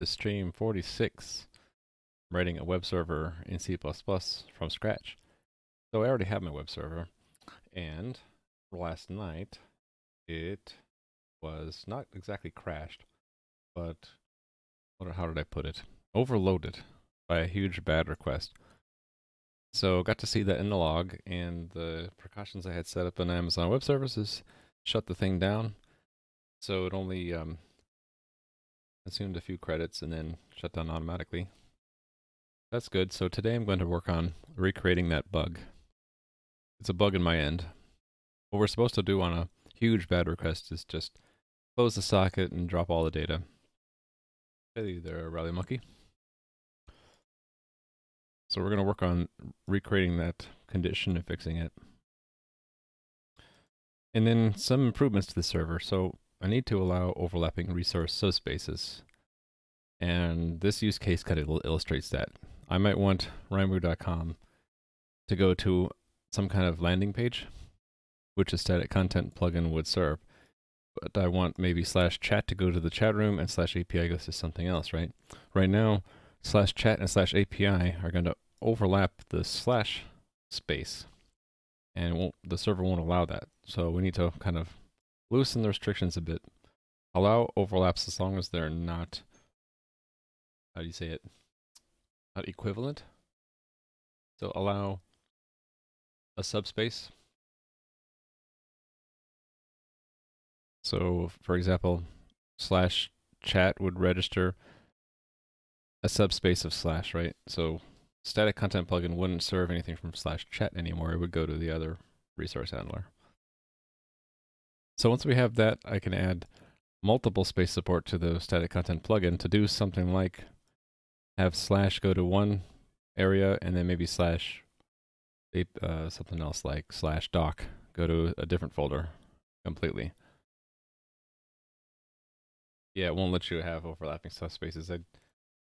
to stream 46, writing a web server in C++ from scratch. So I already have my web server, and last night it was not exactly crashed, but how did I put it? Overloaded by a huge bad request. So got to see that in the log, and the precautions I had set up in Amazon Web Services shut the thing down. So it only consumed a few credits and then shut down automatically. That's good. So today I'm going to work on recreating that bug. It's a bug in my end. What we're supposed to do on a huge bad request is just close the socket and drop all the data. Hey there, Rally Monkey. So we're going to work on recreating that condition and fixing it. And then some improvements to the server. So I need to allow overlapping resource subspaces. And this use case kind of illustrates that. I might want Rhymu.com to go to some kind of landing page, which a static content plugin would serve. But I want maybe /chat to go to the chat room and /API goes to something else, right? Right now, /chat and /API are going to overlap the slash space, and the server won't allow that. So we need to kind of loosen the restrictions a bit. Allow overlaps as long as they're not, how do you say it? Not equivalent. So allow a subspace. So for example, /chat would register a subspace of slash, right? So static content plugin wouldn't serve anything from /chat anymore. It would go to the other resource handler. So once we have that, I can add multiple space support to the static content plugin to do something like have slash go to one area and then maybe slash something else like /doc go to a different folder completely. Yeah, it won't let you have overlapping subspaces. I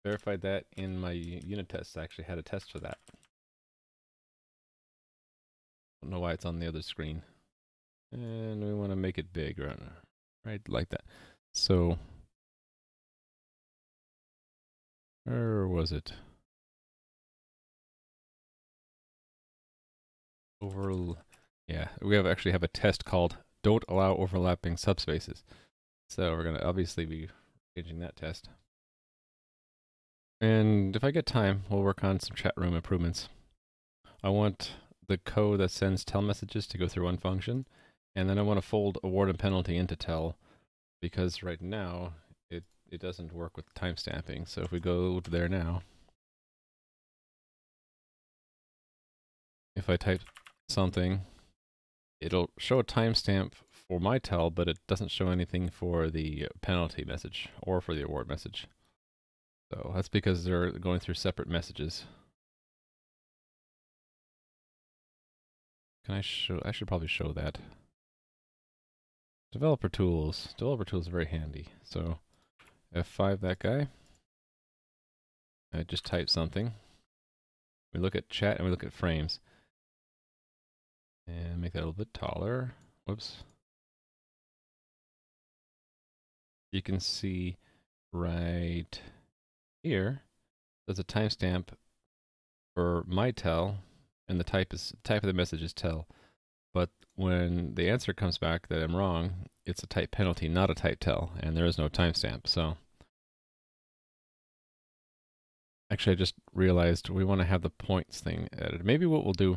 verified that in my unit tests. I actually had a test for that. Don't know why it's on the other screen. And we want to make it big, right like that. So, where was it? Yeah, we actually have a test called "Don't allow overlapping subspaces." So we're gonna obviously be changing that test. And if I get time, we'll work on some chat room improvements. I want the code that sends tell messages to go through one function, and then I want to fold award and penalty into tell, because right now it doesn't work with timestamping. So if we go to there now, if I type something, it'll show a timestamp for my tell, but it doesn't show anything for the penalty message or for the award message. So that's because they're going through separate messages. Can I show? I should probably show that. Developer tools. Developer tools are very handy. So F5 that guy. I just type something. We look at chat and we look at frames. And make that a little bit taller. Whoops. You can see right here, there's a timestamp for my tell, and the type of the message is tell. But when the answer comes back that I'm wrong, it's a type penalty, not a type tell, and there is no timestamp. So actually, I just realized we want to have the points thing added. Maybe what we'll do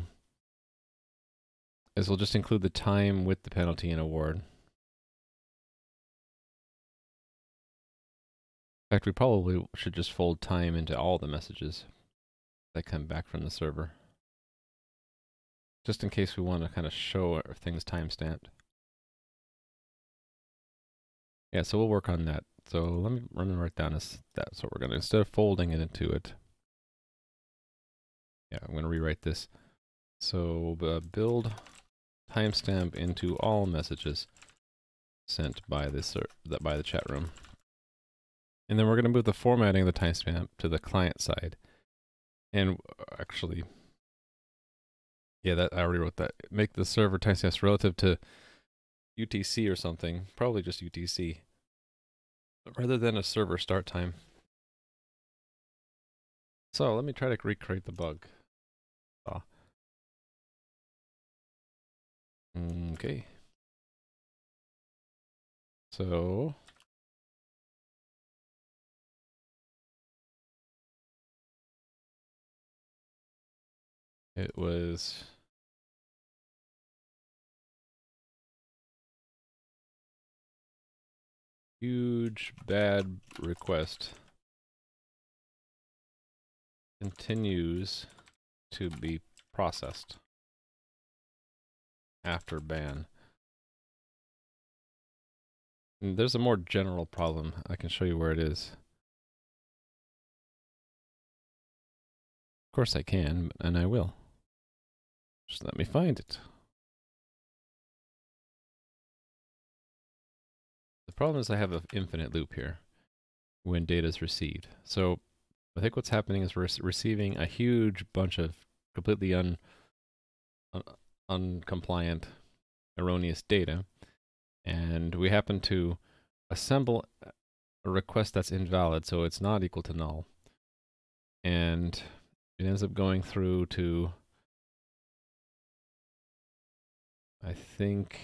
is we'll just include the time with the penalty and award. In fact, we probably should just fold time into all the messages that come back from the server, just in case we want to kind of show things timestamped. Yeah, so we'll work on that. So let me write down that's what we're going to, instead of folding it into it. Yeah, I'm going to rewrite this. So build timestamp into all messages sent by by the chat room. And then we're going to move the formatting of the timestamp to the client side. And actually, yeah, that I already wrote that. Make the server timestamps relative to UTC or something, probably just UTC, rather than a server start time. So let me try to recreate the bug. Okay. So it was huge bad request continues to be processed after ban. And there's a more general problem. I can show you where it is. Of course I can, and I will. Just let me find it. The problem is I have an infinite loop here when data is received. So I think what's happening is we're receiving a huge bunch of completely uncompliant, erroneous data, and we happen to assemble a request that's invalid, so it's not equal to null. And it ends up going through to, I think,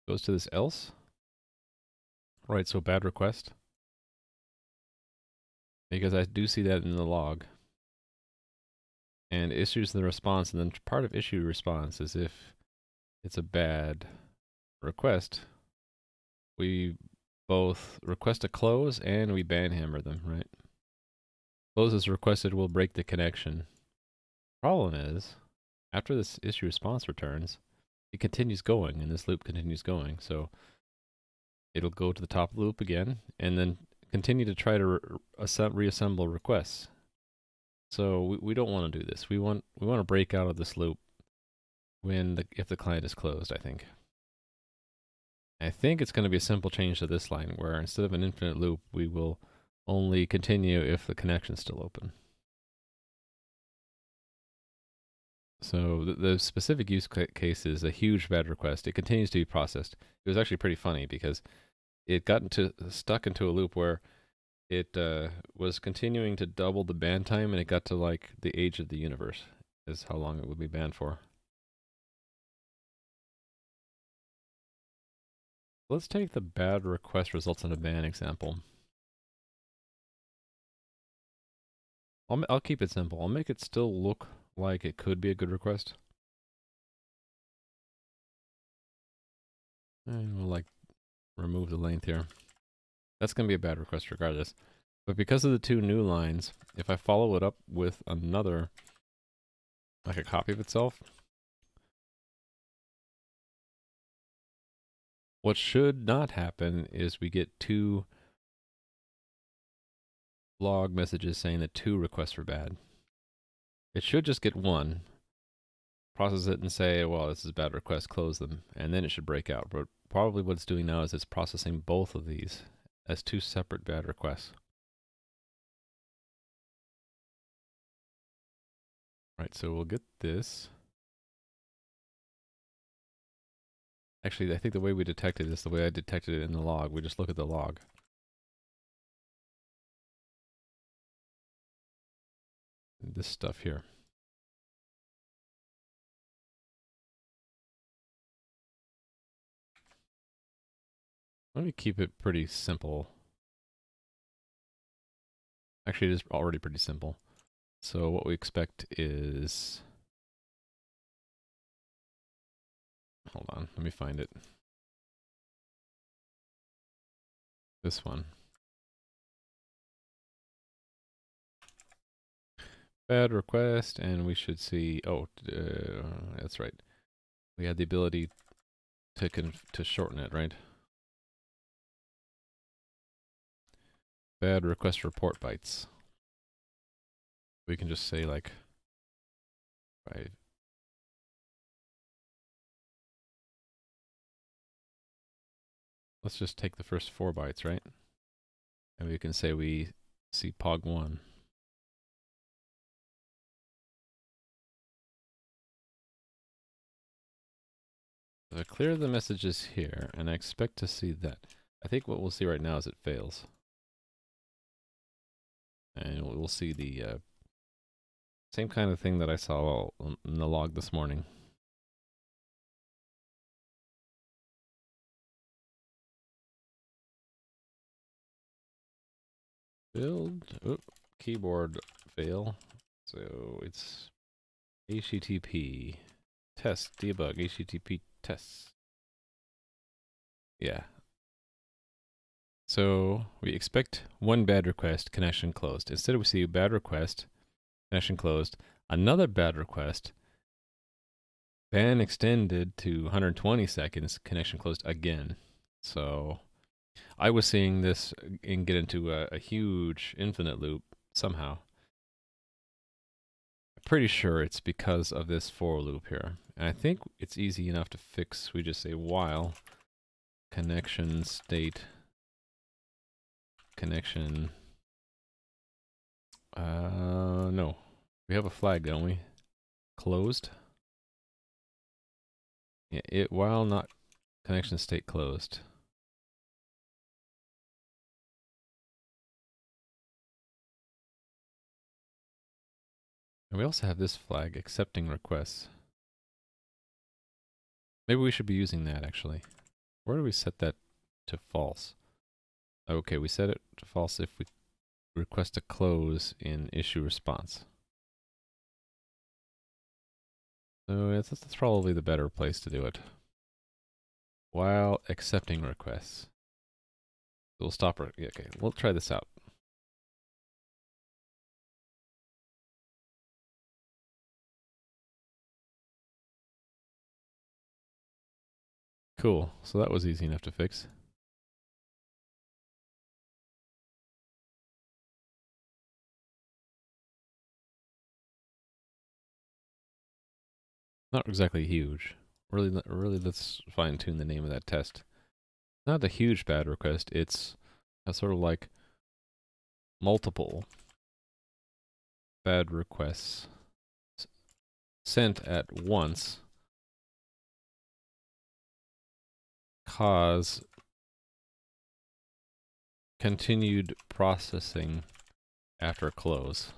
goes to this else. Right, so bad request. Because I do see that in the log. And issues the response, and then part of issue response is if it's a bad request, we both request a close and we ban hammer them, right? Close is requested will break the connection. Problem is, after this issue response returns, it continues going, and this loop continues going. So it'll go to the top of the loop again, and then continue to try to reassemble requests. So we don't want to do this. We want to break out of this loop if the client is closed, I think. I think it's going to be a simple change to this line where instead of an infinite loop, we will only continue if the connection's still open. So the specific use case is a huge bad request. It continues to be processed. It was actually pretty funny because it got stuck into a loop where it was continuing to double the ban time, and it got to like the age of the universe is how long it would be banned for. Let's take the bad request results in a ban example. I'll keep it simple. I'll make it still look like it could be a good request. And we'll like remove the length here. That's going to be a bad request regardless. But because of the two new lines, if I follow it up with another, like a copy of itself, what should not happen is we get two log messages saying that two requests were bad. It should just get one, process it and say, well, this is a bad request, close them, and then it should break out. But probably what it's doing now is it's processing both of these as two separate bad requests. Right, so we'll get this. Actually, I think the way we detected this, the way I detected it in the log, we just look at the log. This stuff here. Let me keep it pretty simple. Actually, it is already pretty simple. So what we expect is... Hold on, let me find it. This one. Bad request, and we should see... Oh, that's right. We had the ability to shorten it, right? Bad request report bytes. We can just say like, right. Let's just take the first 4 bytes, right? And we can say we see pog1. So I clear the messages here, and I expect to see that. I think what we'll see right now is it fails. And we'll see the same kind of thing that I saw in the log this morning. Build, keyboard fail. So it's HTTP test debug HTTP tests. Yeah. So we expect one bad request, connection closed. Instead we see bad request, connection closed, another bad request, ban extended to 120 seconds, connection closed again. So I was seeing this and get into a huge infinite loop somehow. I'm pretty sure it's because of this for loop here. And I think it's easy enough to fix. We just say while connection state connection. No. We have a flag, don't we? Closed. Yeah, it while not connection state closed. And we also have this flag, accepting requests. Maybe we should be using that actually. Where do we set that to false? Okay, we set it to false if we request a close in issue response. So that's probably the better place to do it. While accepting requests. We'll stop. Okay, we'll try this out. Cool. So that was easy enough to fix. Not exactly huge. Really, let's fine tune the name of that test. Not a huge bad request. It's a sort of like multiple bad requests sent at once cause continued processing after close.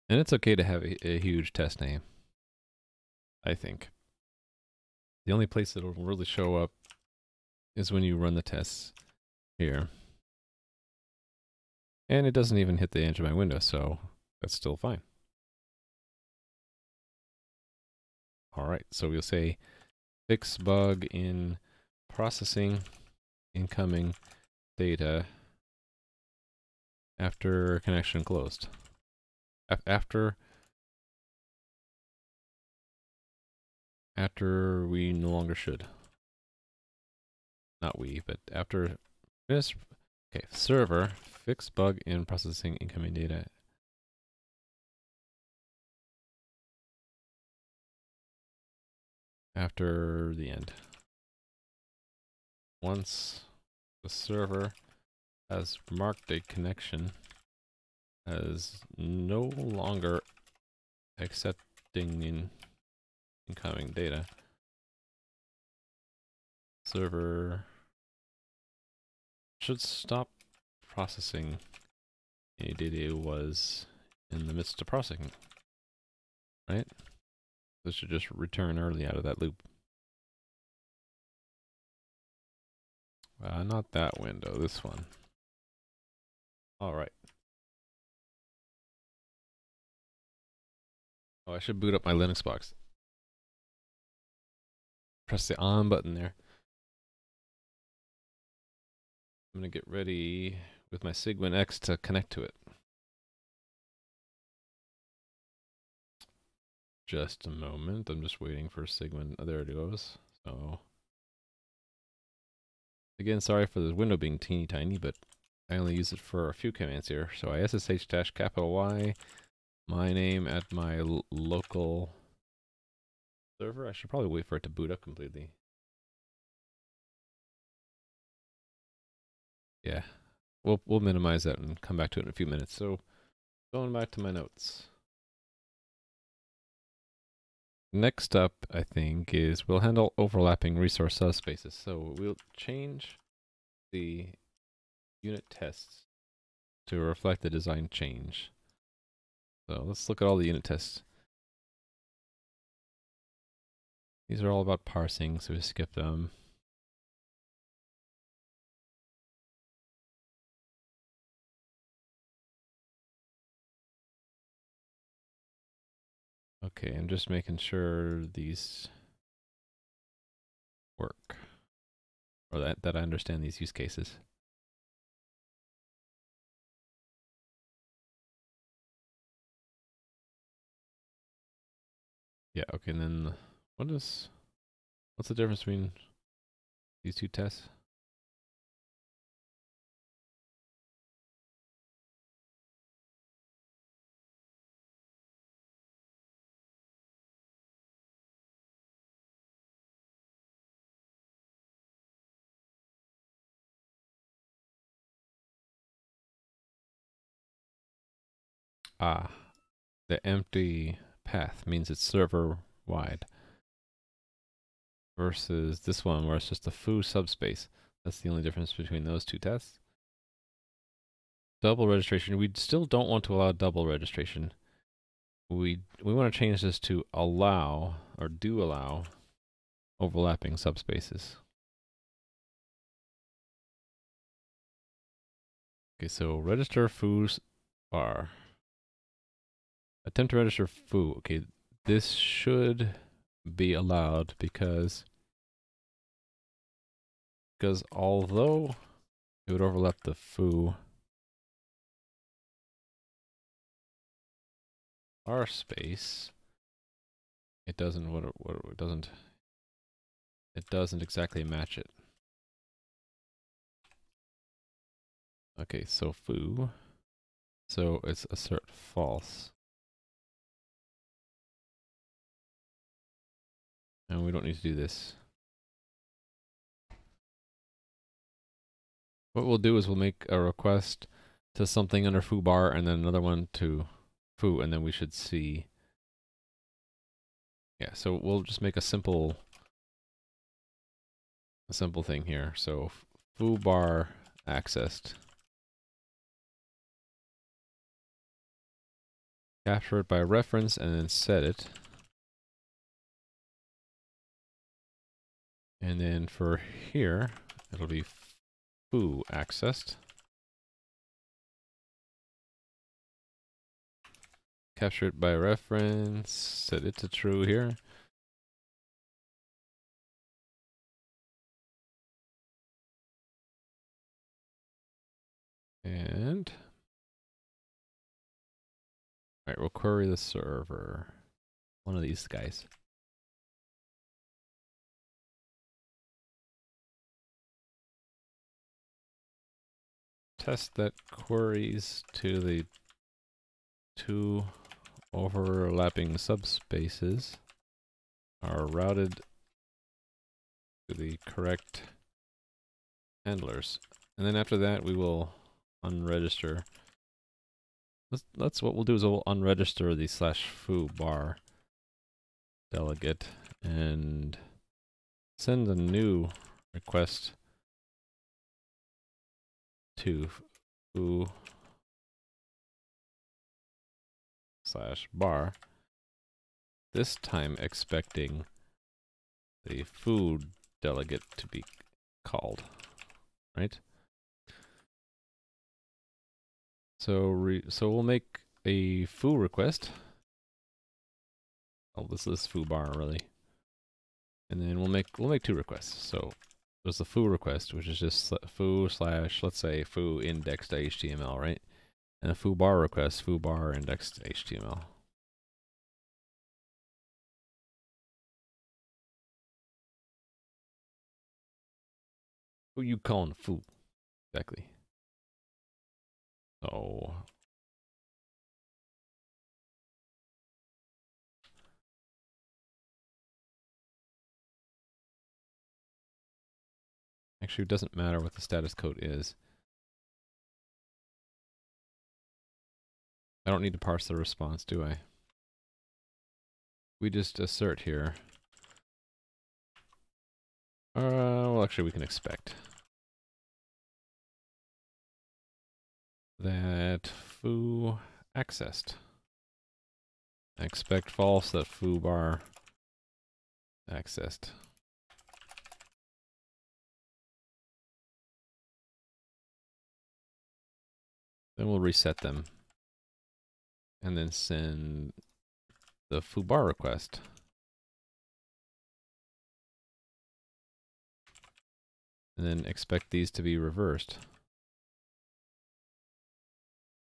And it's okay to have a huge test name, I think. The only place it'll really show up is when you run the tests here. And it doesn't even hit the edge of my window, so that's still fine. All right, so we'll say fix bug in processing incoming data after connection closed. After we no longer should. Not we, but after this. Okay, server fix bug in processing incoming data. After the end. Once the server has marked a connection as no longer accepting incoming data, server should stop processing any data it was in the midst of processing, right? This should just return early out of that loop. Not that window, this one. All right. Oh, I should boot up my Linux box. Press the on button there. I'm going to get ready with my Sigwin X to connect to it. Just a moment. I'm just waiting for Sigwin. Oh, there it goes. So, again, sorry for the window being teeny tiny, but I only use it for a few commands here. So I SSH-Y, my name at my local server. I should probably wait for it to boot up completely. Yeah, we'll minimize that and come back to it in a few minutes. So, going back to my notes. Next up, I think, is we'll handle overlapping resource subspaces. So we'll change the unit tests to reflect the design change. So let's look at all the unit tests. These are all about parsing, so we skip them. Okay, I'm just making sure these work, or that I understand these use cases. Yeah, okay, and then what's the difference between these two tests? Ah, the empty path means it's server wide versus this one where it's just a foo subspace. That's the only difference between those two tests. Double registration, we still don't want to allow double registration. We want to change this to allow, or do allow, overlapping subspaces. Okay, so register foo's bar. Attempt to register foo. Okay, this should be allowed because although it would overlap the foo R space, it doesn't it doesn't exactly match it. Okay, so foo. So it's assert false. And we don't need to do this. What we'll do is we'll make a request to something under foo bar and then another one to foo, and then we should see. Yeah, so we'll just make a simple thing here. So foo bar accessed. Capture it by reference and then set it. And then for here, it'll be foo accessed. Capture it by reference, set it to true here. And all right, we'll query the server. One of these guys. Test that queries to the two overlapping subspaces are routed to the correct handlers. And then after that, we will unregister. That's what we'll do is we'll unregister the /foo bar delegate and send a new request to foo /bar, this time expecting the foo delegate to be called, right? So we'll make a foo request. Oh, this is foo bar really, and then we'll make two requests. So there's the foo request, which is just foo / let's say foo index.html, right? And a foo bar request, foo bar index.html. Who you calling foo? Exactly. So actually, it doesn't matter what the status code is. I don't need to parse the response, do I? We just assert here. Well, actually, we can expect. that foo accessed. Expect false that foo bar accessed. Then we'll reset them. And then send the foo bar request. And then expect these to be reversed.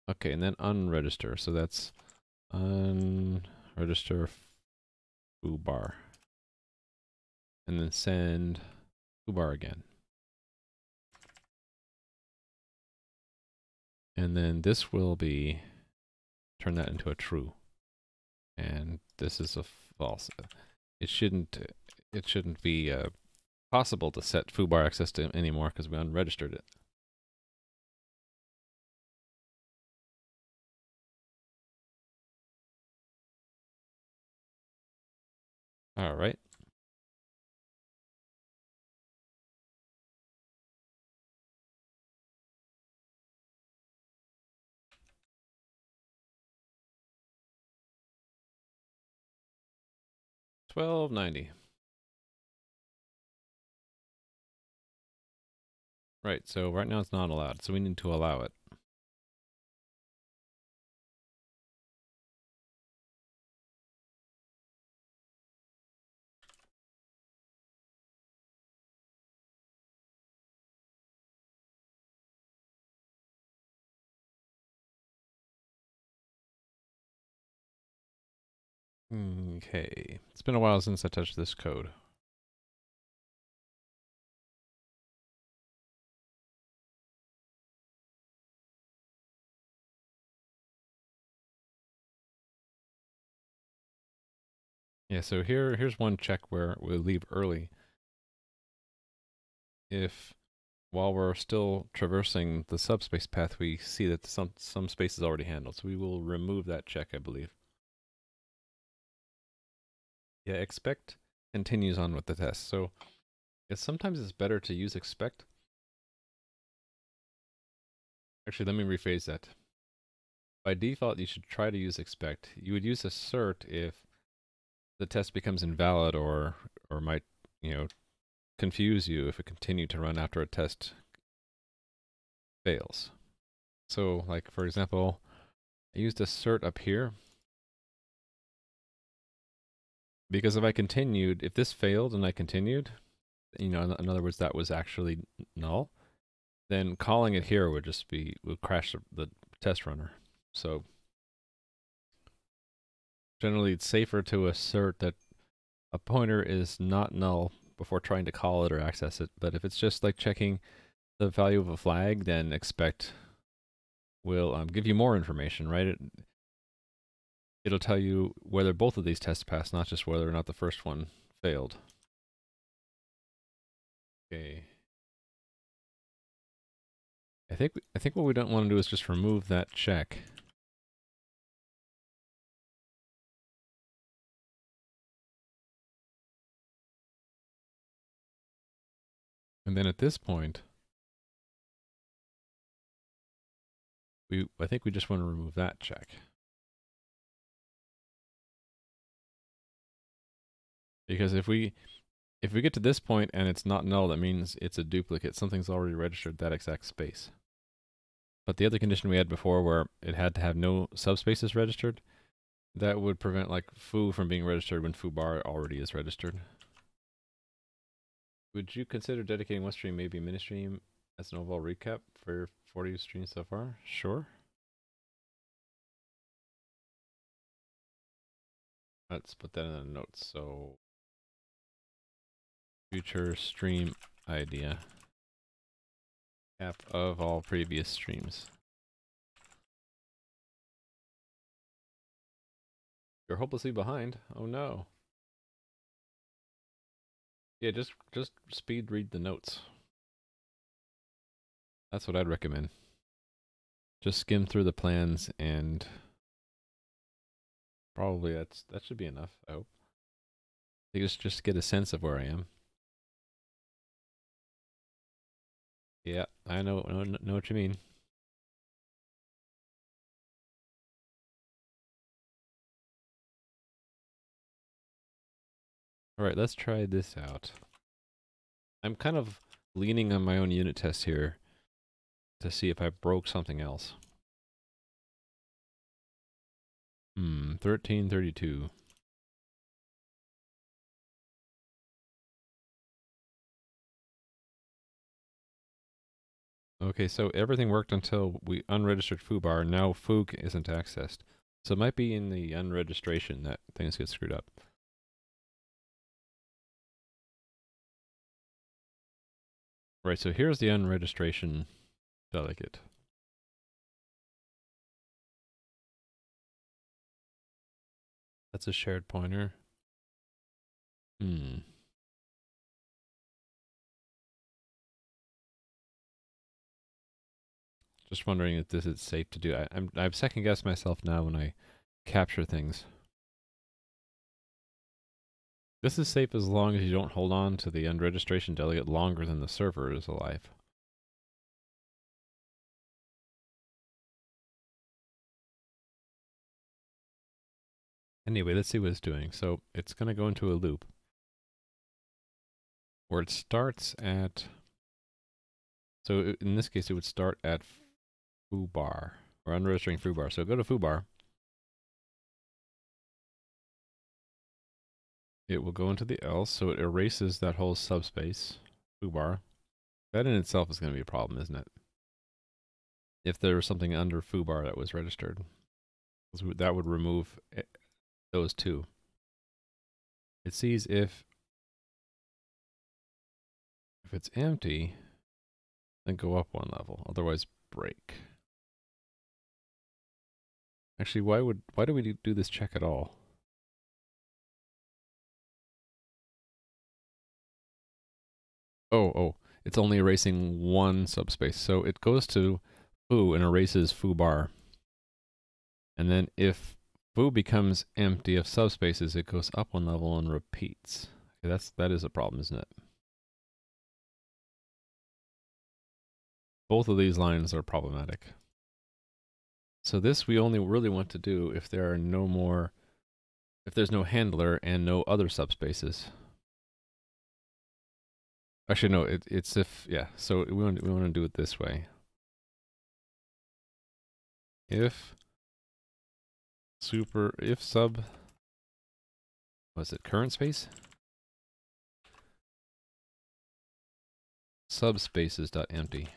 Okay, and then unregister. So that's unregister foo bar. And then send foo bar again. And then this will be, turn that into a true. And this is a false. It shouldn't be possible to set foo bar access to anymore because we unregistered it. All right. $12.90. Right, so right now it's not allowed, so we need to allow it. Okay, it's been a while since I touched this code. Yeah, so here's one check where we'll leave early. If while we're still traversing the subspace path, we see that some space is already handled, so we will remove that check, I believe. Yeah, expect continues on with the test. So sometimes it's better to use expect. Actually, let me rephrase that. By default, you should try to use expect. You would use assert if the test becomes invalid or might, confuse you if it continued to run after a test fails. So, like, for example, I used assert up here because if this failed and I continued, in other words, that was actually null, then calling it here would crash the test runner. So generally it's safer to assert that a pointer is not null before trying to call it or access it. But if it's just like checking the value of a flag, then expect will give you more information, right? It'll tell you whether both of these tests pass, not just whether or not the first one failed. Okay. I think what we don't want to do is just remove that check. And then at this point, I think we just want to remove that check. Because if we get to this point and it's not null, that means it's a duplicate. Something's already registered that exact space. But the other condition we had before where it had to have no subspaces registered, that would prevent like foo from being registered when foo bar already is registered. Would you consider dedicating one stream, maybe a mini stream, as an overall recap for your 40 streams so far? Sure. Let's put that in the notes. So, future stream idea. Cap of all previous streams. You're hopelessly behind. Oh no. Yeah, just speed read the notes. That's what I'd recommend. Just skim through the plans and probably that should be enough, I hope. You just get a sense of where I am. Yeah, I know what you mean. All right, let's try this out. I'm kind of leaning on my own unit test here to see if I broke something else. 1332. Okay, so everything worked until we unregistered foobar. Now foo isn't accessed. So it might be in the unregistration that things get screwed up. Right, so here's the unregistration delegate. That's a shared pointer. Just wondering if this is safe to do. I've second guessed myself now when I capture things. This is safe as long as you don't hold on to the unregistration delegate longer than the server is alive. Anyway, let's see what it's doing. So it's going to go into a loop where it starts at, so in this case, it would start at foobar, or unregistering foobar. So go to foobar. It will go into the else, so it erases that whole subspace, foobar. That in itself is going to be a problem, isn't it? If there was something under foobar that was registered, that would remove those two. It sees if it's empty, then go up one level, otherwise break. Actually, why do we do this check at all? Oh, it's only erasing one subspace. So it goes to foo and erases foobar. And then if foo becomes empty of subspaces, it goes up one level and repeats. Okay, that is a problem, isn't it? Both of these lines are problematic. So this we only really want to do if there are no more, if there's no handler and no other subspaces. Actually, no, it's if, yeah, so we want to do it this way. If sub, was it current space? Subspaces.empty.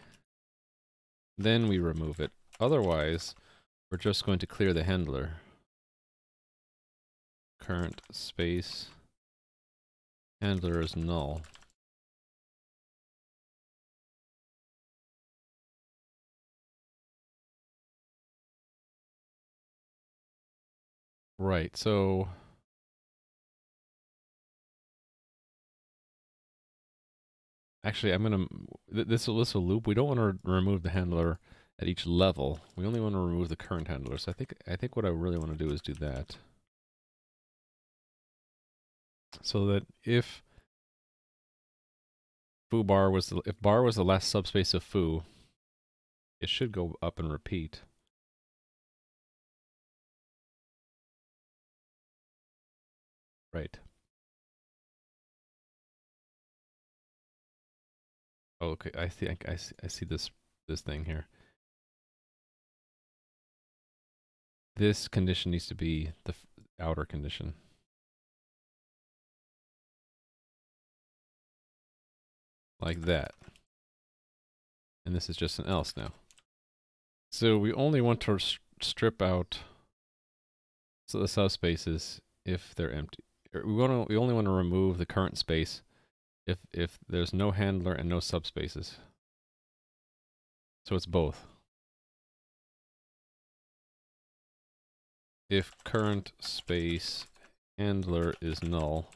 Then we remove it. Otherwise, we're just going to clear the handler. Current space handler is null. Right, so actually I'm gonna this will loop. We don't want to remove the handler at each level. We only want to remove the current handler. So I think what I really want to do is do that. So that if bar was the last subspace of foo, it should go up and repeat. Right. Oh, okay, I see this thing here. This condition needs to be the outer condition. Like that. And this is just an else now. So we only want to strip out the subspaces if they're empty. We only want to remove the current space if there's no handler and no subspaces. So it's both. If current space handler is null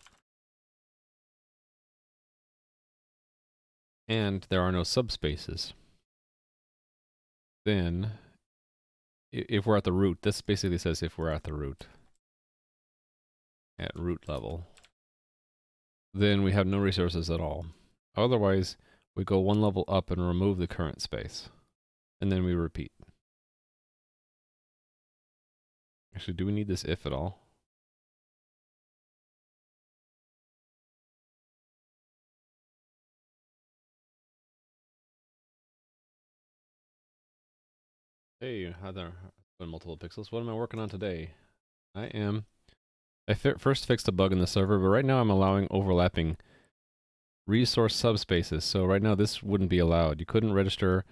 and there are no subspaces, then if we're at the root, this basically says if we're at the root, at root level, then we have no resources at all. Otherwise, we go one level up and remove the current space, and then we repeat. Actually, do we need this if at all? Hey, hi there. Multiple pixels. What am I working on today? I first fixed a bug in the server, but right now I'm allowing overlapping resource subspaces. So right now this wouldn't be allowed. You couldn't register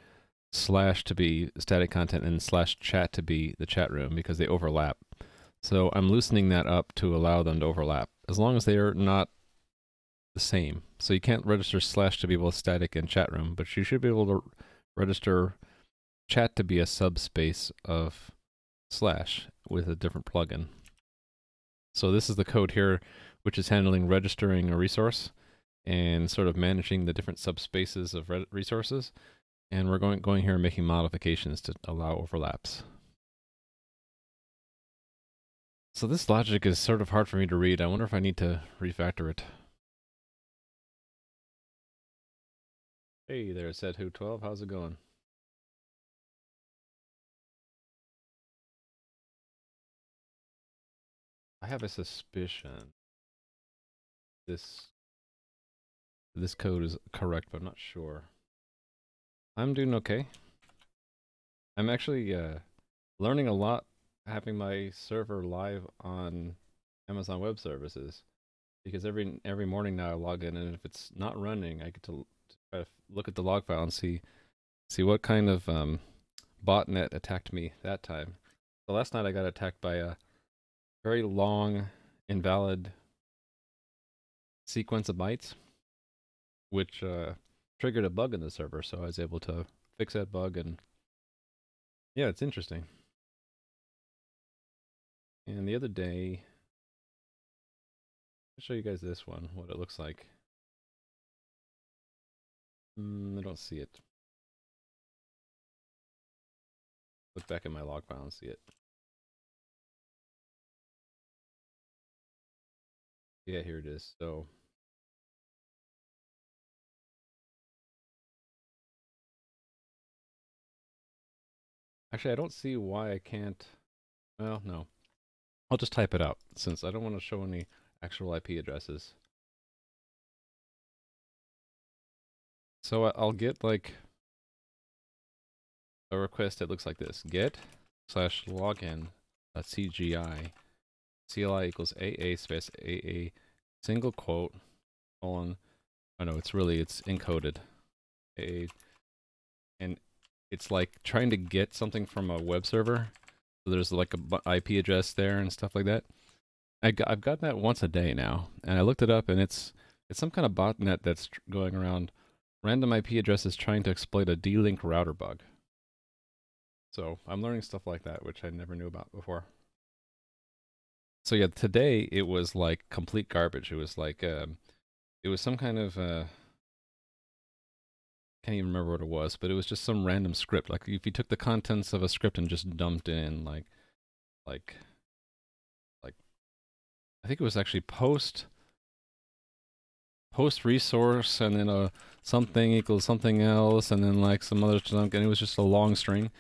slash to be static content and slash chat to be the chat room because they overlap. So I'm loosening that up to allow them to overlap, as long as they are not the same. So you can't register slash to be both static and chat room, but you should be able to register chat to be a subspace of slash with a different plugin. So this is the code here, which is handling registering a resource and sort of managing the different subspaces of resources. And we're going here and making modifications to allow overlaps. So this logic is sort of hard for me to read. I wonder if I need to refactor it. Hey there, said who 12. How's it going? I have a suspicion this code is correct, but I'm not sure. I'm doing okay. I'm actually learning a lot having my server live on Amazon Web Services, because every morning now I log in, and if it's not running, I get to try to look at the log file and see what kind of botnet attacked me that time. So last night I got attacked by a very long, invalid sequence of bytes, which triggered a bug in the server. So I was able to fix that bug, and yeah, it's interesting. And the other day, I'll show you guys this one, what it looks like. I don't see it. Look back at my log file and see it. Yeah, here it is. So actually, I don't see why I can't. Well, no. I'll just type it out, since I don't want to show any actual IP addresses. So I'll get like a request that looks like this: get/login.cgi CLI equals AA space AA single quote colon. Oh no, it's encoded. AA, and it's like trying to get something from a web server. So there's like a IP address there and stuff like that. I've gotten that once a day now, and I looked it up, and it's some kind of botnet that's going around random IP addresses trying to exploit a D-Link router bug. So I'm learning stuff like that, which I never knew about before. So yeah, today it was like complete garbage. It was like it was some kind of can't even remember what it was, but it was just some random script. Like if you took the contents of a script and just dumped in like I think it was actually post resource, and then something equals something else, and then like some other chunk, and it was just a long string,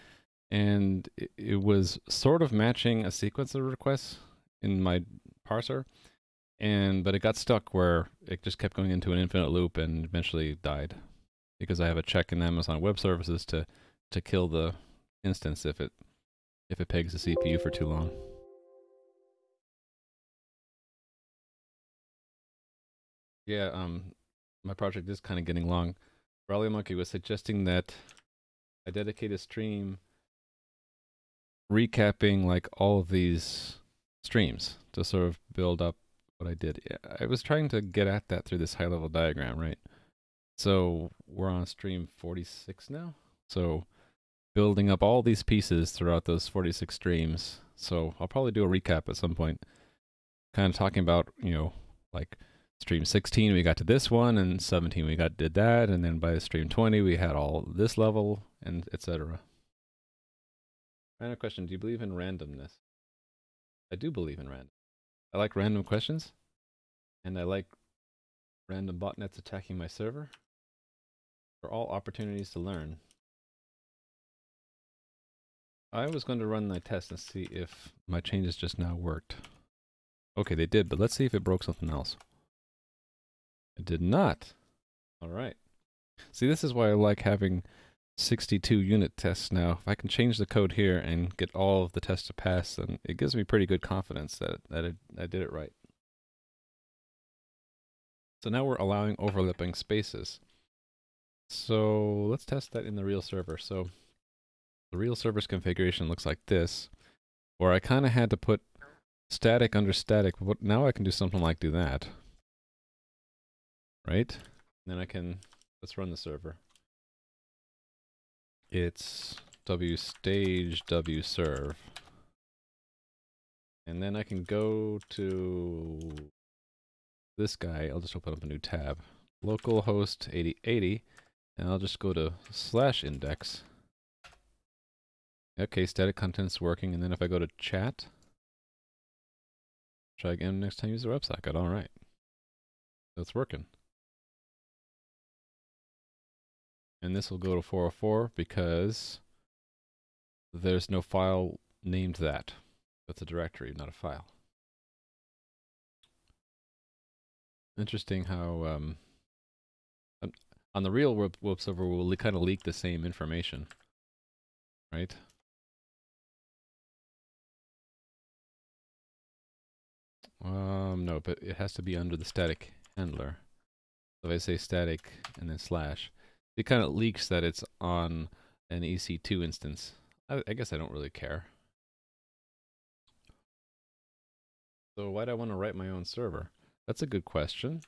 and it was sort of matching a sequence of requests in my parser, but it got stuck where it just kept going into an infinite loop and eventually died, because I have a check in Amazon Web Services to kill the instance if it pegs the CPU for too long. Yeah, my project is kind of getting long. Raleigh Monkey was suggesting that I dedicate a stream recapping like all of these streams to sort of build up what I did. Yeah, I was trying to get at that through this high-level diagram, right? So we're on stream 46 now. So building up all these pieces throughout those 46 streams. So I'll probably do a recap at some point, kind of talking about, like stream 16 we got to this one, and 17 we did that, and then by stream 20 we had all this level, and etc. Random question: do you believe in randomness? I do believe in random. I like random questions, and I like random botnets attacking my server. They're all opportunities to learn. I was going to run my test and see if my changes just now worked. Okay, they did, but let's see if it broke something else. It did not. All right. See, this is why I like having 62 unit tests now. If I can change the code here and get all of the tests to pass, then it gives me pretty good confidence that I did it right. So now we're allowing overlapping spaces. So let's test that in the real server. So the real server's configuration looks like this, where I kind of had to put static under static, but now I can do something like do that. Right? And then I can, let's run the server. It's wstage wserve. And then I can go to this guy. I'll just open up a new tab. Localhost 8080. And I'll just go to /index. Okay, static content's working. And then if I go to chat, try again next time, use the websocket. All right. So it's working. And this will go to 404 because there's no file named that. That's a directory, not a file. Interesting how on the real web server we'll kind of leak the same information, right? No, but it has to be under the static handler. So if I say static and then slash, it kind of leaks that it's on an EC2 instance. I guess I don't really care. So why do I want to write my own server? That's a good question.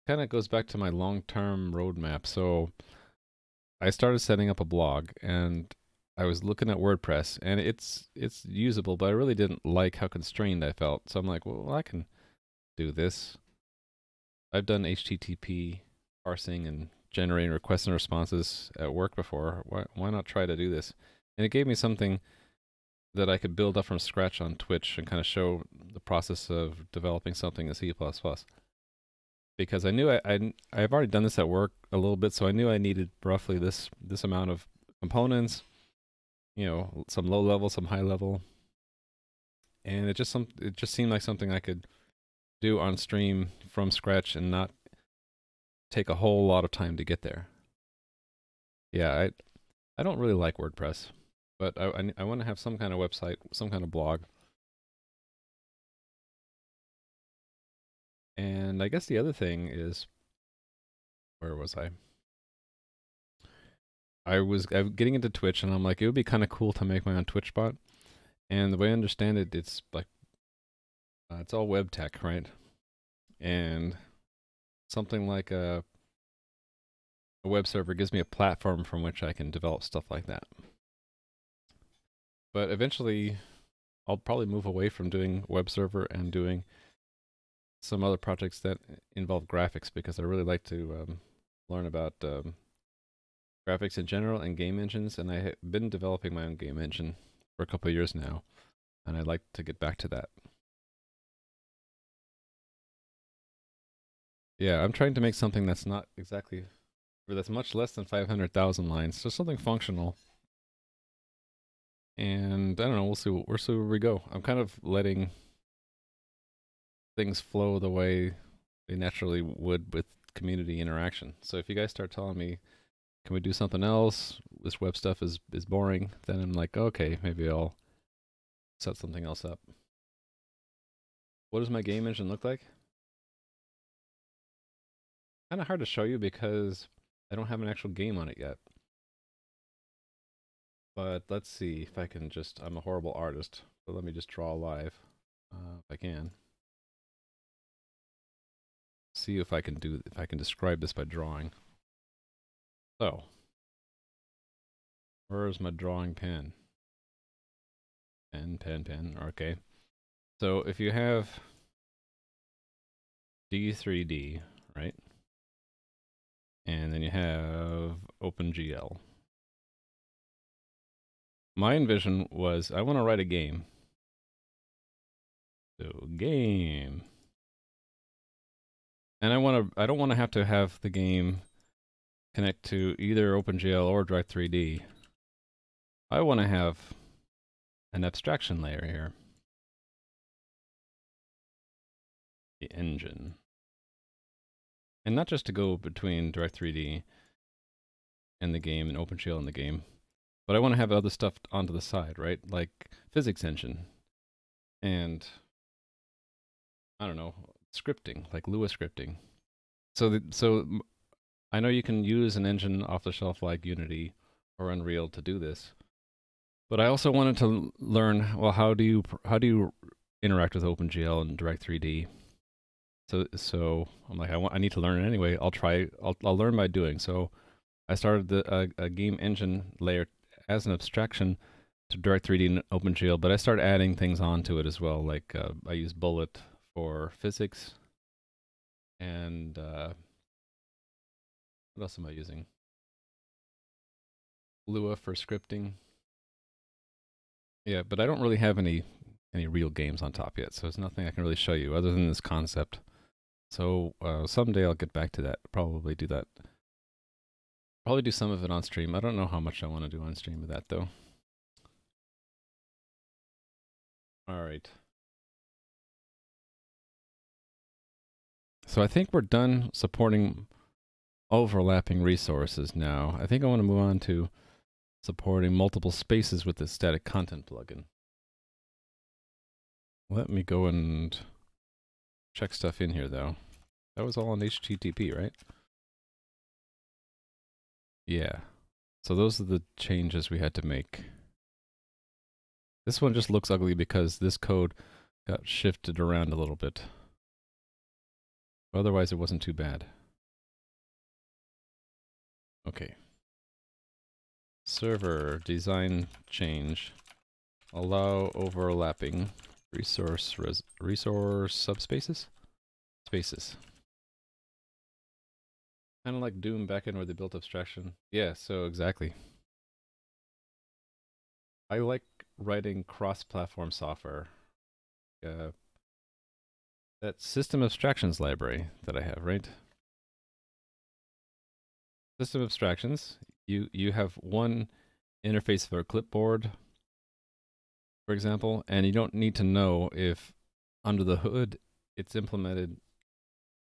Kind of goes back to my long-term roadmap. So I started setting up a blog and I was looking at WordPress and it's usable, but I really didn't like how constrained I felt. So I'm like, well, I can do this. I've done HTTP parsing and generating requests and responses at work before. Why not try to do this? And it gave me something that I could build up from scratch on Twitch and kind of show the process of developing something in C++. Because I knew I've already done this at work a little bit, so I knew I needed roughly this amount of components, you know, some low level, some high level, and it just seemed like something I could do on stream from scratch and not take a whole lot of time to get there. Yeah, I don't really like WordPress, but I want to have some kind of website, some kind of blog. And I guess the other thing is, where was I? I was getting into Twitch, and I'm like, it would be kind of cool to make my own Twitch bot. And the way I understand it, it's like, it's all web tech, right? And something like a web server gives me a platform from which I can develop stuff like that. But eventually, I'll probably move away from doing web server and doing some other projects that involve graphics, because I really like to learn about graphics in general and game engines, and I have been developing my own game engine for a couple of years now, and I'd like to get back to that. Yeah, I'm trying to make something that's not exactly, or that's much less than 500,000 lines, just something functional. And I don't know, we'll see where we go. I'm kind of letting things flow the way they naturally would with community interaction. So if you guys start telling me, can we do something else? This web stuff is boring. Then I'm like, okay, maybe I'll set something else up. What does my game engine look like? Kind of hard to show you because I don't have an actual game on it yet. But let's see if I can just, I'm a horrible artist, but let me just draw live if I can. See if I can describe this by drawing. So, where's my drawing pen? Pen, okay. So if you have D3D, right? And then you have OpenGL. My envision was I want to write a game. So game. And I don't want to have the game connect to either OpenGL or Direct3D. I want to have an abstraction layer here. The engine. And not just to go between Direct3D and the game and OpenGL in the game, but I want to have other stuff onto the side, right? Like physics engine and I don't know, scripting, like Lua scripting. So I know you can use an engine off the shelf like Unity or Unreal to do this, but I also wanted to learn, well, how do you interact with OpenGL and Direct3D? So I'm like, I need to learn it anyway. I'll learn by doing. So I started a game engine layer as an abstraction to Direct3D and OpenGL, but I started adding things onto it as well. Like I use Bullet for physics, and what else am I using? Lua for scripting. Yeah, but I don't really have any real games on top yet, so there's nothing I can really show you other than this concept. So someday I'll get back to that. Probably do that. Probably do some of it on stream. I don't know how much I want to do on stream with that though. All right. So I think we're done supporting overlapping resources now. I think I want to move on to supporting multiple spaces with the static content plugin. Let me go and check stuff in here though. That was all on HTTP, right? Yeah. So those are the changes we had to make. This one just looks ugly because this code got shifted around a little bit. Otherwise, it wasn't too bad. Okay. Server design change. Allow overlapping resource subspaces? Spaces. Kind of like Doom backend where they built abstraction. Yeah, so exactly. I like writing cross-platform software. That system abstractions library that I have, right? System abstractions. You have one interface for a clipboard, for example, and you don't need to know if under the hood it's implemented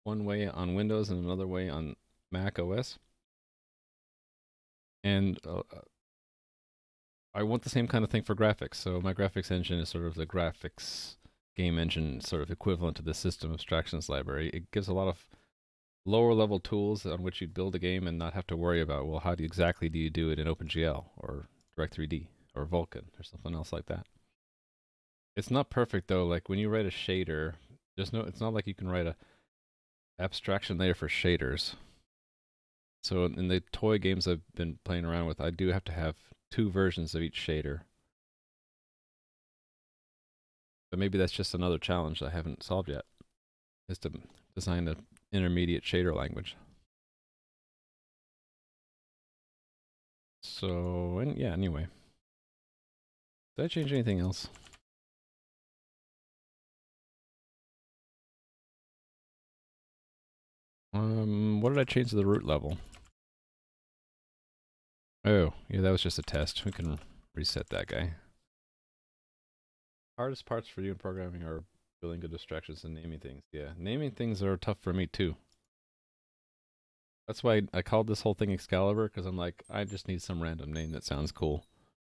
one way on Windows and another way on Mac OS. And I want the same kind of thing for graphics. So my graphics engine is sort of the graphics game engine sort of equivalent to the system abstractions library. It gives a lot of lower level tools on which you'd build a game and not have to worry about, well, how exactly do you do it in OpenGL or Direct3D or Vulkan or something else like that. It's not perfect though. Like when you write a shader, it's not like you can write a abstraction layer for shaders. So in the toy games I've been playing around with, I do have to have two versions of each shader. But maybe that's just another challenge I haven't solved yet, is to design an intermediate shader language. So, and yeah, anyway. Did I change anything else? What did I change to the root level? Oh, yeah, that was just a test. We can reset that guy. Hardest parts for you in programming are building good abstractions and naming things. Yeah, naming things are tough for me too. That's why I called this whole thing Excalibur, because I'm like, I just need some random name that sounds cool.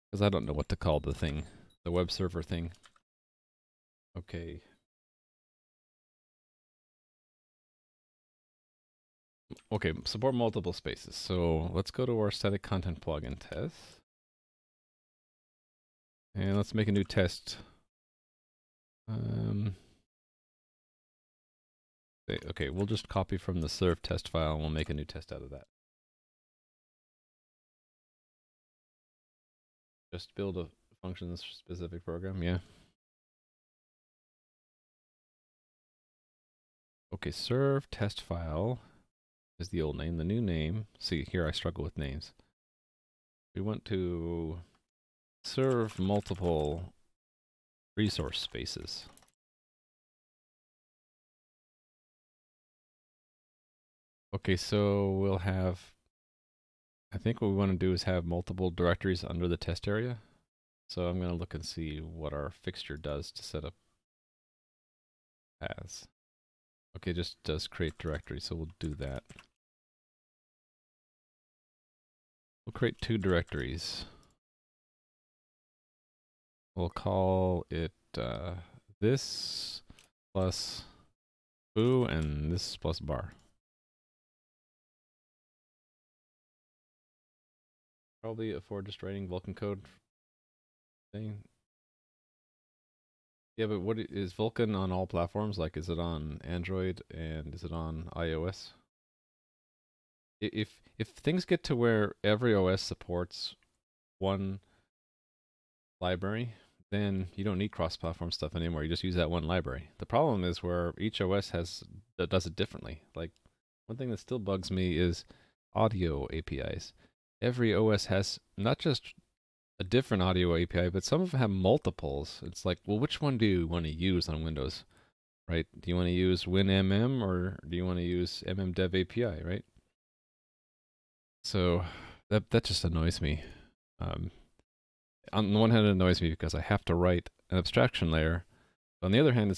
Because I don't know what to call the thing. The web server thing. Okay. Okay, support multiple spaces. So let's go to our static content plugin test. And let's make a new test. Okay, we'll just copy from the serve test file and we'll make a new test out of that. Just build a function specific program, yeah. Okay, serve test file is the old name. The new name, see here I struggle with names. We want to serve multiple resource spaces. Okay, so we'll have, I think what we want to do is have multiple directories under the test area. So I'm going to look and see what our fixture does to set up paths. Okay, just does create directory, so we'll do that. We'll create 2 directories. We'll call it this plus foo and this plus bar. Probably for just writing Vulkan code thing. Yeah, but what is Vulkan on all platforms? Like, is it on Android and is it on iOS? If things get to where every OS supports one library, then you don't need cross-platform stuff anymore. You just use that one library. The problem is where each OS does it differently. Like, one thing that still bugs me is audio APIs. Every OS has not just a different audio API, but some of them have multiples. It's like, well, which one do you want to use on Windows, right? Do you want to use WinMM or do you want to use MMDev API, right? So that just annoys me. On the one hand, it annoys me because I have to write an abstraction layer. On the other hand,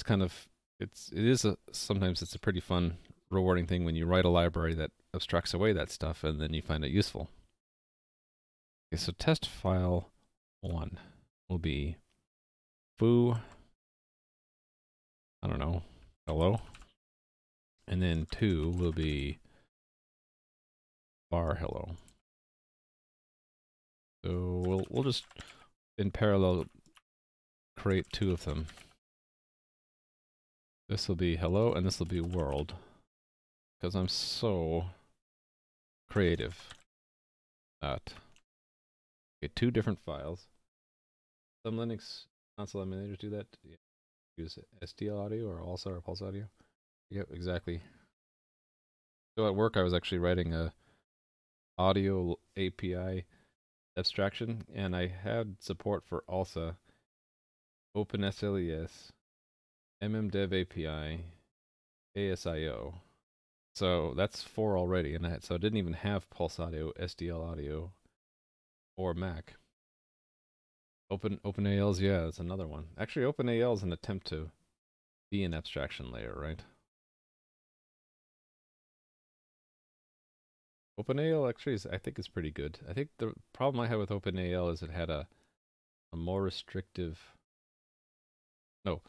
sometimes it's a pretty fun, rewarding thing when you write a library that abstracts away that stuff and then you find it useful. Okay, so test file 1 will be foo, I don't know, hello. And then 2 will be bar hello. So we'll just in parallel create 2 of them. This will be hello and this will be world. Because I'm so creative. Okay, 2 different files. Some Linux console emulators do that. Yeah. Use STL audio or also or pulse audio. Yep, exactly. So at work I was actually writing a audio API abstraction and I had support for ALSA, OpenSLES, MMDev API, ASIO. So that's 4 already, and so I didn't even have Pulse Audio, SDL Audio, or Mac. OpenAL's, yeah, that's another one. Actually, OpenAL is an attempt to be an abstraction layer, right? OpenAL actually I think is pretty good. I think the problem I had with OpenAL is it had a more restrictive. No,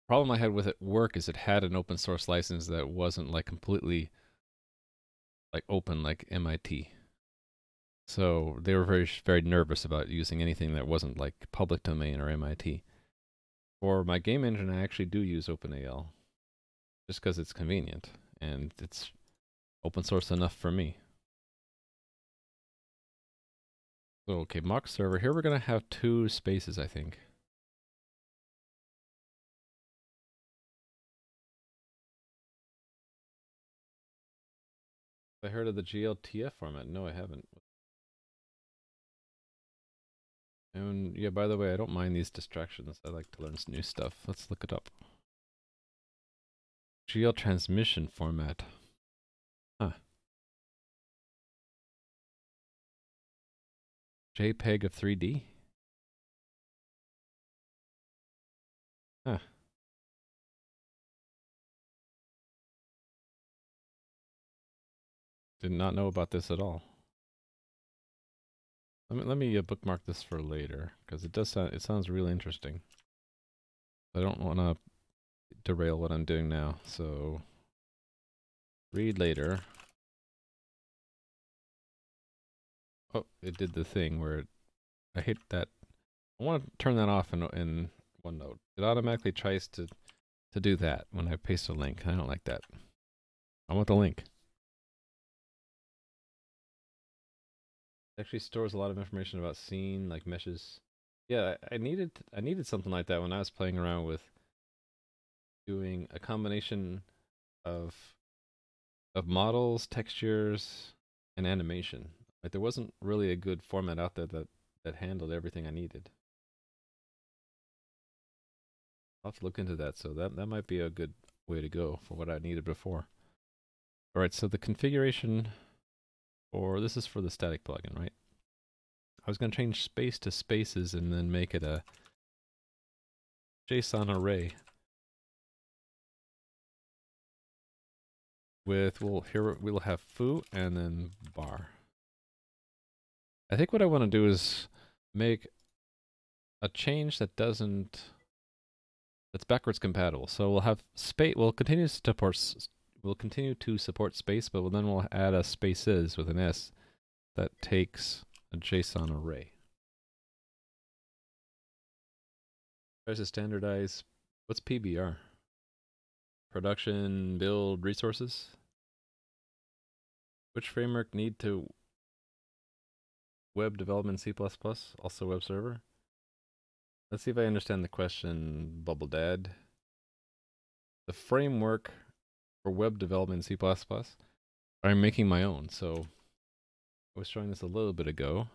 problem I had with it work is it had an open source license that wasn't like completely like open like MIT. So they were very nervous about using anything that wasn't like public domain or MIT. For my game engine, I actually do use OpenAL just because it's convenient and it's open source enough for me. So, okay, mock server. Here we're going to have 2 spaces, I think. I heard of the GLTF format. No, I haven't. And yeah, by the way, I don't mind these distractions. I like to learn new stuff. Let's look it up. GL transmission format. Huh. JPEG of 3D? Huh. Did not know about this at all. Let me bookmark this for later because it sounds really interesting. I don't want to derail what I'm doing now, so read later. Oh, it did the thing where I hate that. I want to turn that off in OneNote. It automatically tries to do that when I paste a link. I don't like that. I want the link. It actually stores a lot of information about scene, like meshes. Yeah, I needed something like that when I was playing around with doing a combination of models, textures, and animation. Like there wasn't really a good format out there that handled everything I needed. I'll have to look into that. So that might be a good way to go for what I needed before. All right, so the configuration for this is for the static plugin, right? I was going to change space to spaces and then make it a JSON array. with, here we'll have foo and then bar. I think what I want to do is make a change that that's backwards compatible. So we'll have space, we'll continue to support space, but then we'll add a spaces with an S that takes a JSON array. Tries to standardize, what's PBR? Production, build, resources? Which framework need to web development C++, also web server? Let's see if I understand the question, Bubble Dad. The framework for web development in C++, I'm making my own. So I was showing this a little bit ago.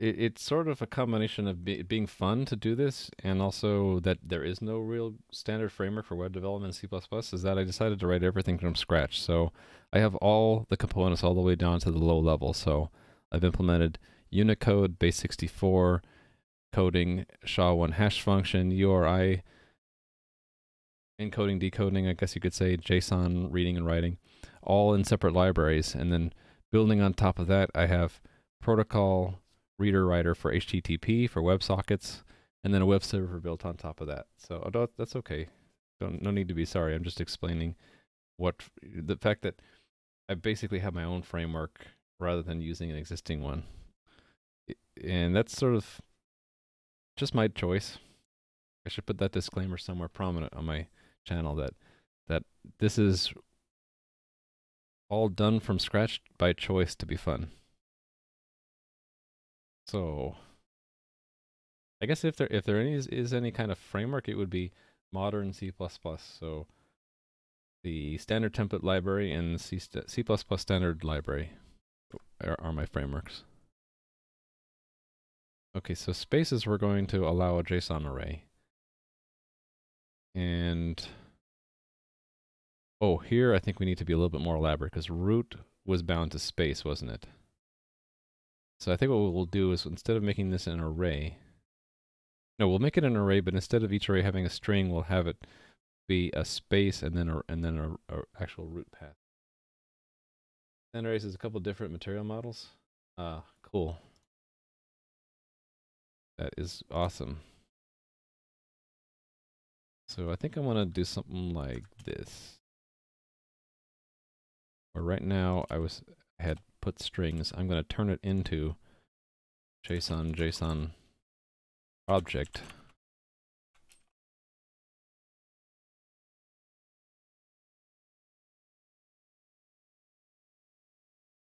It's sort of a combination of being fun to do this and also that there is no real standard framework for web development in C++, is that I decided to write everything from scratch. So I have all the components all the way down to the low level. So I've implemented Unicode, base64, coding, SHA-1 hash function, URI, encoding, decoding, I guess you could say, JSON reading and writing, all in separate libraries. And then building on top of that, I have protocol reader writer for HTTP for WebSockets, and then a web server built on top of that. So that's okay. No need to be sorry. I'm just explaining the fact that I basically have my own framework rather than using an existing one. And that's sort of just my choice. I should put that disclaimer somewhere prominent on my channel that this is all done from scratch by choice to be fun. So I guess if there is any kind of framework, it would be modern C++. So the standard template library and C++ standard library are my frameworks. Okay, so spaces, we're going to allow a JSON array. And oh, here I think we need to be a little bit more elaborate because root was bound to space, wasn't it? So I think what we'll do is instead of making this an array, no, we'll make it an array, but instead of each array having a string, we'll have it be a space and then a actual root path. And arrays is a couple different material models. Cool. That is awesome. So I think I want to do something like this. Where right now I had put strings. I'm going to turn it into JSON object.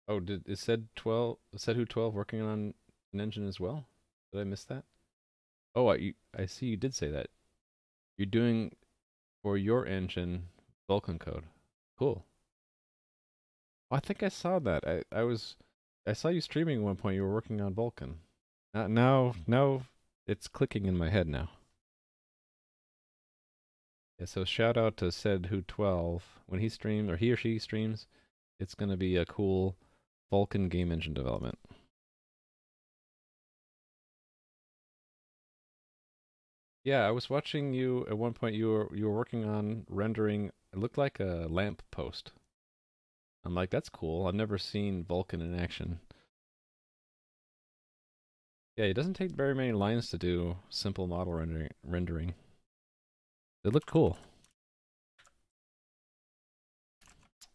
Oh, is Sedhu12 working on an engine as well? Did I miss that? Oh, I see you did say that. You're doing for your engine Vulkan code. Cool. Oh, I think I saw that. I saw you streaming at one point. You were working on Vulkan. Now it's clicking in my head now. Yeah, so shout out to Sedhu12. When he streams, or he or she streams, it's going to be a cool Vulkan game engine development. Yeah, I was watching you at one point. You were working on rendering. It looked like a lamp post. I'm like, that's cool. I've never seen Vulkan in action. Yeah, it doesn't take very many lines to do simple model rendering. They look cool.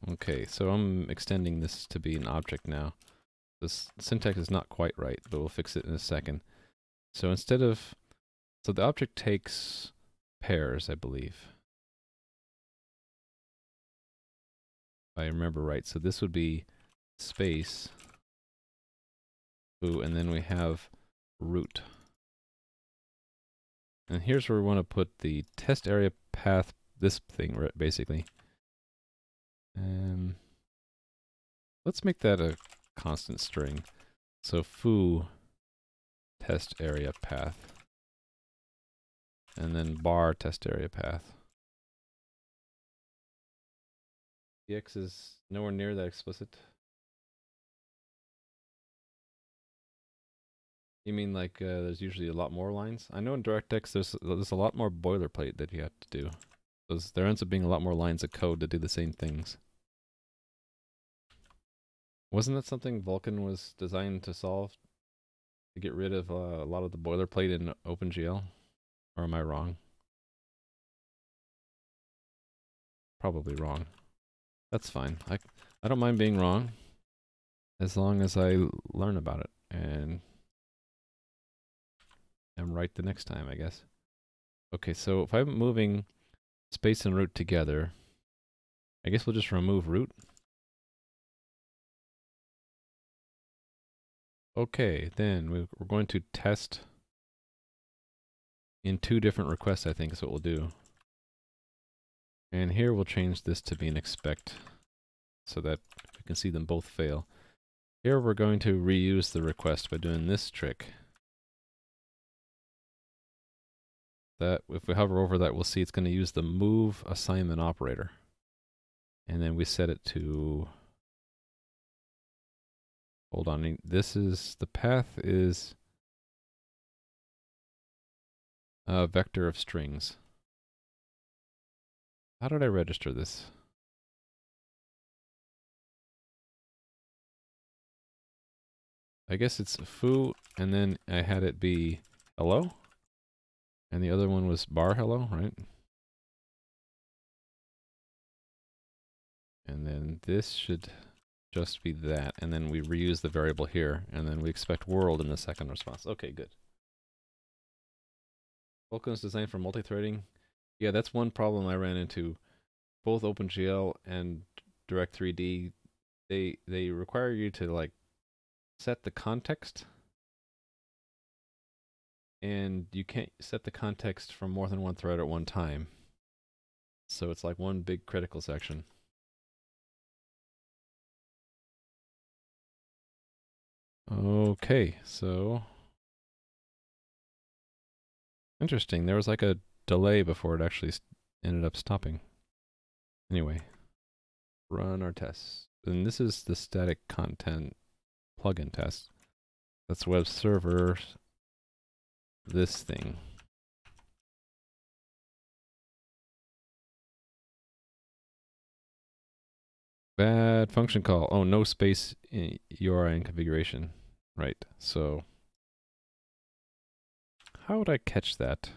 Okay, so I'm extending this to be an object now. This syntax is not quite right, but we'll fix it in a second. So instead of, so the object takes pairs, I believe. If I remember right. So this would be space, foo, and then we have root. And here's where we want to put the test area path, this thing, basically. Let's make that a constant string. So foo test area path. And then bar test area path. The X is nowhere near that explicit. You mean like there's usually a lot more lines? I know in DirectX there's a lot more boilerplate that you have to do. Because there ends up being a lot more lines of code to do the same things. Wasn't that something Vulkan was designed to solve? To get rid of a lot of the boilerplate in OpenGL? Or am I wrong? Probably wrong. That's fine. I don't mind being wrong as long as I learn about it and am right the next time, I guess. Okay, so if I'm moving space and root together, I guess we'll just remove root. Okay, then we're going to test in 2 different requests, I think is what we'll do. And here we'll change this to be an expect so that we can see them both fail. Here we're going to reuse the request by doing this trick. That if we hover over that, we'll see it's going to use the move assignment operator. And then we set it to, hold on, this is, the path is a vector of strings. How did I register this? I guess it's foo, and then I had it be hello, and the other one was bar hello, right? And then this should just be that, and then we reuse the variable here, and then we expect world in the second response. Okay, good. Vulkan is designed for multi-threading. Yeah, that's one problem I ran into. Both OpenGL and Direct3D, they require you to like set the context, and you can't set the context for more than one thread at one time. So it's like one big critical section. Okay, so interesting. There was like a delay before it actually ended up stopping. Anyway, run our tests. And this is the static content plugin test. That's web server, this thing. Bad function call. Oh, no space in URI and configuration. Right, so how would I catch that?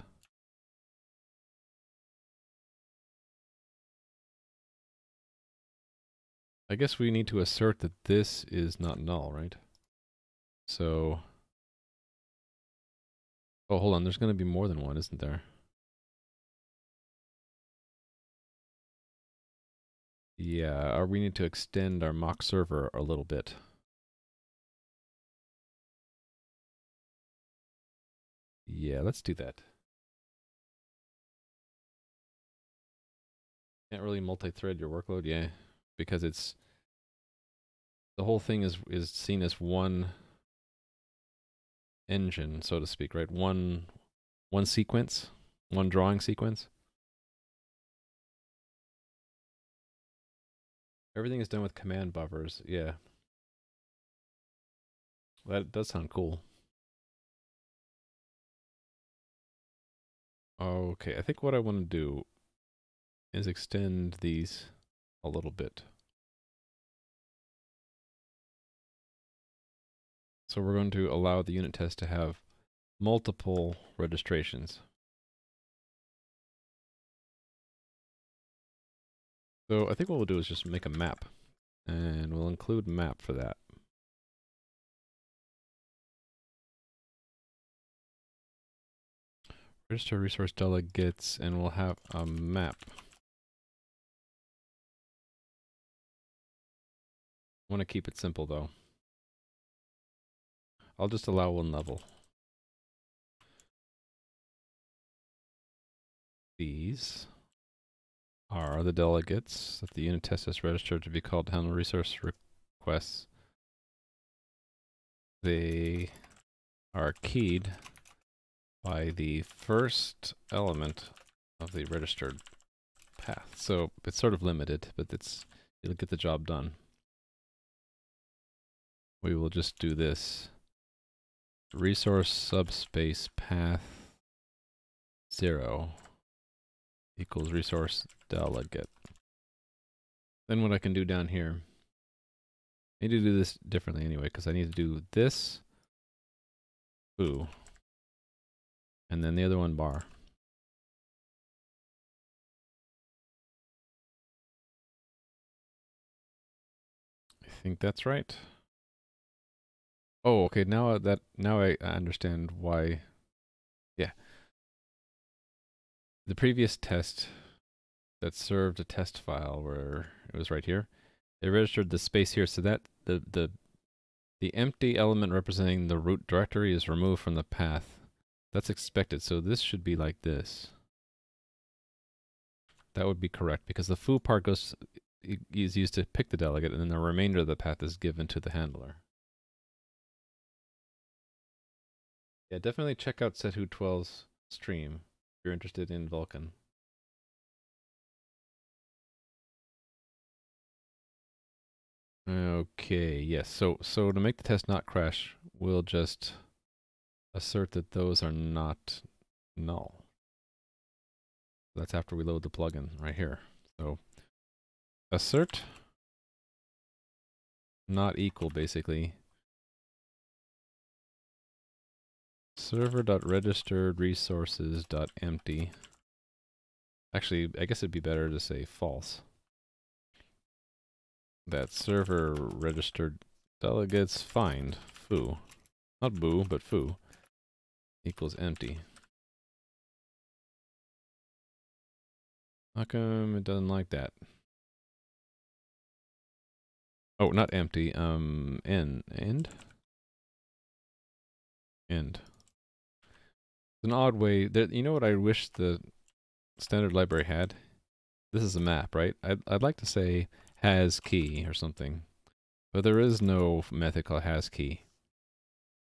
I guess we need to assert that this is not null, right? So, oh, hold on, there's going to be more than one, isn't there? Yeah, or we need to extend our mock server a little bit. Yeah, let's do that. Can't really multi-thread your workload, yeah, because it's the whole thing is seen as one engine, so to speak, right? One sequence, one drawing sequence. Everything is done with command buffers, yeah. That does sound cool. Okay, I think what I want to do is extend these a little bit. So we're going to allow the unit test to have multiple registrations. So I think what we'll do is just make a map, and we'll include map for that. Register resource delegates, and we'll have a map. I want to keep it simple though. I'll just allow one level. These are the delegates that the unit test has registered to be called to handle resource requests. They are keyed by the first element of the registered path. So it's sort of limited, but it'll get the job done. We will just do this. Resource subspace path 0 equals resource delegate. Then what I can do down here, I need to do this differently anyway, because I need to do this foo, and then the other one bar. I think that's right. Oh, okay. Now I understand why. Yeah. The previous test that served a test file where it was right here, it registered the space here, so that the empty element representing the root directory is removed from the path. That's expected. So this should be like this. That would be correct because the foo part is used to pick the delegate, and then the remainder of the path is given to the handler. Yeah, definitely check out setwho12's stream if you're interested in Vulkan. Okay, yes. So to make the test not crash, we'll just assert that those are not null. That's after we load the plugin right here. So assert not equal basically server.registeredResources.empty. Actually, I guess it'd be better to say false. That server registered delegates find foo, not boo, but foo, equals empty. How come it doesn't like that? Oh, not empty, end. It's an odd way that, you know what I wish the standard library had? This is a map, right? I'd like to say has key or something, but there is no method called has key.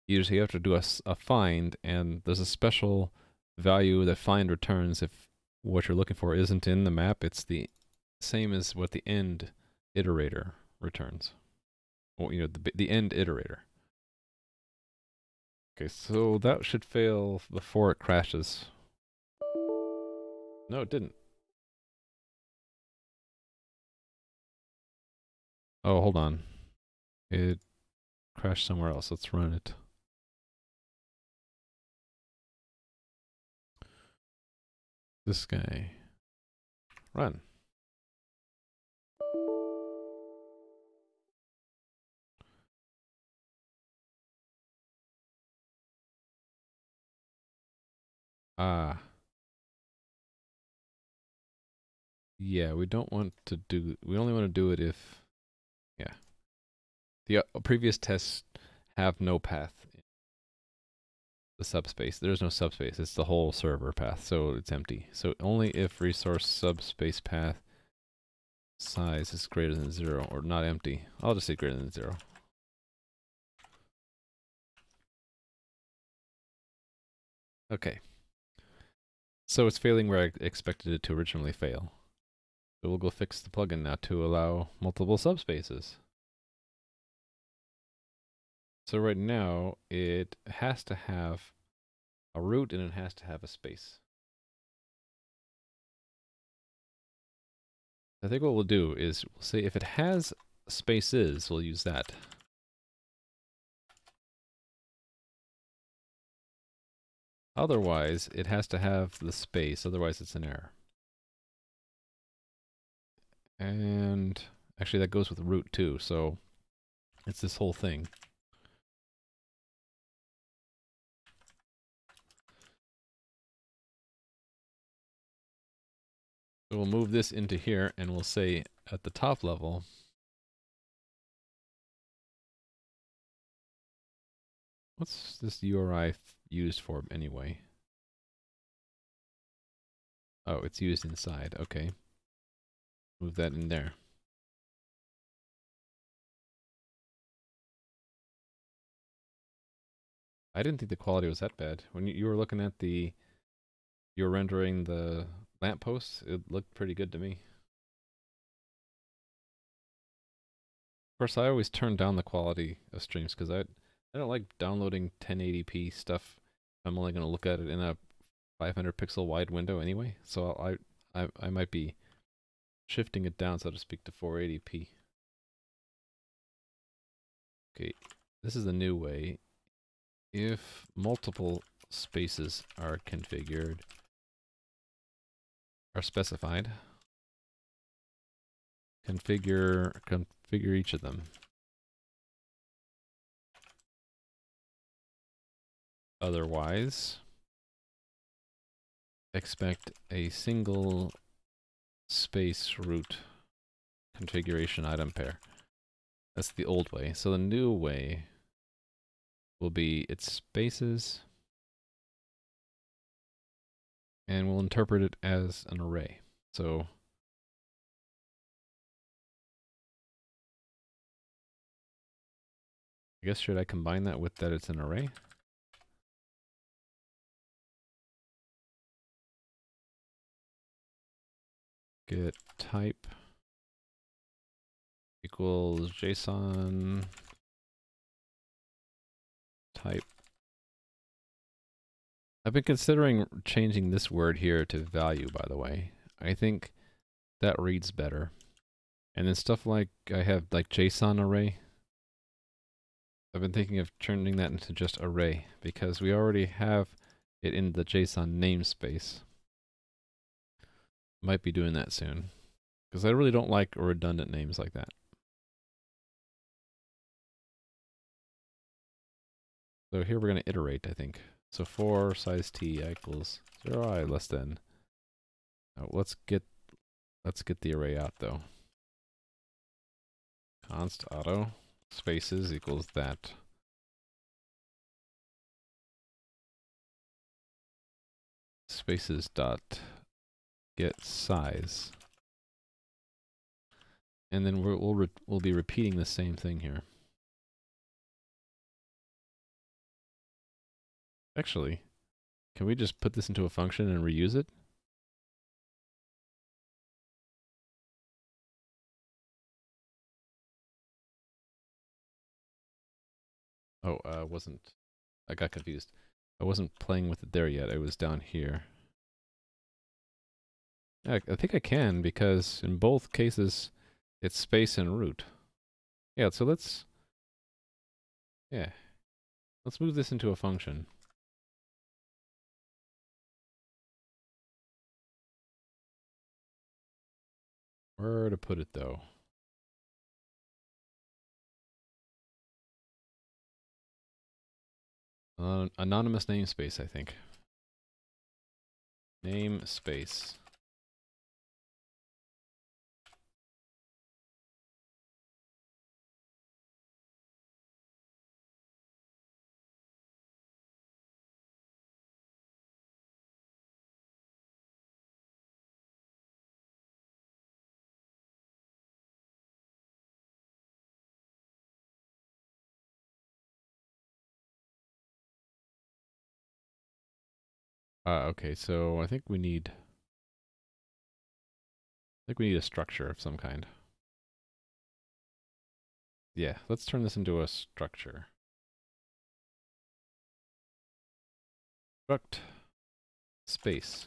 You have to do a find, and there's a special value that find returns if what you're looking for isn't in the map. It's the same as what the end iterator returns. Well, you know, the end iterator. Okay, so that should fail before it crashes. No, it didn't. Oh, hold on. It crashed somewhere else. Let's run it. This guy. Run. Ah. Yeah, we don't want to do, we only want to do it if, yeah. The previous tests have no path in the subspace. There's no subspace. It's the whole server path, so it's empty. So only if resource subspace path size is greater than 0 or not empty. I'll just say greater than 0. Okay. So it's failing where I expected it to originally fail. So we'll go fix the plugin now to allow multiple subspaces. So right now, it has to have a root and it has to have a space. I think what we'll do is we'll say if it has spaces, we'll use that. Otherwise, it has to have the space, otherwise it's an error. And actually that goes with root too, so it's this whole thing. So we'll move this into here and we'll say at the top level, what's this URI used for anyway? Oh, it's used inside, okay. Move that in there. I didn't think the quality was that bad. When you were looking at you were rendering the lampposts, it looked pretty good to me. Of course, I always turn down the quality of streams because I don't like downloading 1080p stuff. I'm only going to look at it in a 500 pixel wide window anyway, so I might be shifting it down, so to speak, to 480p. Okay, this is the new way. If multiple spaces are configured, are specified, configure each of them. Otherwise, expect a single space root configuration item pair. That's the old way. So the new way will be its spaces, and we'll interpret it as an array. So I guess should I combine that with that it's an array? Get type equals JSON type. I've been considering changing this word here to value, by the way. I think that reads better. And then stuff like I have like JSON array. I've been thinking of turning that into just array because we already have it in the JSON namespace. Might be doing that soon because I really don't like redundant names like that. So here we're going to iterate, I think. So for size t equals 0i less than. Now let's get the array out though. Const auto spaces equals that. Spaces dot get size. And then we'll be repeating the same thing here. Actually, can we just put this into a function and reuse it? Oh, I got confused. I wasn't playing with it there yet. I was down here. Yeah, I think I can because in both cases it's space and root. Yeah, so let's move this into a function. Where to put it though? Anonymous namespace, I think. Namespace. Okay, so I think we need a structure of some kind. Yeah, let's turn this into a structure. Struct space.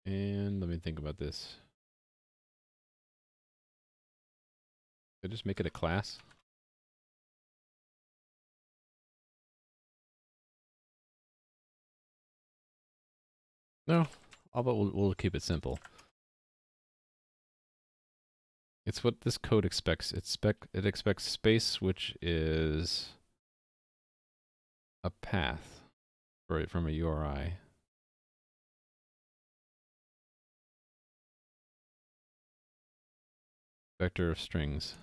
And let me think about this. Did I just make it a class? No, but we'll keep it simple. It's what this code expects. It expects space, which is a path from a URI. Vector of strings.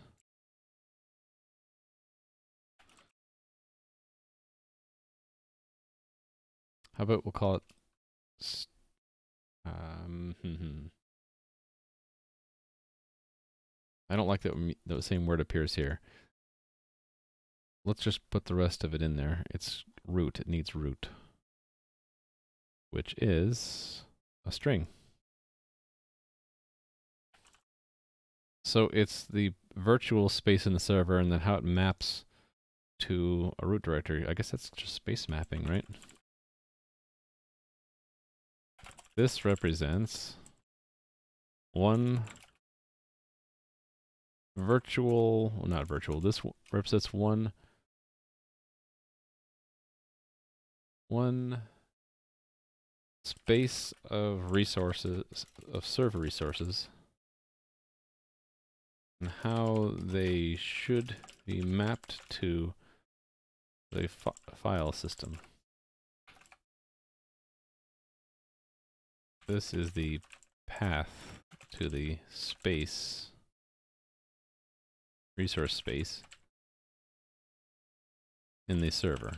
How about we'll call it I don't like that the same word appears here. Let's just put the rest of it in there. It's root. It needs root, which is a string. So it's the virtual space in the server and then how it maps to a root directory. I guess that's just space mapping, right? This represents one virtual, well, not virtual, this represents one space of resources, of server resources, and how they should be mapped to the file system. This is the path to the space, resource space, in the server.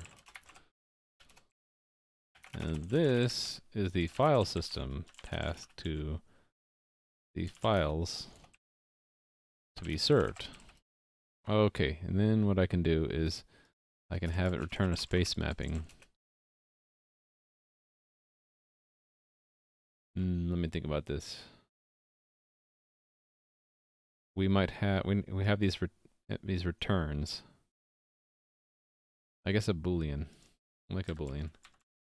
And this is the file system path to the files to be served. Okay, and then what I can do is I can have it return a space mapping. Let me think about this. We might have we have these returns. I guess a boolean. I like a boolean.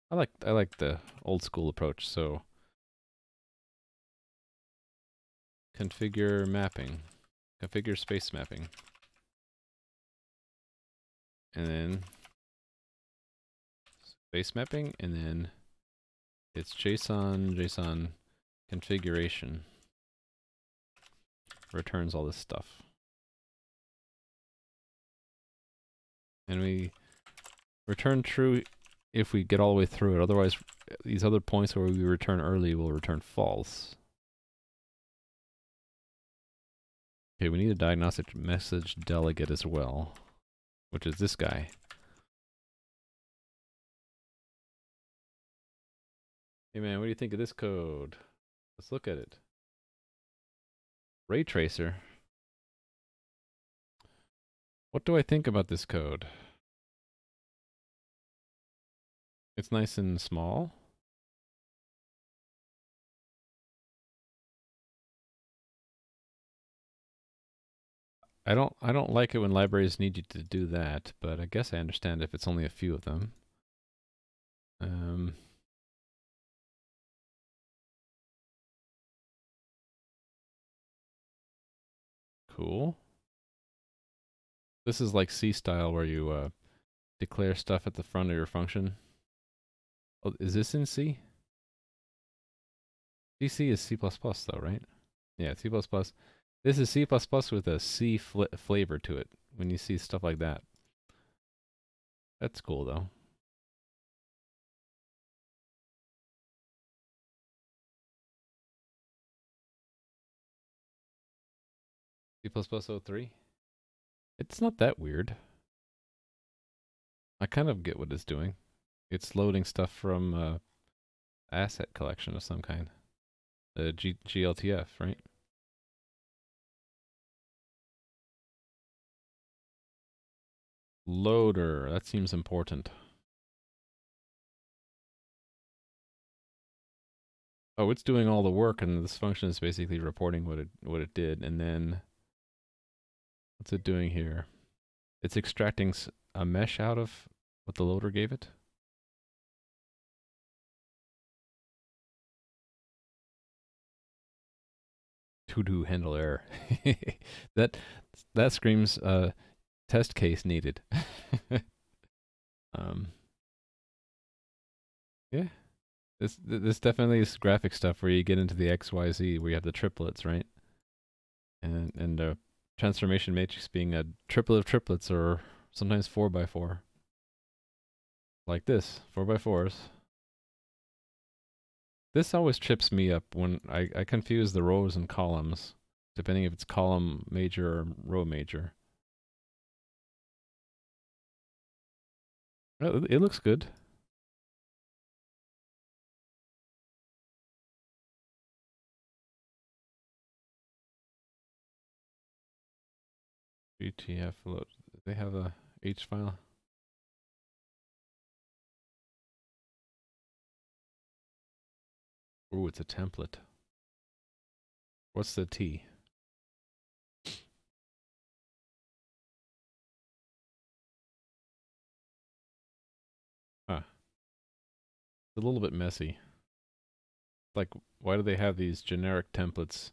I like the old school approach. So configure mapping, configure space mapping, and then space mapping, and then it's JSON configuration. Returns all this stuff. And we return true if we get all the way through it. Otherwise, these other points where we return early will return false. Okay, we need a diagnostic message delegate as well, which is this guy. Hey man, what do you think of this code? Let's look at it. Ray tracer. What do I think about this code? It's nice and small. I don't like it when libraries need you to do that, but I guess I understand if it's only a few of them. Cool. This is like C style where you declare stuff at the front of your function. Oh, is this in C? C is C++ though, right? Yeah, C++. This is C++ with a C flavor to it when you see stuff like that. That's cool though. C++ 03? It's not that weird. I kind of get what it's doing. It's loading stuff from asset collection of some kind. The GLTF, right? Loader, that seems important. Oh, it's doing all the work, and this function is basically reporting what it did, and then what's it doing here? It's extracting a mesh out of what the loader gave it. To do handle error. that screams test case needed. Yeah. This definitely is graphic stuff where you get into the XYZ where you have the triplets, right? And transformation matrix being a triplet of triplets, or sometimes 4x4. Like this, 4x4s. This always trips me up when I confuse the rows and columns, depending if it's column major or row major. It looks good. GTF load. They have a H file. Ooh, it's a template. What's the T? a little bit messy. Like, why do they have these generic templates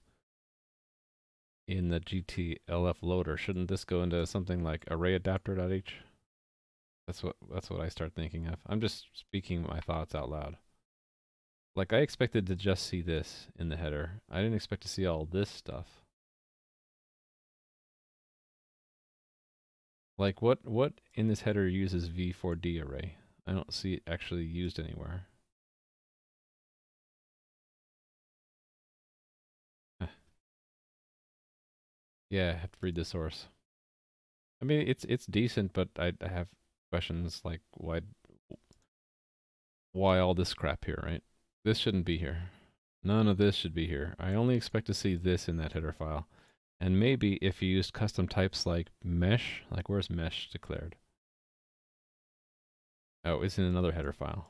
in the GTLF loader? Shouldn't this go into something like arrayAdapter.h? That's what I start thinking of. I'm just speaking my thoughts out loud. Like, I expected to just see this in the header. I didn't expect to see all this stuff. Like, what in this header uses v4d array? I don't see it actually used anywhere. Yeah, I have to read the source. I mean, it's decent, but I have questions like why all this crap here, right? This shouldn't be here. None of this should be here. I only expect to see this in that header file. And maybe if you used custom types like mesh, like where's mesh declared? Oh, it's in another header file.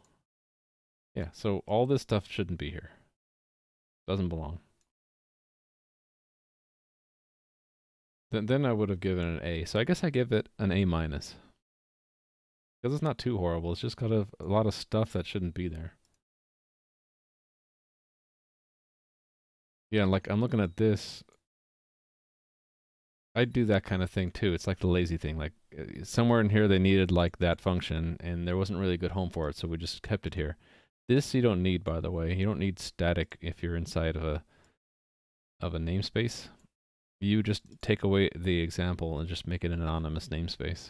Yeah, so all this stuff shouldn't be here. Doesn't belong. Then I would have given it an A. So I guess I give it an A minus. Because it's not too horrible. It's just got a lot of stuff that shouldn't be there. Yeah, like I'm looking at this. I do that kind of thing too. It's like the lazy thing. Like somewhere in here they needed like that function and there wasn't really a good home for it, so we just kept it here. This you don't need, by the way. You don't need static if you're inside of a namespace. You just take away the example and just make it an anonymous namespace.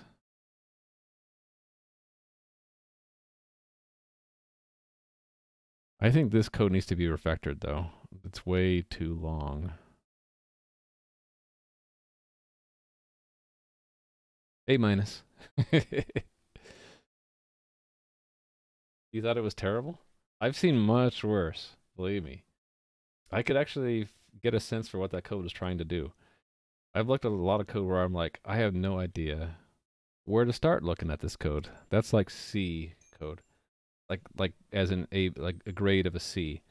I think this code needs to be refactored though. It's way too long. A minus. You thought it was terrible? I've seen much worse, believe me. I could actually get a sense for what that code was trying to do. I've looked at a lot of code where I'm like, I have no idea where to start looking at this code. That's like C code. Like as in like a grade of a C.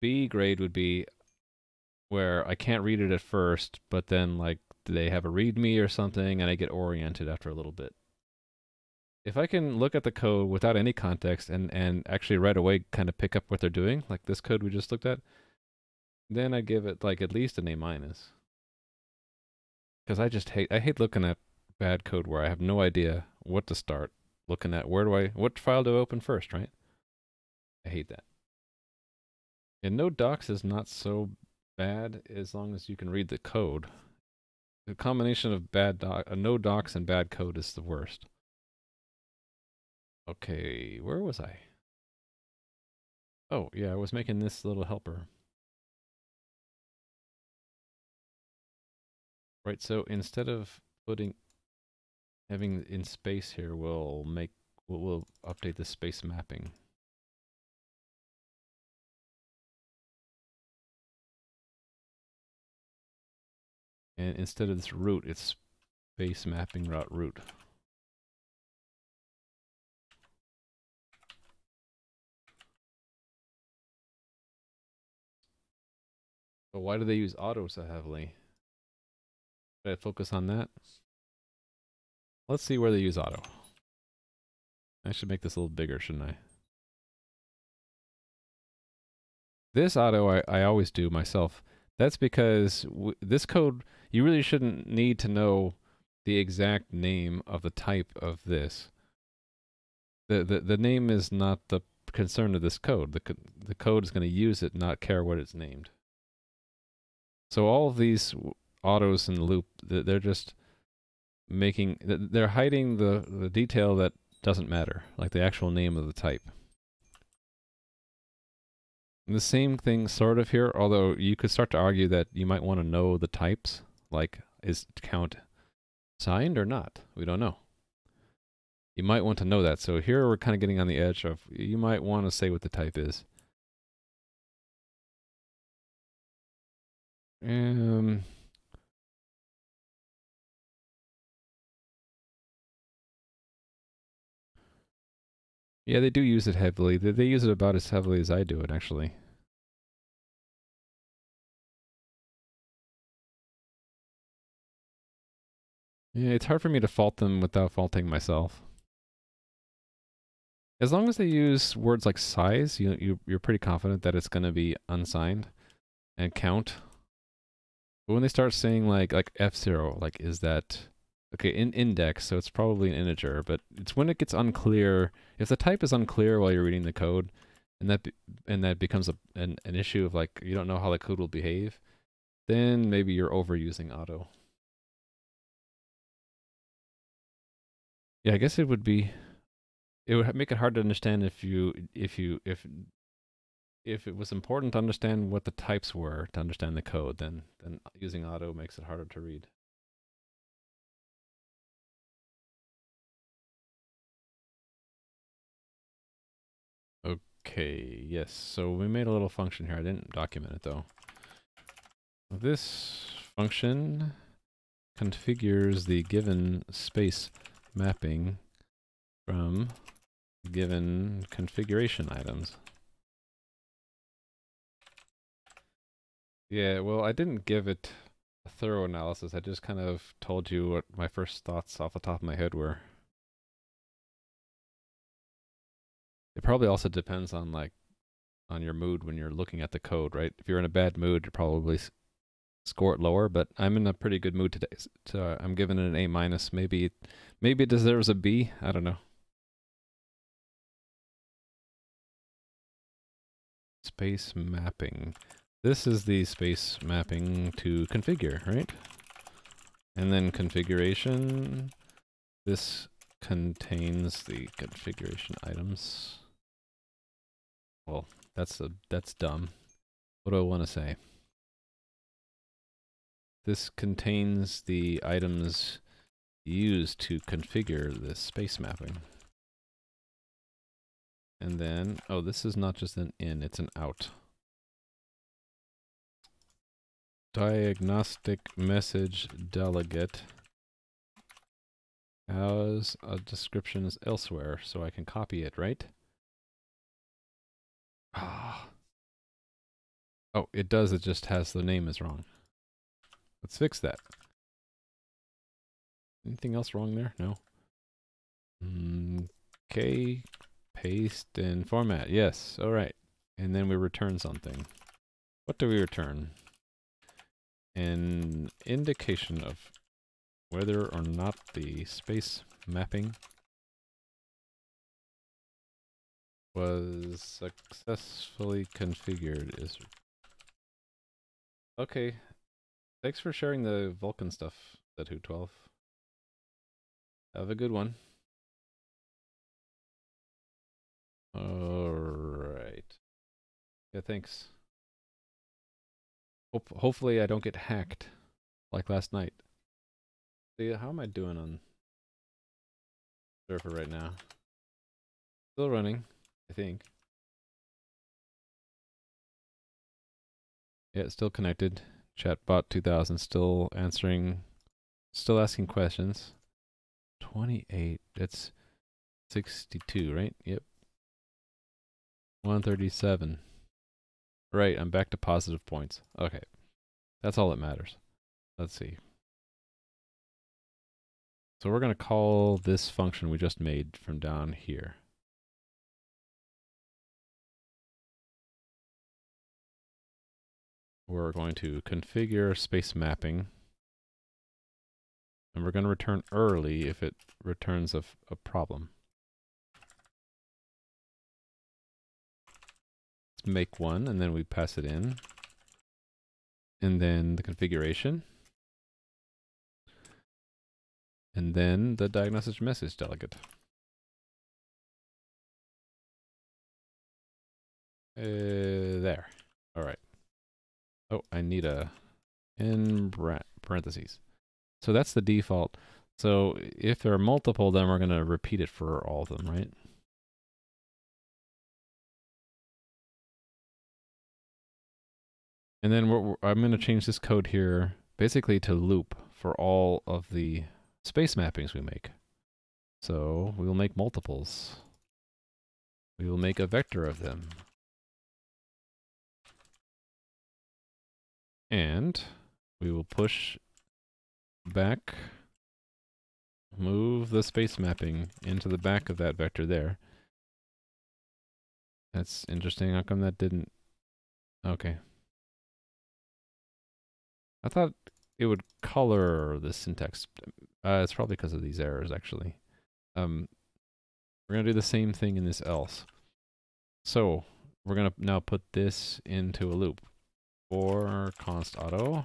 B grade would be where I can't read it at first, but then like they have a readme or something and I get oriented after a little bit. If I can look at the code without any context and actually right away kind of pick up what they're doing, like this code we just looked at, then I give it like at least an A minus. Because I hate looking at bad code where I have no idea what to start looking at. What file do I open first, right? I hate that. And no docs is not so bad as long as you can read the code. The combination of no docs and bad code is the worst. Okay, where was I? Oh, yeah, I was making this little helper. Right, so instead of having in space here, we'll update the space mapping. And instead of this root, it's space mapping root. But why do they use auto so heavily? Should I focus on that? Let's see where they use auto. I should make this a little bigger, shouldn't I? This auto I always do myself. That's because this code, you really shouldn't need to know the exact name of the type of this. The name is not the concern of this code. The code is going to use it, not care what it's named. So all of these autos in the loop, they're just they're hiding the detail that doesn't matter, like the actual name of the type. And the same thing sort of here, although you could start to argue that you might want to know the types, like is count signed or not? We don't know. You might want to know that. So here we're kind of getting on the edge of, you might want to say what the type is. Yeah, they do use it heavily. They use it about as heavily as I do it, actually. Yeah, it's hard for me to fault them without faulting myself. As long as they use words like size, you're pretty confident that it's going to be unsigned, and count. But when they start saying like f0, like is that okay in index? So it's probably an integer. But it's when it gets unclear. If the type is unclear while you're reading the code, and that becomes an issue of like you don't know how the code will behave, then maybe you're overusing auto. Yeah, I guess it would be. It would make it hard to understand if it was important to understand what the types were to understand the code. Then using auto makes it harder to read. Okay, yes. So we made a little function here. I didn't document it though. This function configures the given space mapping from given configuration items. Yeah, well, I didn't give it a thorough analysis. I just kind of told you what my first thoughts off the top of my head were. It probably also depends on on your mood when you're looking at the code, right? If you're in a bad mood, you probably score it lower, but I'm in a pretty good mood today, so I'm giving it an A minus. Maybe it deserves a B. I don't know. Space mapping. This is the space mapping to configure, right? And then configuration. This contains the configuration items. Well, that's dumb. What do I want to say? This contains the items used to configure this space mapping. And then, oh, this is not just an in, it's an out. Diagnostic message delegate has a description as elsewhere, so I can copy it, right? Ah. Oh, it does, it just has the name is wrong. Let's fix that. Anything else wrong there? No. Okay, paste and format. Yes, all right. And then we return something. What do we return? An indication of whether or not the space mapping was successfully configured is... Okay. Thanks for sharing the Vulkan stuff, that Who12. Have a good one. Alright. Yeah, thanks. Hopefully I don't get hacked like last night. See, how am I doing on server right now? Still running, I think. Yeah, still connected. Chatbot 2000 still answering, still asking questions. 28, that's 62, right? Yep. 137. Right, I'm back to positive points. Okay. That's all that matters. Let's see. So we're going to call this function we just made from down here. We're going to configure space mapping. And we're going to return early if it returns a problem. Let's make one, and then we pass it in. And then the configuration. And then the diagnostic message delegate. There. All right. Oh, I need a in parentheses. So that's the default. So if there are multiple, then we're going to repeat it for all of them, right? And then I'm going to change this code here basically to loop for all of the space mappings we make. So we will make multiples. We will make a vector of them. And we will push back, move the space mapping into the back of that vector there. That's interesting. How come that didn't? Okay. I thought it would color the syntax. It's probably because of these errors, actually. We're going to do the same thing in this else. So we're going to now put this into a loop. For const auto.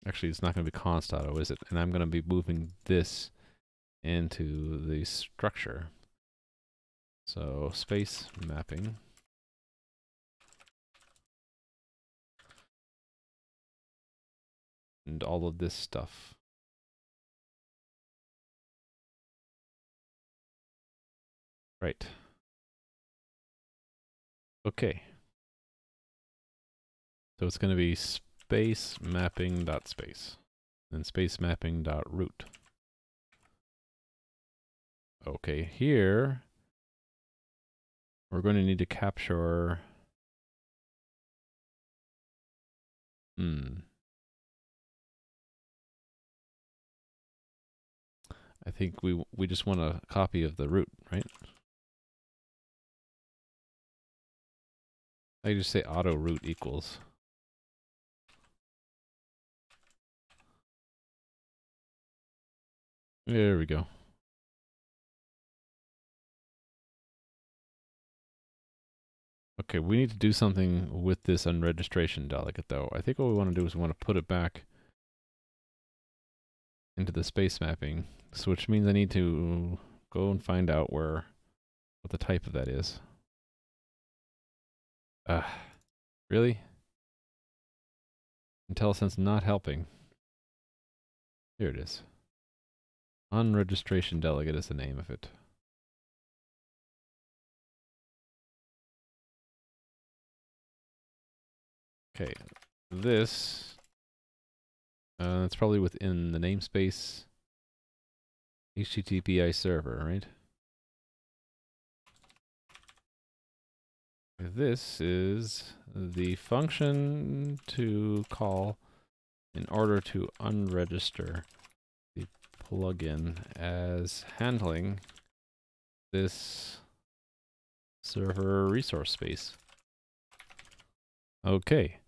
Actually, it's not going to be const auto, is it? And I'm going to be moving this into the structure. So space mapping. And all of this stuff. Right. Okay. So it's going to be space mapping dot space. And space mapping dot root. Okay, here we're going to need to capture I think we just want a copy of the root, right? I just say auto root equals. There we go. Okay, we need to do something with this unregistration delegate though. I think what we want to do is we want to put it back into the space mapping, so which means I need to go and find out what the type of that is. Really? IntelliSense not helping. Here it is. Unregistration delegate is the name of it. Okay, this, it's probably within the namespace HTTPI server, right? This is the function to call in order to unregister the plugin as handling this server resource space. Okay.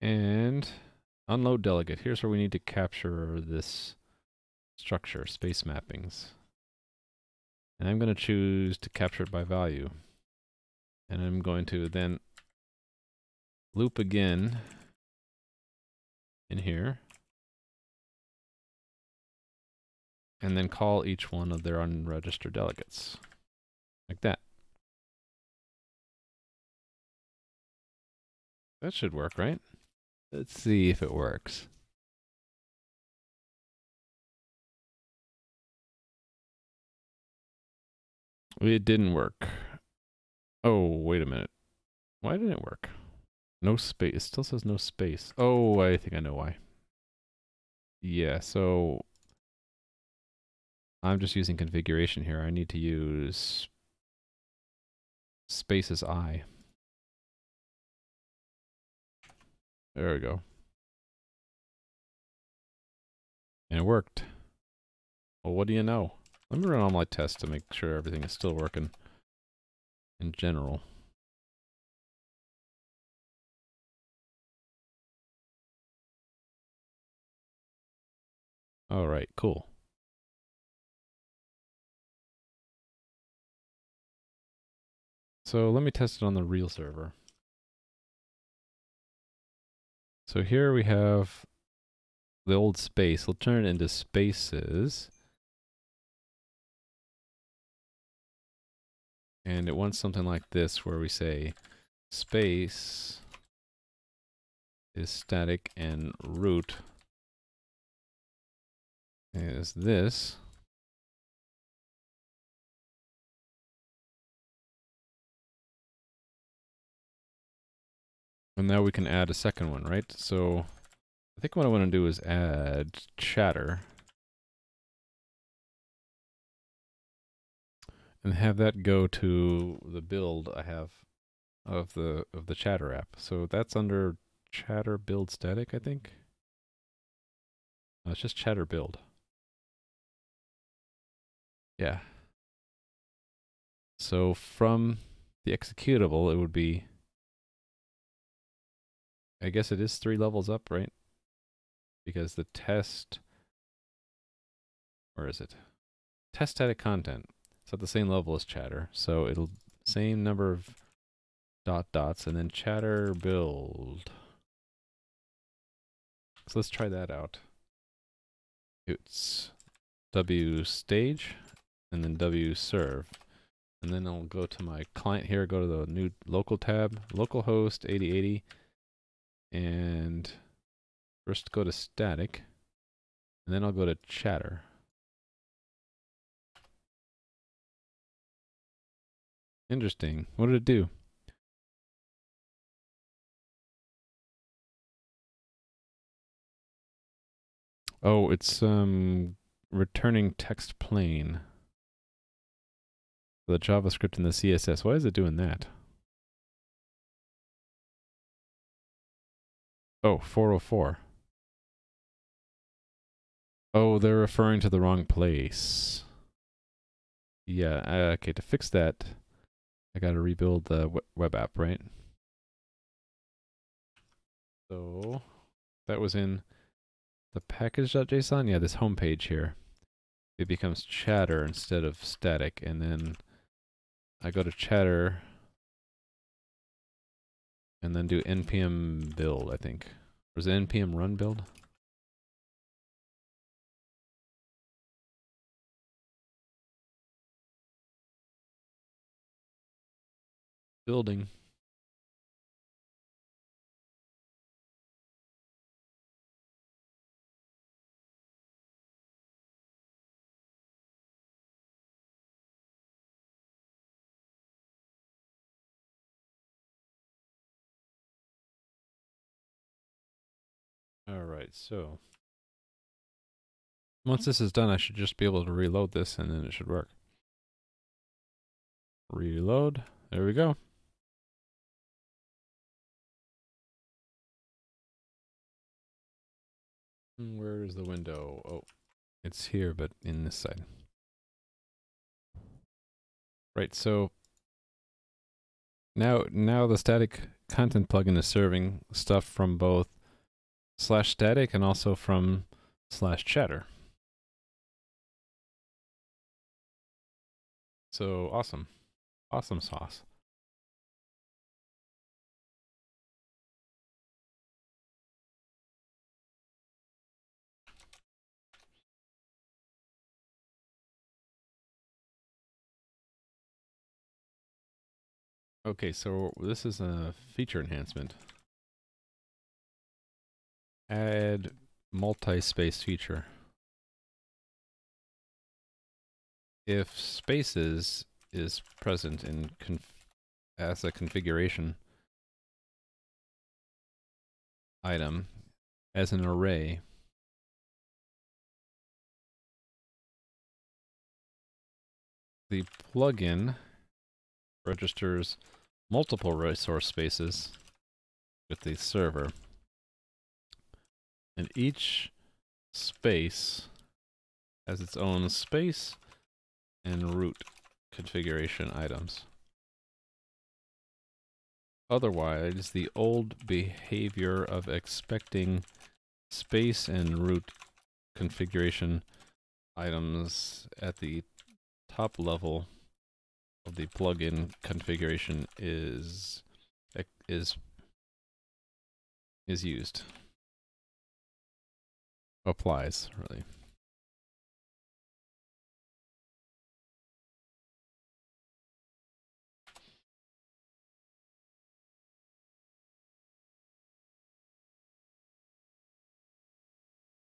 And unload delegate. Here's where we need to capture this structure, space mappings. And I'm going to choose to capture it by value. And I'm going to then loop again in here. And then call each one of their unregistered delegates. Like that. That should work, right? Let's see if it works. It didn't work. Oh, wait a minute. Why didn't it work? No space. It still says no space. Oh, I think I know why. Yeah, so I'm just using configuration here. I need to use space as I. There we go. And it worked. Well, what do you know? Let me run all my tests to make sure everything is still working in general. All right, cool. So let me test it on the real server. So here we have the old space. We'll turn it into spaces. And it wants something like this where we say space is static and root is this. And now we can add a second one, right? So I think what I want to do is add chatter. And have that go to the build I have of the chatter app. So that's under chatter build static, I think. No, it's just chatter build. Yeah. So from the executable, it would be, I guess it is 3 levels up, right? Because the test, where is it? Test static content. It's at the same level as chatter. So it'll, same number of dots, and then chatter build. So let's try that out. It's W stage, and then W serve. And then I'll go to my client here, go to the new local tab, localhost 8080, and first go to static, and then I'll go to chatter. Interesting. What did it do? Oh, it's returning text plain. The JavaScript and the CSS. Why is it doing that? Oh, 404. Oh, they're referring to the wrong place. Yeah, okay, to fix that, I gotta rebuild the web app, right? So, that was in the package.json. Yeah, this home page here. It becomes chatter instead of static, and then I go to chatter, and then do npm build, I think. Or is it npm run build? Building. Alright, so once this is done, I should just be able to reload this, and then it should work. Reload. There we go. Where is the window? Oh, it's here, but in this side. Right, so now the static content plugin is serving stuff from both /static and also from /chatter. So awesome. Awesome sauce. Okay, so this is a feature enhancement. Add multi-space feature. If spaces is present in as a configuration item as an array, the plugin registers multiple resource spaces with the server, and each space has its own space and root configuration items. Otherwise, the old behavior of expecting space and root configuration items at the top level of the plugin configuration is used. Applies, really.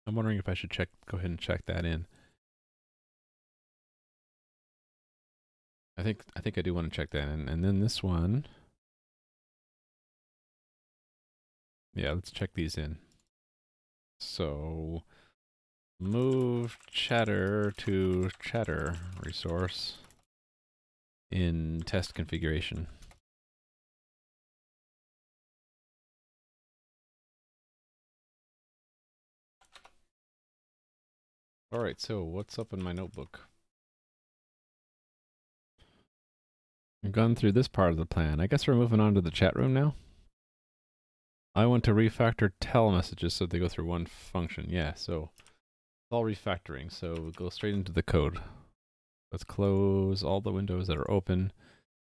I'm wondering if I should go ahead and check that in. I think I do want to check that in. And then this one. Yeah, let's check these in. So move chatter to chatter resource in test configuration. All right, so what's up in my notebook? We've gone through this part of the plan. I guess we're moving on to the chat room now. I want to refactor tell messages so they go through one function. Yeah, so it's all refactoring. So we'll go straight into the code. Let's close all the windows that are open,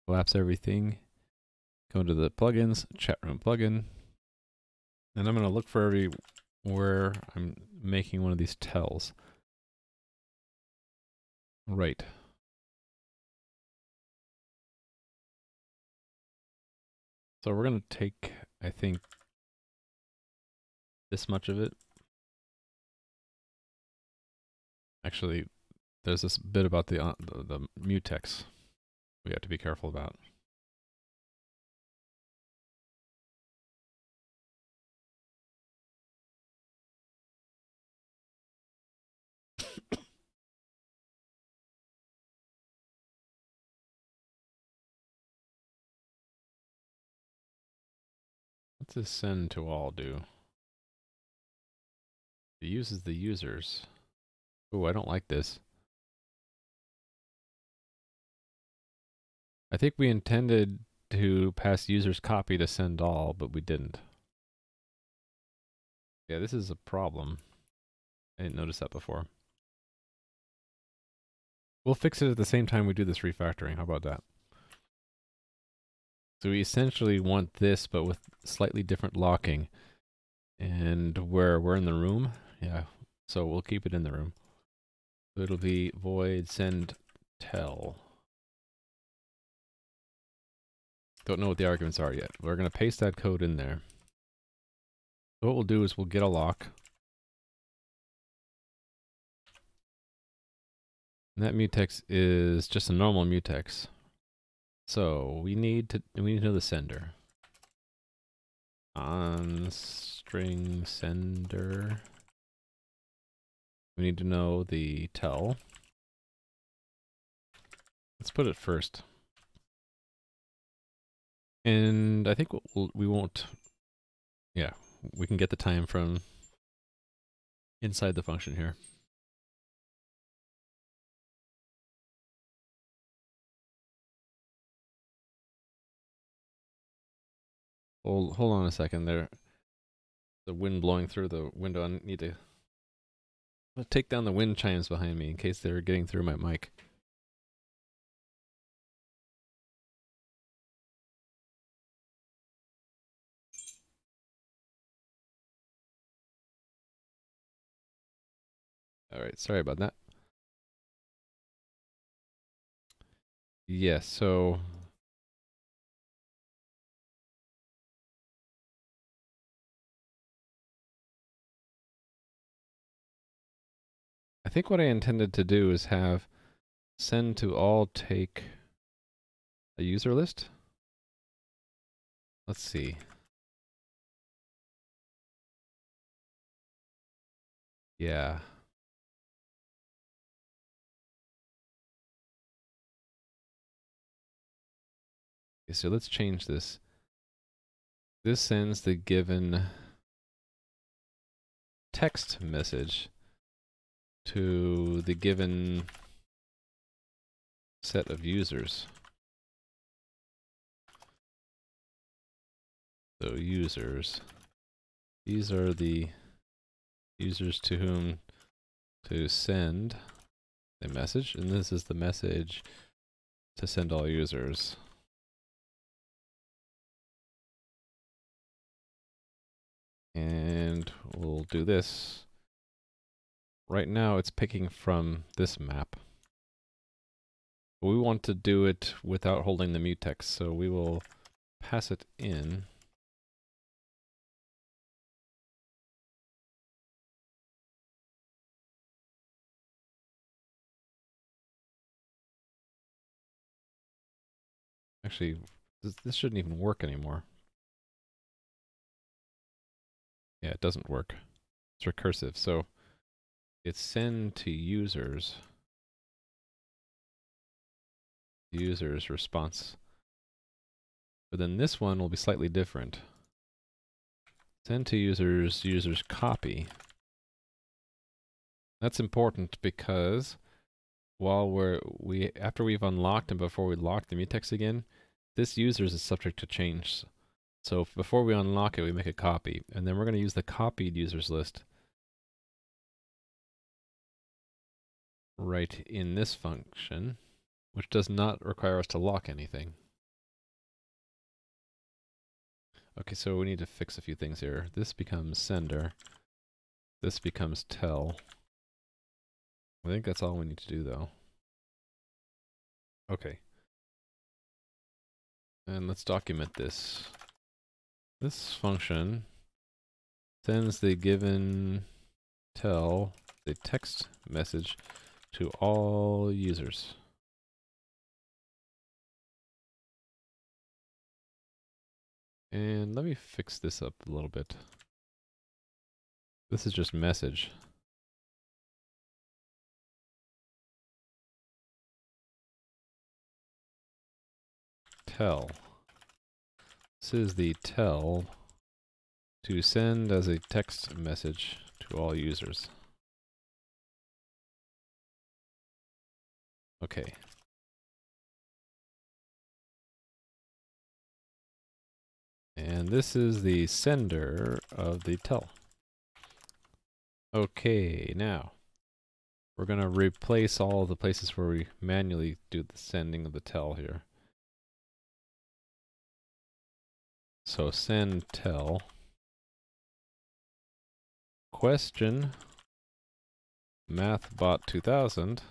collapse everything, go into the plugins, chat room plugin, and I'm going to look for everywhere I'm making one of these tells. Right. So we're going to take, I think, this much of it. Actually, there's this bit about the mutex we have to be careful about. What's this send to all do? It uses the users. Oh, I don't like this. I think we intended to pass users copy to send all, but we didn't. Yeah, this is a problem. I didn't notice that before. We'll fix it at the same time we do this refactoring. How about that? So we essentially want this, but with slightly different locking. And where we're in the room, yeah, so we'll keep it in the room. So it'll be void send tell. Don't know what the arguments are yet. We're going to paste that code in there. So what we'll do is we'll get a lock. And that mutex is just a normal mutex. So we need to know the sender. On string sender. We need to know the tell. Let's put it first. And I think we won't, yeah, we can get the time from inside the function here. Hold on a second there. The wind blowing through the window. I need to take down the wind chimes behind me in case they're getting through my mic. All right, sorry about that. Yes, so I think what I intended to do is have send to all take a user list. Let's see. Yeah. Okay, so let's change this. This sends the given text message to the given set of users. So users. These are the users to whom to send a message, and this is the message to send all users. And we'll do this. Right now it's picking from this map. But we want to do it without holding the mutex, so we will pass it in. Actually, this shouldn't even work anymore. Yeah, it doesn't work. It's recursive, so it's send to users. Users response. But then this one will be slightly different. Send to users, users copy. That's important because while after we've unlocked and before we lock the mutex again, this users is subject to change. So before we unlock it, we make a copy, and then we're going to use the copied users list right in this function, which does not require us to lock anything. Okay, so we need to fix a few things here. This becomes sender. This becomes tell. I think that's all we need to do, though. Okay. And let's document this. This function sends the given tell, the text message, to all users. And let me fix this up a little bit. This is just message. Tell. This is the tell to send as a text message to all users. Okay. And this is the sender of the tell. Okay, now we're going to replace all the places where we manually do the sending of the tell here. So send tell question mathbot 2000,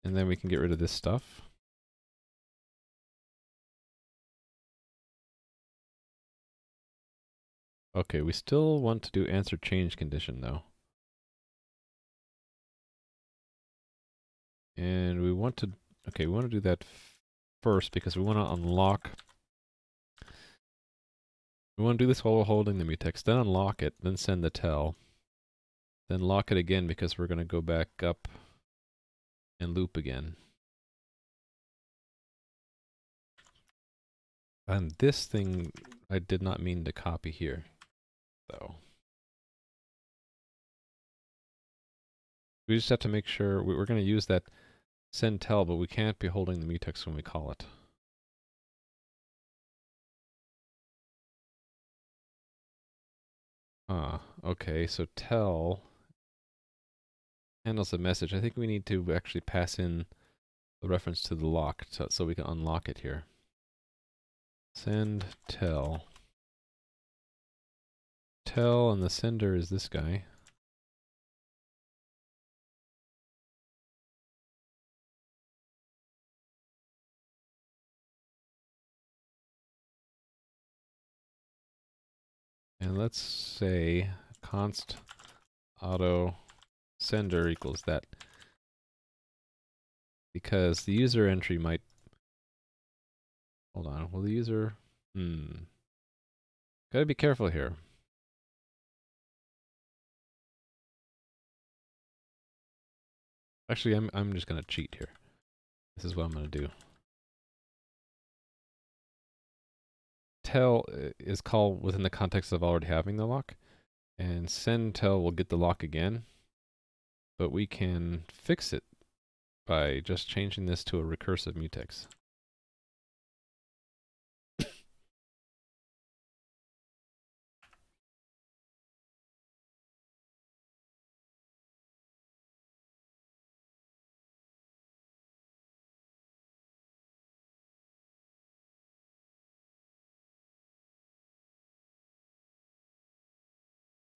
and then we can get rid of this stuff. Okay, we still want to do answer change condition though. And we want to, okay, we want to do that first because we want to unlock. We want to do this while we're holding the mutex, then unlock it, then send the tell, then lock it again because we're going to go back up and loop again. And this thing I did not mean to copy here, though. We just have to make sure we're going to use that send tell, but we can't be holding the mutex when we call it. Okay, so tell handles the message. I think we need to actually pass in the reference to the lock so we can unlock it here. Send tell. Tell, and the sender is this guy. And let's say const auto sender equals that, because the user entry might, hold on, will the user, gotta be careful here. Actually, I'm just gonna cheat here. This is what I'm gonna do. Tell is called within the context of already having the lock, and send tell will get the lock again, but we can fix it by just changing this to a recursive mutex.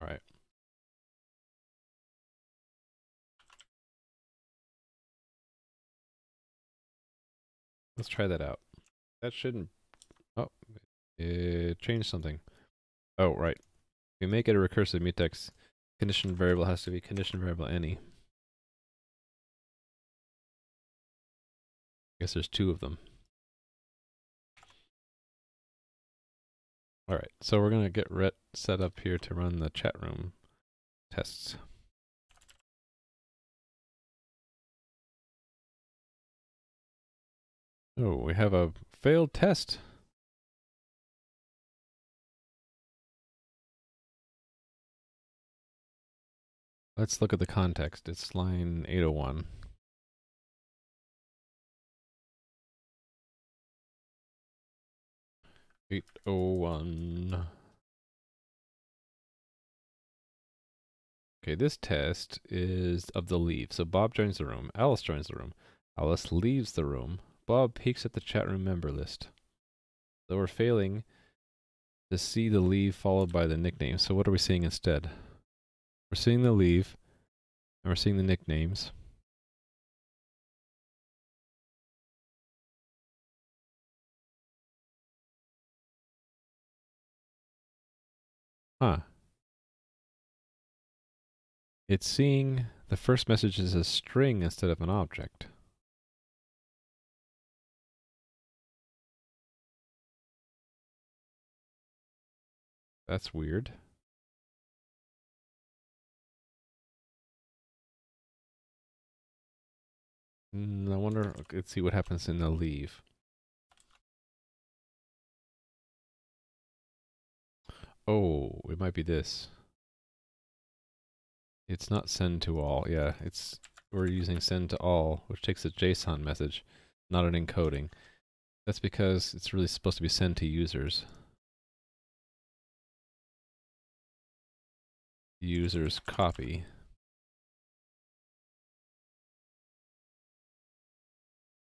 All right. Let's try that out. That shouldn't, oh, it changed something. Oh, right. If we make it a recursive mutex, condition variable has to be condition variable any. I guess there's two of them. All right, so we're gonna get set up here to run the chat room tests. Oh, we have a failed test. Let's look at the context. It's line 801. Okay, this test is of the leave. So Bob joins the room. Alice joins the room. Alice leaves the room. Bob peeks at the chat room member list. So we're failing to see the leave followed by the nickname. So what are we seeing instead? We're seeing the leave, and we're seeing the nicknames. Huh. It's seeing the first message as a string instead of an object. That's weird. I wonder, let's see what happens in the leave. Oh, it might be this. It's not send to all. Yeah, we're using send to all, which takes a JSON message, not an encoding. That's because it's really supposed to be sent to users. Users copy.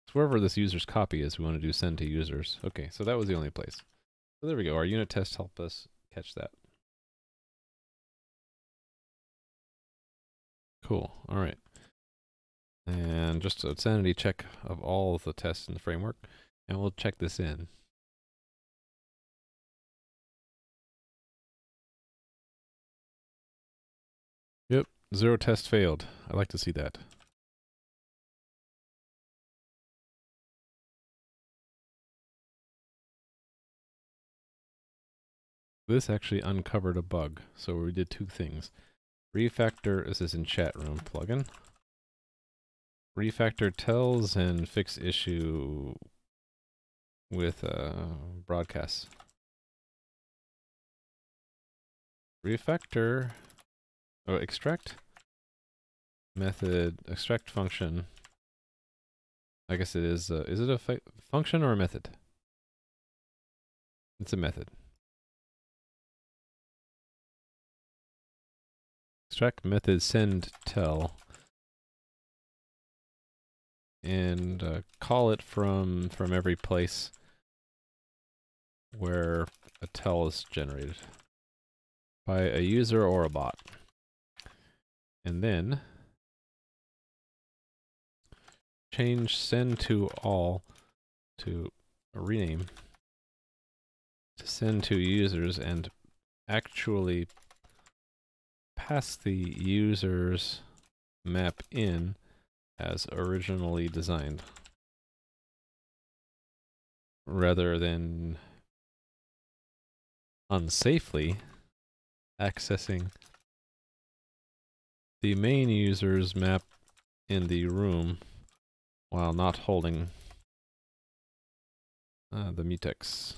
So wherever this user's copy is, we want to do send to users. Okay, so that was the only place. So there we go. Our unit tests help us catch that. Cool. All right. And just a sanity check of all of the tests in the framework, and we'll check this in. Yep, 0 test failed. I like to see that. This actually uncovered a bug, so we did 2 things. Refactor, this is in chat room plugin. Refactor tells and fix issue with broadcasts. Refactor, extract method, extract function. I guess it is it a function or a method? It's a method. Extract method send tell. And call it from every place where a tell is generated by a user or a bot. And then change send to all to rename to send to users and actually pass the user's map in as originally designed, rather than unsafely accessing the main user's map in the room while not holding the mutex,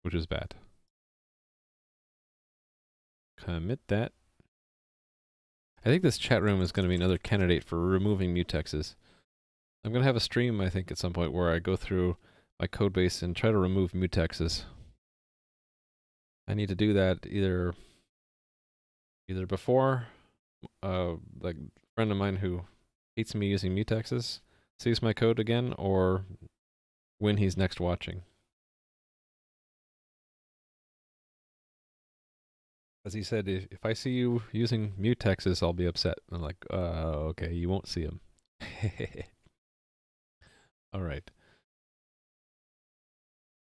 which is bad. Commit that. I think this chat room is going to be another candidate for removing mutexes. I'm going to have a stream, I think, at some point where I go through my code base and try to remove mutexes. I need to do that either before, like a friend of mine who hates me using mutexes sees my code again, or when he's next watching. As he said, if I see you using mutexes, I'll be upset. I'm like, okay, you won't see them. All right.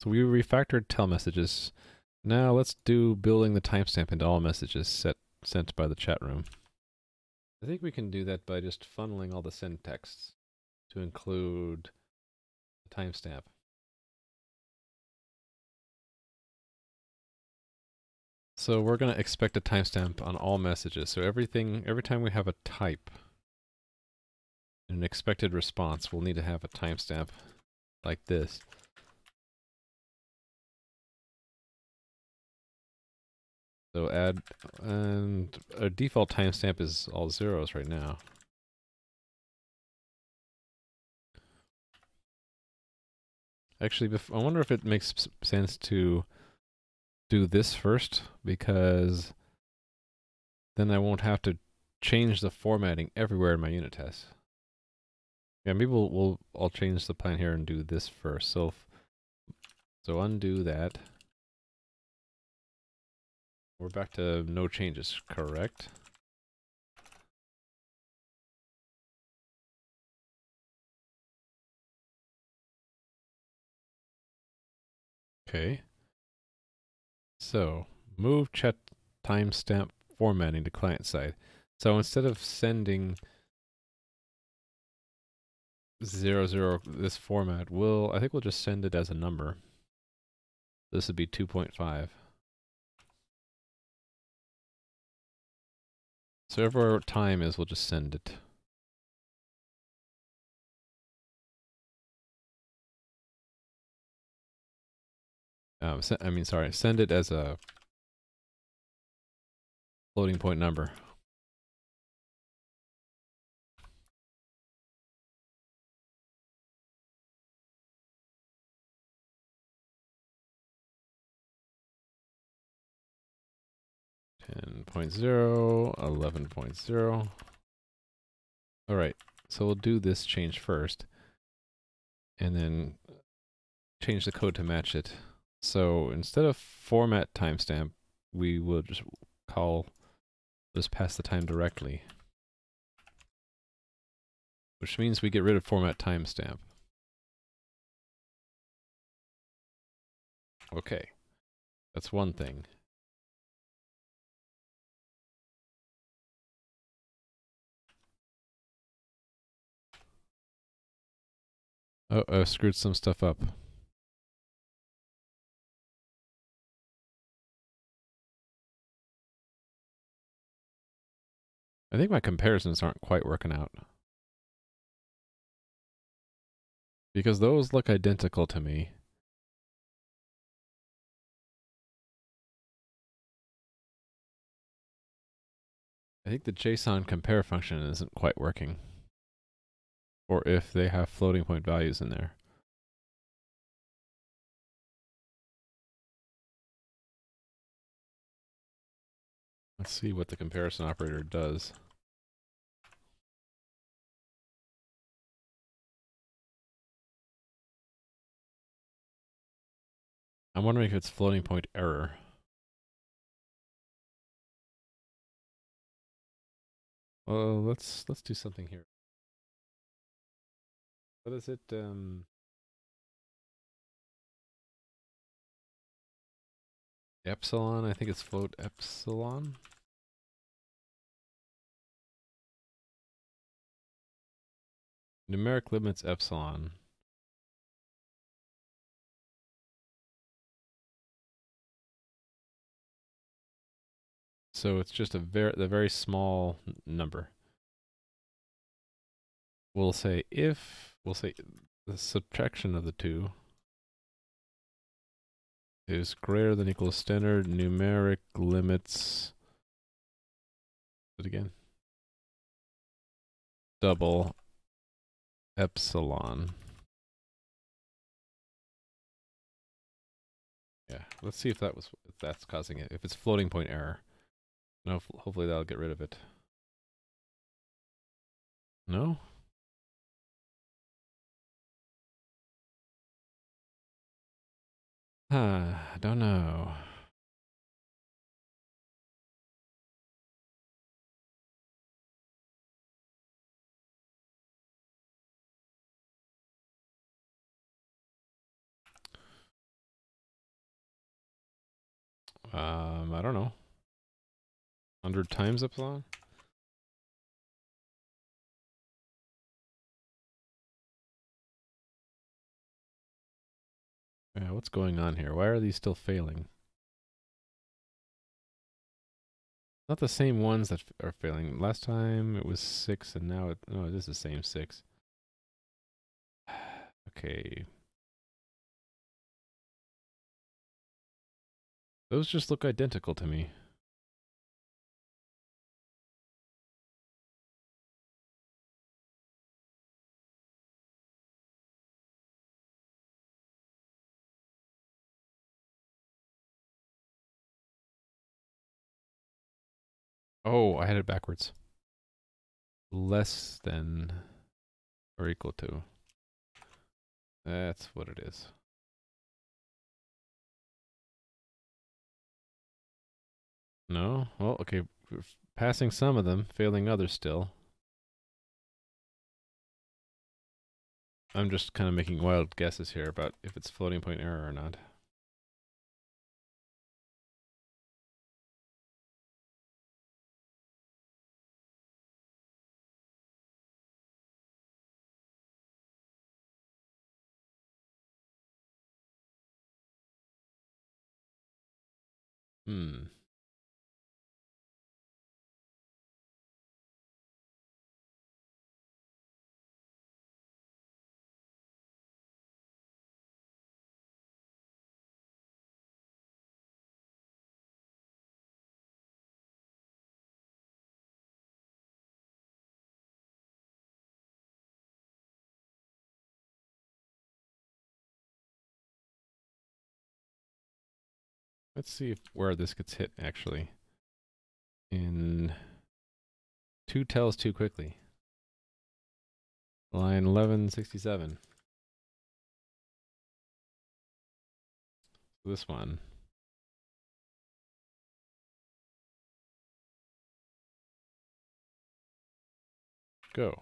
So we refactored tell messages. Now let's do building the timestamp into all messages sent by the chat room. I think we can do that by just funneling all the send texts to include the timestamp. So we're going to expect a timestamp on all messages. So every time we have a type, an expected response, we'll need to have a timestamp like this. So add, and a default timestamp is all zeros right now. Actually, I wonder if it makes sense to do this first, because then I won't have to change the formatting everywhere in my unit test. Yeah, maybe I'll change the plan here and do this first. So undo that. We're back to no changes, correct? Okay. So move chat timestamp formatting to client side. So instead of sending 00 this format, I think we'll just send it as a number. This would be 2.5. So whatever time is, we'll just send it. Send it as a floating point number. Ten 10.0, 11.0. All right, so we'll do this change first, and then change the code to match it. So instead of format timestamp, we will just pass the time directly, which means we get rid of format timestamp. Okay, that's one thing. Oh, I screwed some stuff up. I think my comparisons aren't quite working out, because those look identical to me. I think the JSON compare function isn't quite working, or if they have floating point values in there. Let's see what the comparison operator does. I'm wondering if it's floating point error. Well, let's do something here. What is it? Epsilon? I think it's float epsilon. Numeric limits epsilon. So it's just the very small number. We'll say the subtraction of the two is greater than equals standard numeric limits. It again. Double epsilon. Yeah, let's see if that's causing it. If it's floating point error. No, hopefully that'll get rid of it. No? I don't know. I don't know. 100 times epsilon? Yeah, what's going on here? Why are these still failing? Not the same ones that are failing. Last time it was 6 and now no, it is the same 6. Okay. Those just look identical to me. Oh, I had it backwards. Less than or equal to. That's what it is. No? Well, okay. Passing some of them, failing others still. I'm just kind of making wild guesses here about if it's floating point error or not. Hmm. Let's see where this gets hit, actually. In 2 tells too quickly. Line 1167. This one. Go.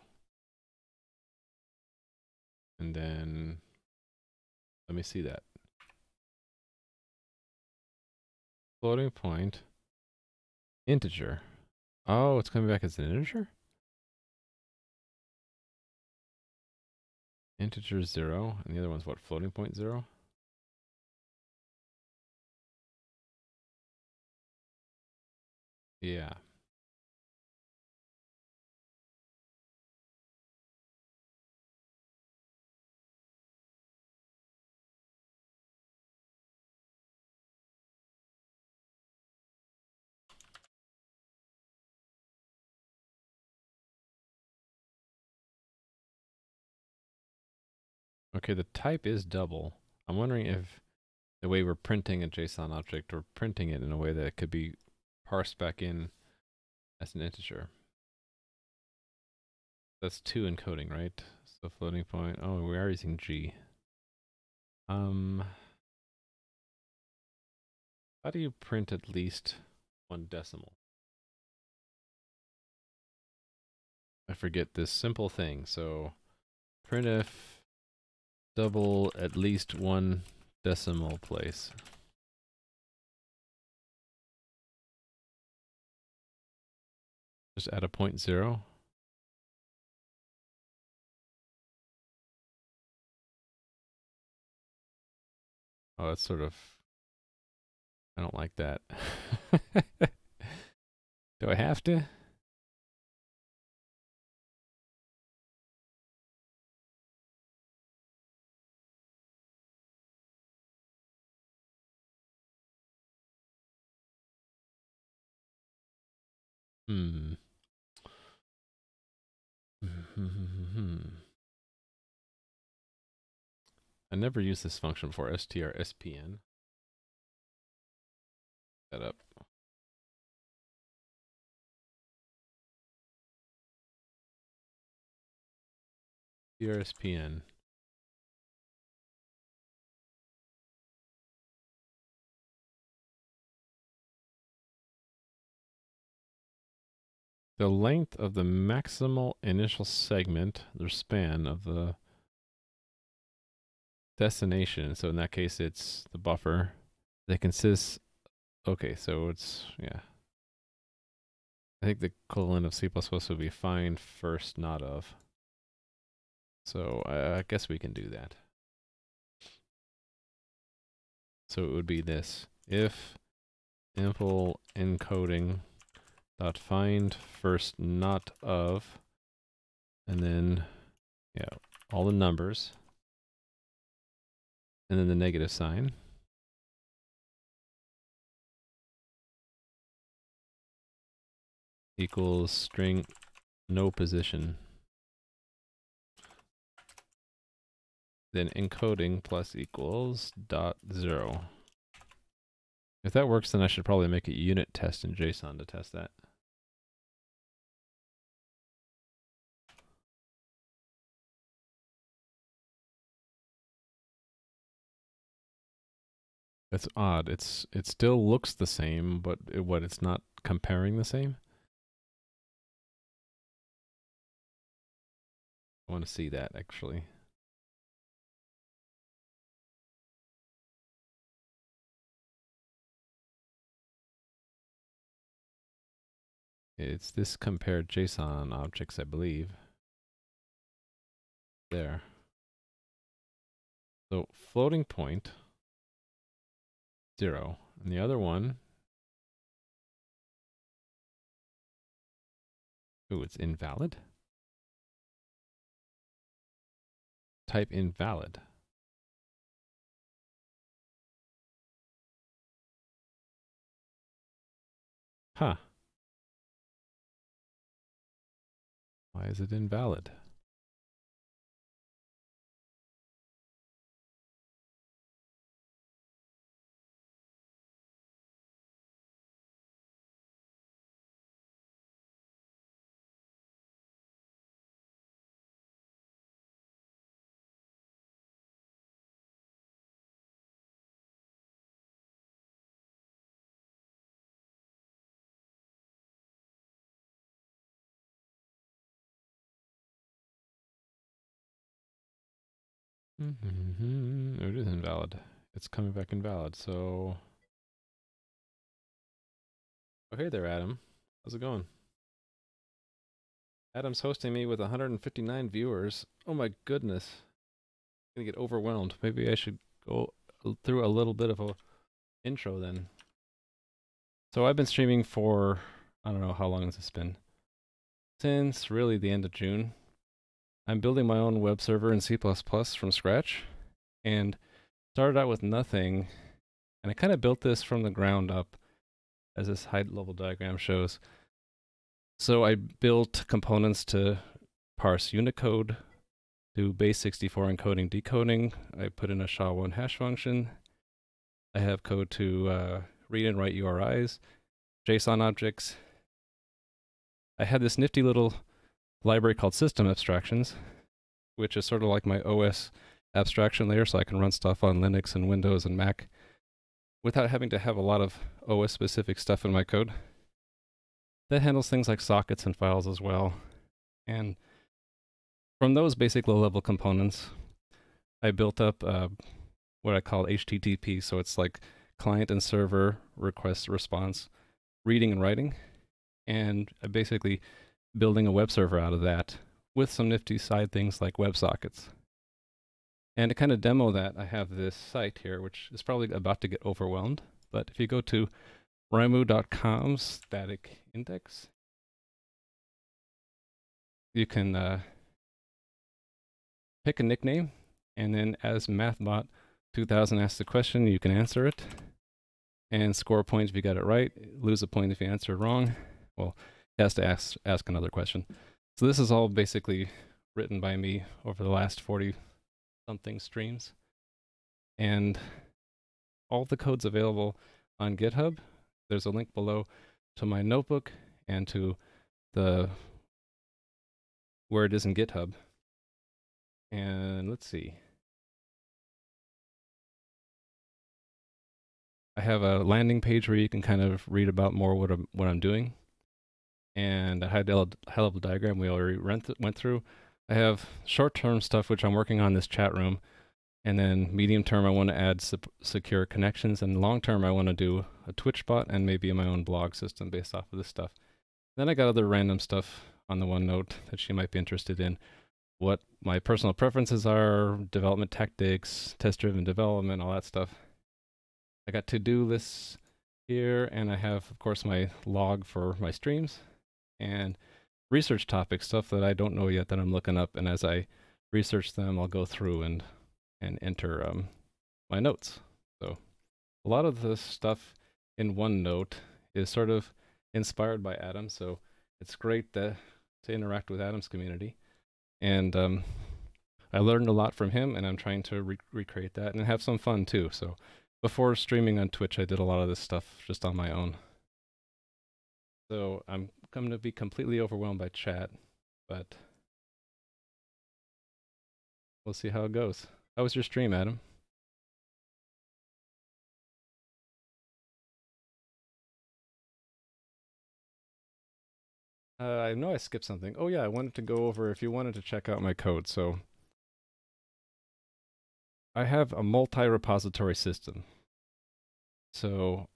And then, let me see that. Floating point, integer. Oh, it's coming back as an integer? Integer 0, and the other one's what, floating point 0? Yeah. Okay, the type is double. I'm wondering if the way we're printing a JSON object, we're printing it in a way that it could be parsed back in as an integer. That's 2 encoding, right? So floating point, oh, we are using G. How do you print at least 1 decimal? I forget this simple thing. So printf double at least 1 decimal place. Just add a 0.0. Oh, that's sort of, I don't like that. Do I have to? Hmm. I never used this function before, strspn. That up. strspn. The length of the maximal initial segment, the span of the destination, so in that case it's the buffer, that consists, okay, so it's, yeah. I think the equivalent of C++ would be find first not of. So I guess we can do that. So it would be this. If impl encoding dot find first not of, and then, yeah, all the numbers, and then the negative sign. Equals string no position. Then encoding plus equals dot 0. If that works, then I should probably make a unit test in JSON to test that. It's odd. It still looks the same, but it's not comparing the same. I want to see that actually. It's this compared JSON objects, I believe. There. So floating point 0, and the other one, ooh, it's invalid. Type invalid. Huh. Why is it invalid? It is invalid. It's coming back invalid, so... Oh, hey there, Adam. How's it going? Adam's hosting me with 159 viewers. Oh my goodness. I'm gonna get overwhelmed. Maybe I should go through a little bit of a intro then. So I've been streaming for, I don't know, how long has this been? Since really the end of June. I'm building my own web server in C++ from scratch, and started out with nothing, and I kind of built this from the ground up, as this high-level diagram shows. So I built components to parse Unicode, do base64 encoding decoding. I put in a SHA-1 hash function. I have code to read and write URIs, JSON objects. I had this nifty little library called system abstractions, which is sort of like my OS abstraction layer, so I can run stuff on Linux and Windows and Mac without having to have a lot of OS-specific stuff in my code. That handles things like sockets and files as well. And from those basic low-level components, I built up what I call HTTP, so it's like client and server request response, reading and writing, and basically building a web server out of that with some nifty side things like WebSockets. And to kind of demo that, I have this site here, which is probably about to get overwhelmed. But if you go to Rymu.com static index, you can pick a nickname, and then as MathBot 2000 asks the question, you can answer it and score a point if you got it right, lose a point if you answer it wrong. Well, it has to ask another question. So this is all basically written by me over the last 40-something streams. And all the code's available on GitHub. There's a link below to my notebook and to the where it is in GitHub. And let's see. I have a landing page where you can kind of read about more what I'm doing. And a high-level diagram we already went through. I have short-term stuff which I'm working on in this chat room. And then medium-term I want to add secure connections. And long-term I want to do a Twitch bot and maybe my own blog system based off of this stuff. Then I got other random stuff on the OneNote that you might be interested in. What my personal preferences are, development tactics, test-driven development, all that stuff. I got to-do lists here, and I have, of course, my log for my streams, and research topics, stuff that I don't know yet that I'm looking up, and as I research them, I'll go through and enter my notes. So a lot of the stuff in OneNote is sort of inspired by Adam, so it's great to interact with Adam's community. And I learned a lot from him, and I'm trying to recreate that and have some fun too. So before streaming on Twitch, I did a lot of this stuff just on my own. So I'm going to be completely overwhelmed by chat, but we'll see how it goes. How was your stream, Adam? I know I skipped something. Oh yeah, I wanted to go over if you wanted to check out my code. So I have a multi-repository system. So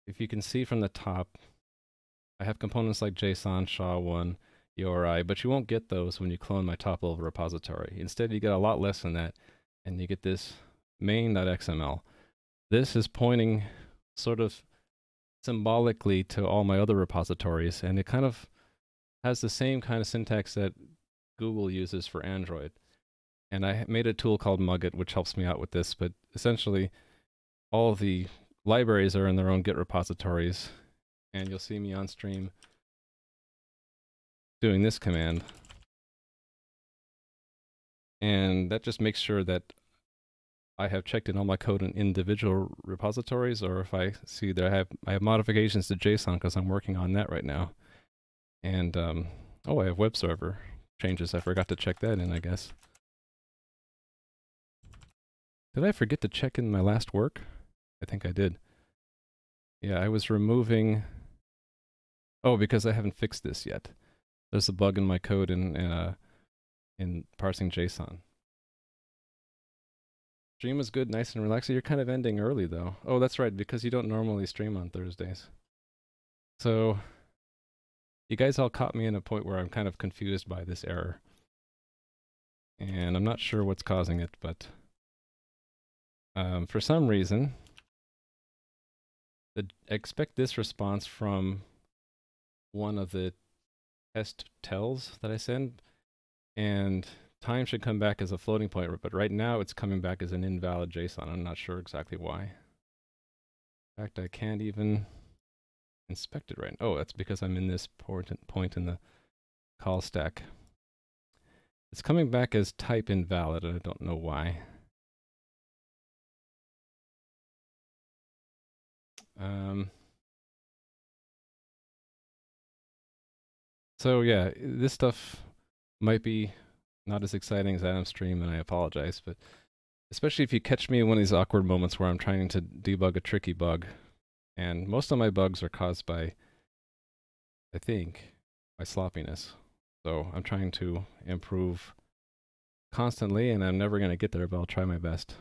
if you can see from the top, I have components like JSON, SHA-1, URI, but you won't get those when you clone my top-level repository. Instead, you get a lot less than that, and you get this main.xml. This is pointing sort of symbolically to all my other repositories, and it kind of has the same kind of syntax that Google uses for Android. And I made a tool called Mugget, which helps me out with this, but essentially all the libraries are in their own Git repositories, and you'll see me on stream doing this command. And that just makes sure that I have checked in all my code in individual repositories, or if I see that I have modifications to JSON because I'm working on that right now. And oh, I have web server changes. I forgot to check that in, I guess. Did I forget to check in my last work? I think I did. Yeah, I was removing. Oh, because I haven't fixed this yet. There's a bug in my code in parsing JSON. Stream is good, nice and relaxing. You're kind of ending early though. Oh, that's right, because you don't normally stream on Thursdays. So you guys all caught me in a point where I'm kind of confused by this error. And I'm not sure what's causing it, but for some reason, I expect this response from one of the test tells that I send, and time should come back as a floating point, but right now it's coming back as an invalid JSON. I'm not sure exactly why. In fact, I can't even inspect it right now. Oh, that's because I'm in this point in the call stack. It's coming back as type invalid, and I don't know why. So yeah, this stuff might be not as exciting as Adam's stream, and I apologize, but especially if you catch me in one of these awkward moments where I'm trying to debug a tricky bug, and most of my bugs are caused by, I think, my sloppiness. So I'm trying to improve constantly, and I'm never going to get there, but I'll try my best.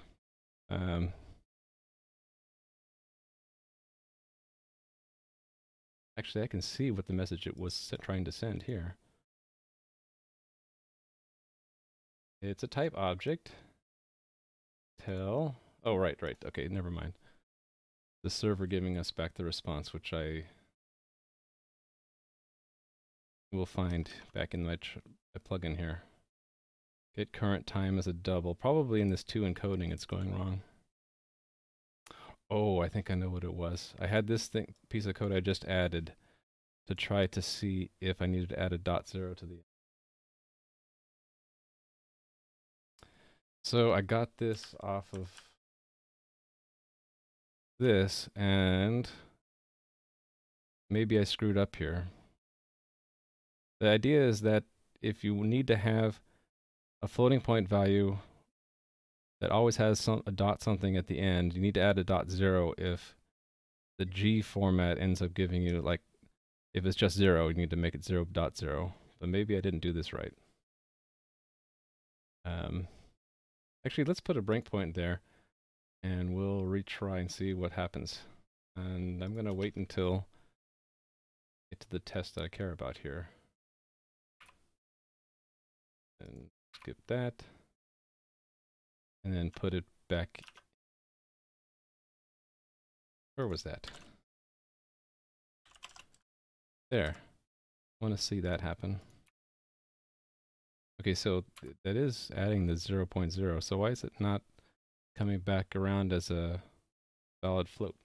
Actually, I can see what the message it was trying to send here. It's a type object. Tell. Oh, right. Okay, never mind. The server giving us back the response, which I will find back in my plugin here. Get current time as a double. Probably in this 2 encoding it's going wrong. Oh, I think I know what it was. I had this piece of code I just added to try to see if I needed to add a .0 to the end. So I got this off of this, and maybe I screwed up here. The idea is that if you need to have a floating point value that always has a dot something at the end, you need to add a .0 if the G format ends up giving you, like, if it's just 0, you need to make it 0.0. But maybe I didn't do this right. Actually, let's put a breakpoint there, and we'll retry and see what happens. And I'm going to wait until I get to the test that I care about here. And skip that. And then put it back. Where was that? There. I want to see that happen. Okay, so that is adding the 0.0. So why is it not coming back around as a valid float?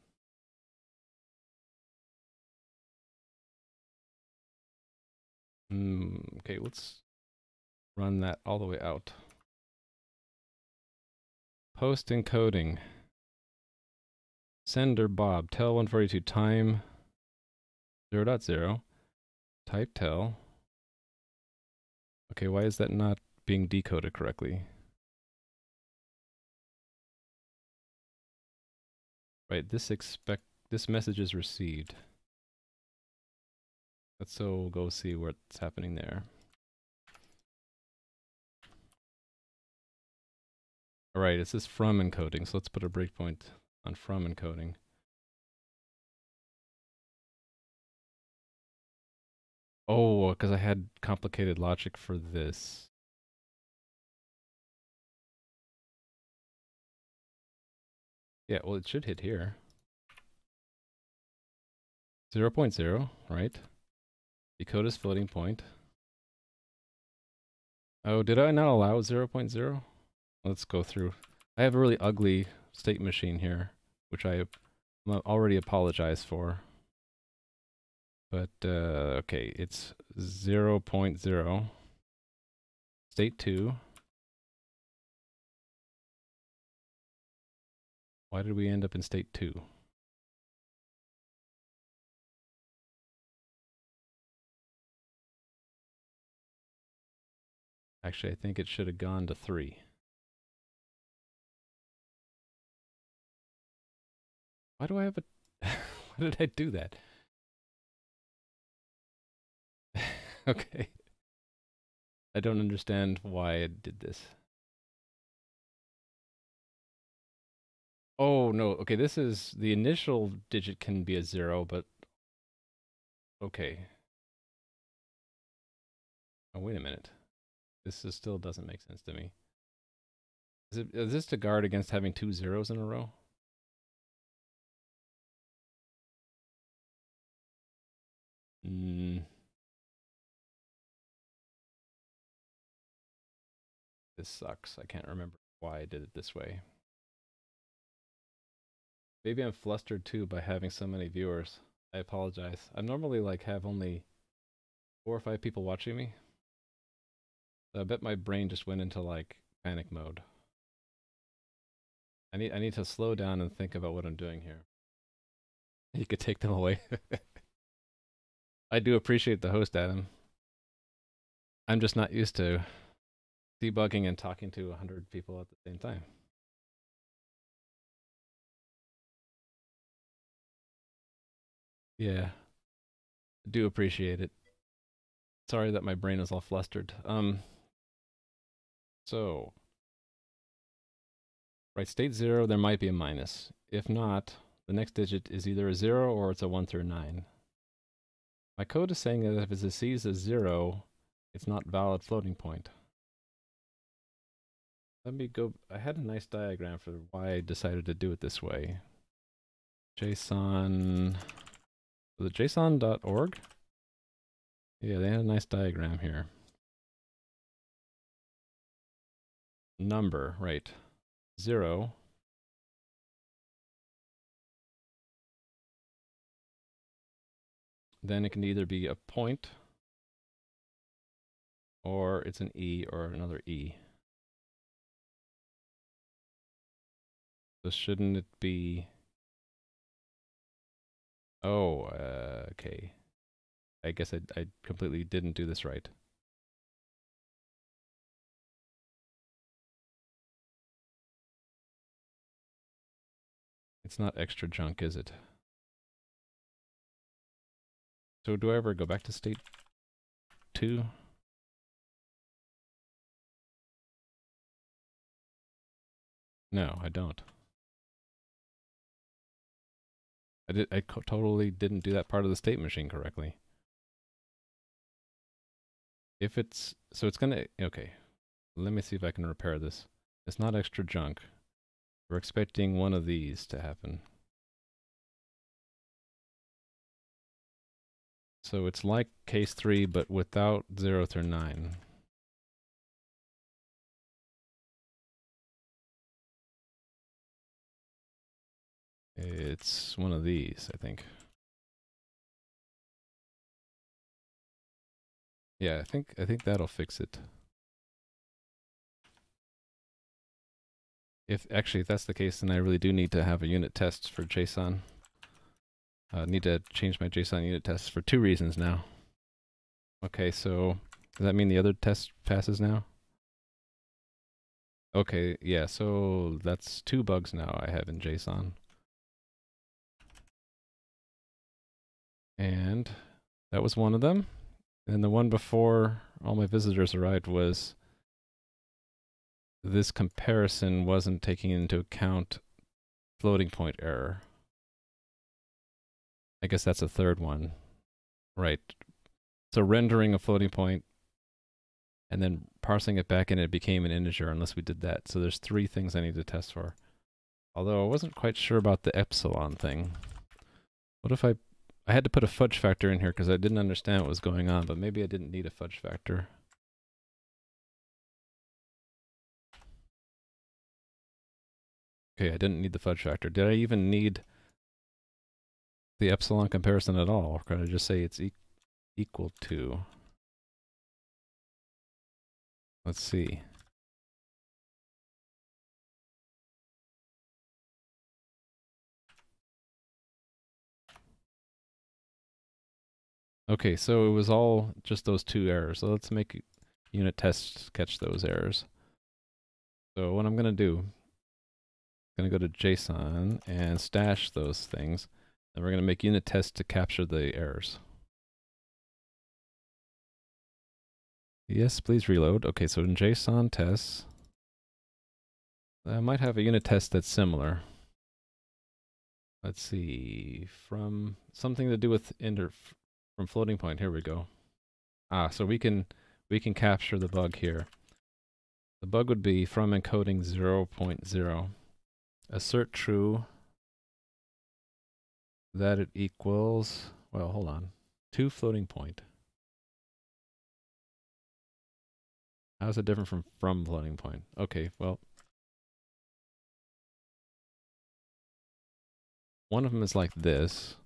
Okay, let's run that all the way out. Post encoding. Sender Bob, tell 142, time 0.0, type tell. Okay, why is that not being decoded correctly? Right, this message is received. Let's go see what's happening there. All right, it says from encoding, so let's put a breakpoint on from encoding. Oh, because I had complicated logic for this. Yeah, well, it should hit here. 0.0, right? Decode is floating point. Oh, did I not allow 0.0? Let's go through. I have a really ugly state machine here, which I already apologize for. But, okay, it's 0.0. State 2. Why did we end up in state 2? Actually, I think it should have gone to 3. Why do I have a... Why did I do that? Okay. I don't understand why I did this. Oh, no. Okay, this is... The initial digit can be a 0, but... Okay. Oh, wait a minute. This still doesn't make sense to me. Is this to guard against having 2 zeros in a row? This sucks. I can't remember why I did it this way. Maybe I'm flustered too by having so many viewers. I apologize. I normally have only 4 or 5 people watching me. So I bet my brain just went into panic mode. I need to slow down and think about what I'm doing here. You could take them away. I do appreciate the host, Adam. I'm just not used to debugging and talking to 100 people at the same time. Yeah. I do appreciate it. Sorry that my brain is all flustered. So, right, state 0, there might be a minus. If not, the next digit is either a 0 or it's a 1 through 9. My code is saying that if it sees a 0, it's not valid floating point. Let me go. I had a nice diagram for why I decided to do it this way. JSON. Was it JSON.org? Yeah, they had a nice diagram here. Number, right. 0. Then it can either be a point, or it's an E or another E. So shouldn't it be... Oh, okay. I guess I completely didn't do this right. It's not extra junk, is it? So do I ever go back to state 2? No, I don't. I totally didn't do that part of the state machine correctly. If it's... So it's gonna... Okay. Let me see if I can repair this. It's not extra junk. We're expecting one of these to happen. So it's like case 3, but without 0 through 9. It's one of these, I think. Yeah, I think that'll fix it. If that's the case, then I really do need to have a unit test for JSON. Need to change my JSON unit tests for 2 reasons now. Okay, so does that mean the other test passes now? Okay, yeah, so that's 2 bugs now I have in JSON. And That was one of them. And the one before all my visitors arrived was this comparison wasn't taking into account floating point error. I guess that's a third one. Right. So rendering a floating point and then parsing it back and it became an integer unless we did that. So there's 3 things I need to test for. Although I wasn't quite sure about the epsilon thing. What if I had to put a fudge factor in here because I didn't understand what was going on, but maybe I didn't need a fudge factor. Okay, I didn't need the fudge factor. Did I even need the epsilon comparison at all? Or could I just say it's equal to? Let's see. Okay, so it was all just those 2 errors. So let's make unit tests catch those errors. So what I'm going to do, I'm going to go to JSON and stash those things. And we're going to make unit tests to capture the errors. Yes, please reload. Okay, so in JSON tests, I might have a unit test that's similar. Let's see, from something to do with from floating point. Here we go. So we can capture the bug here. The bug would be from encoding 0.0. Assert true that it equals, well, hold on, to floating point. How's it different from floating point? Okay, well, one of them is like this,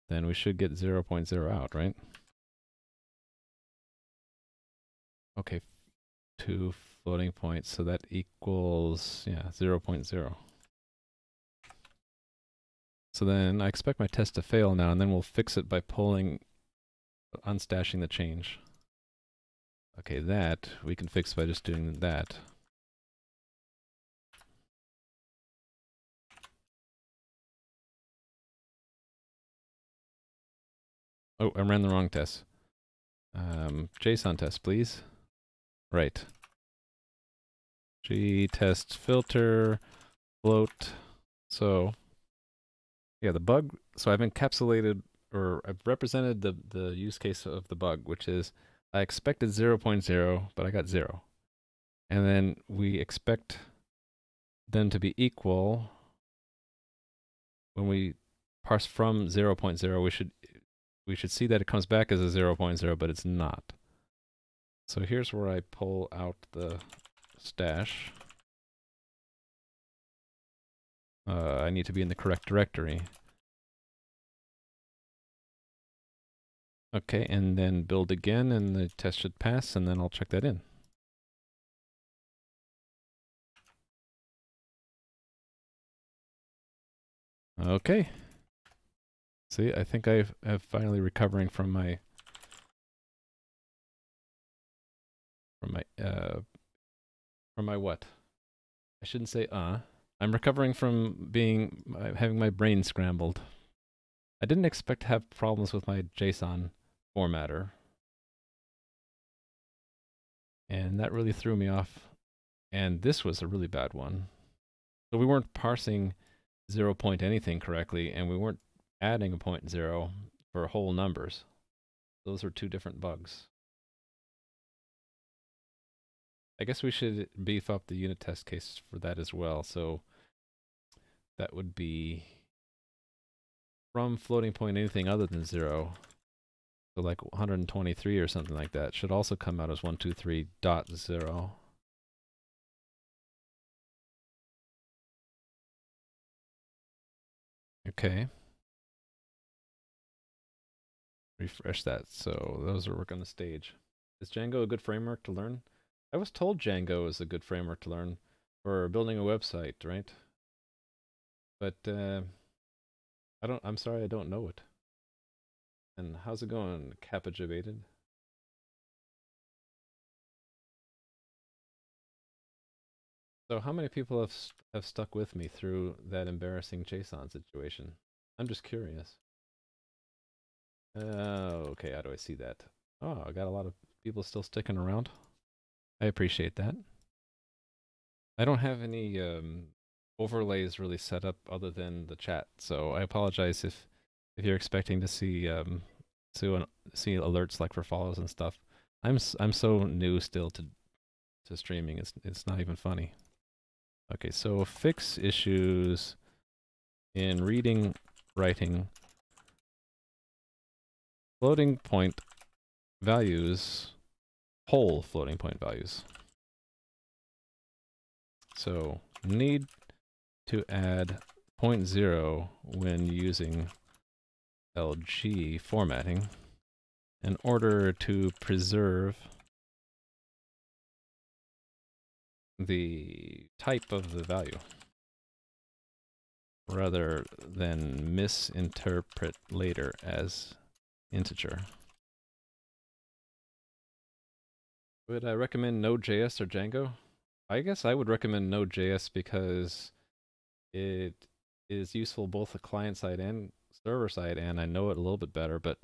then we should get 0.0 out, right? Okay, 2 floating points, so that equals, yeah, 0.0. So then I expect my test to fail now, and then we'll fix it by unstashing the change. Okay, that we can fix by just doing that. Oh, I ran the wrong test. JSON test, please. Right. G test filter float. So yeah, the bug. So I've encapsulated, or I've represented the use case of the bug, which is I expected 0.0, but I got 0. And then we expect them to be equal. When we parse from 0.0, we should see that it comes back as a 0.0, but it's not. So here's where I pull out the stash. I need to be in the correct directory. Okay, and then build again, and the test should pass, and then I'll check that in. Okay. See, I think I have finally recovering from my what? I shouldn't say I'm recovering from having my brain scrambled. I didn't expect to have problems with my JSON formatter. And that really threw me off. And this was a really bad one. So we weren't parsing 0 point anything correctly, and we weren't adding a 0.0 for whole numbers. Those are 2 different bugs. I guess we should beef up the unit test case for that as well. So that would be from floating point anything other than 0. So like 123 or something like that should also come out as 123.0. Okay. Refresh that. So those are working on the stage. Is Django a good framework to learn? I was told Django is a good framework to learn for building a website, right? But I'm sorry, I don't know it. And how's it going, Kappa Jabated? So how many people have stuck with me through that embarrassing JSON situation? I'm just curious. Okay, how do I see that? Oh, I got a lot of people still sticking around. I appreciate that. I don't have any overlays really set up other than the chat, so I apologize if you're expecting to see see alerts like for follows and stuff. I'm so new still to streaming. It's not even funny. Okay, so fix issues in reading, writing, floating point values, whole floating point values. So need to add 0.0 when using LG formatting in order to preserve the type of the value rather than misinterpret later as integer. Would I recommend Node.js or Django? I guess I would recommend Node.js because it is useful both the client side and server side, and I know it a little bit better, but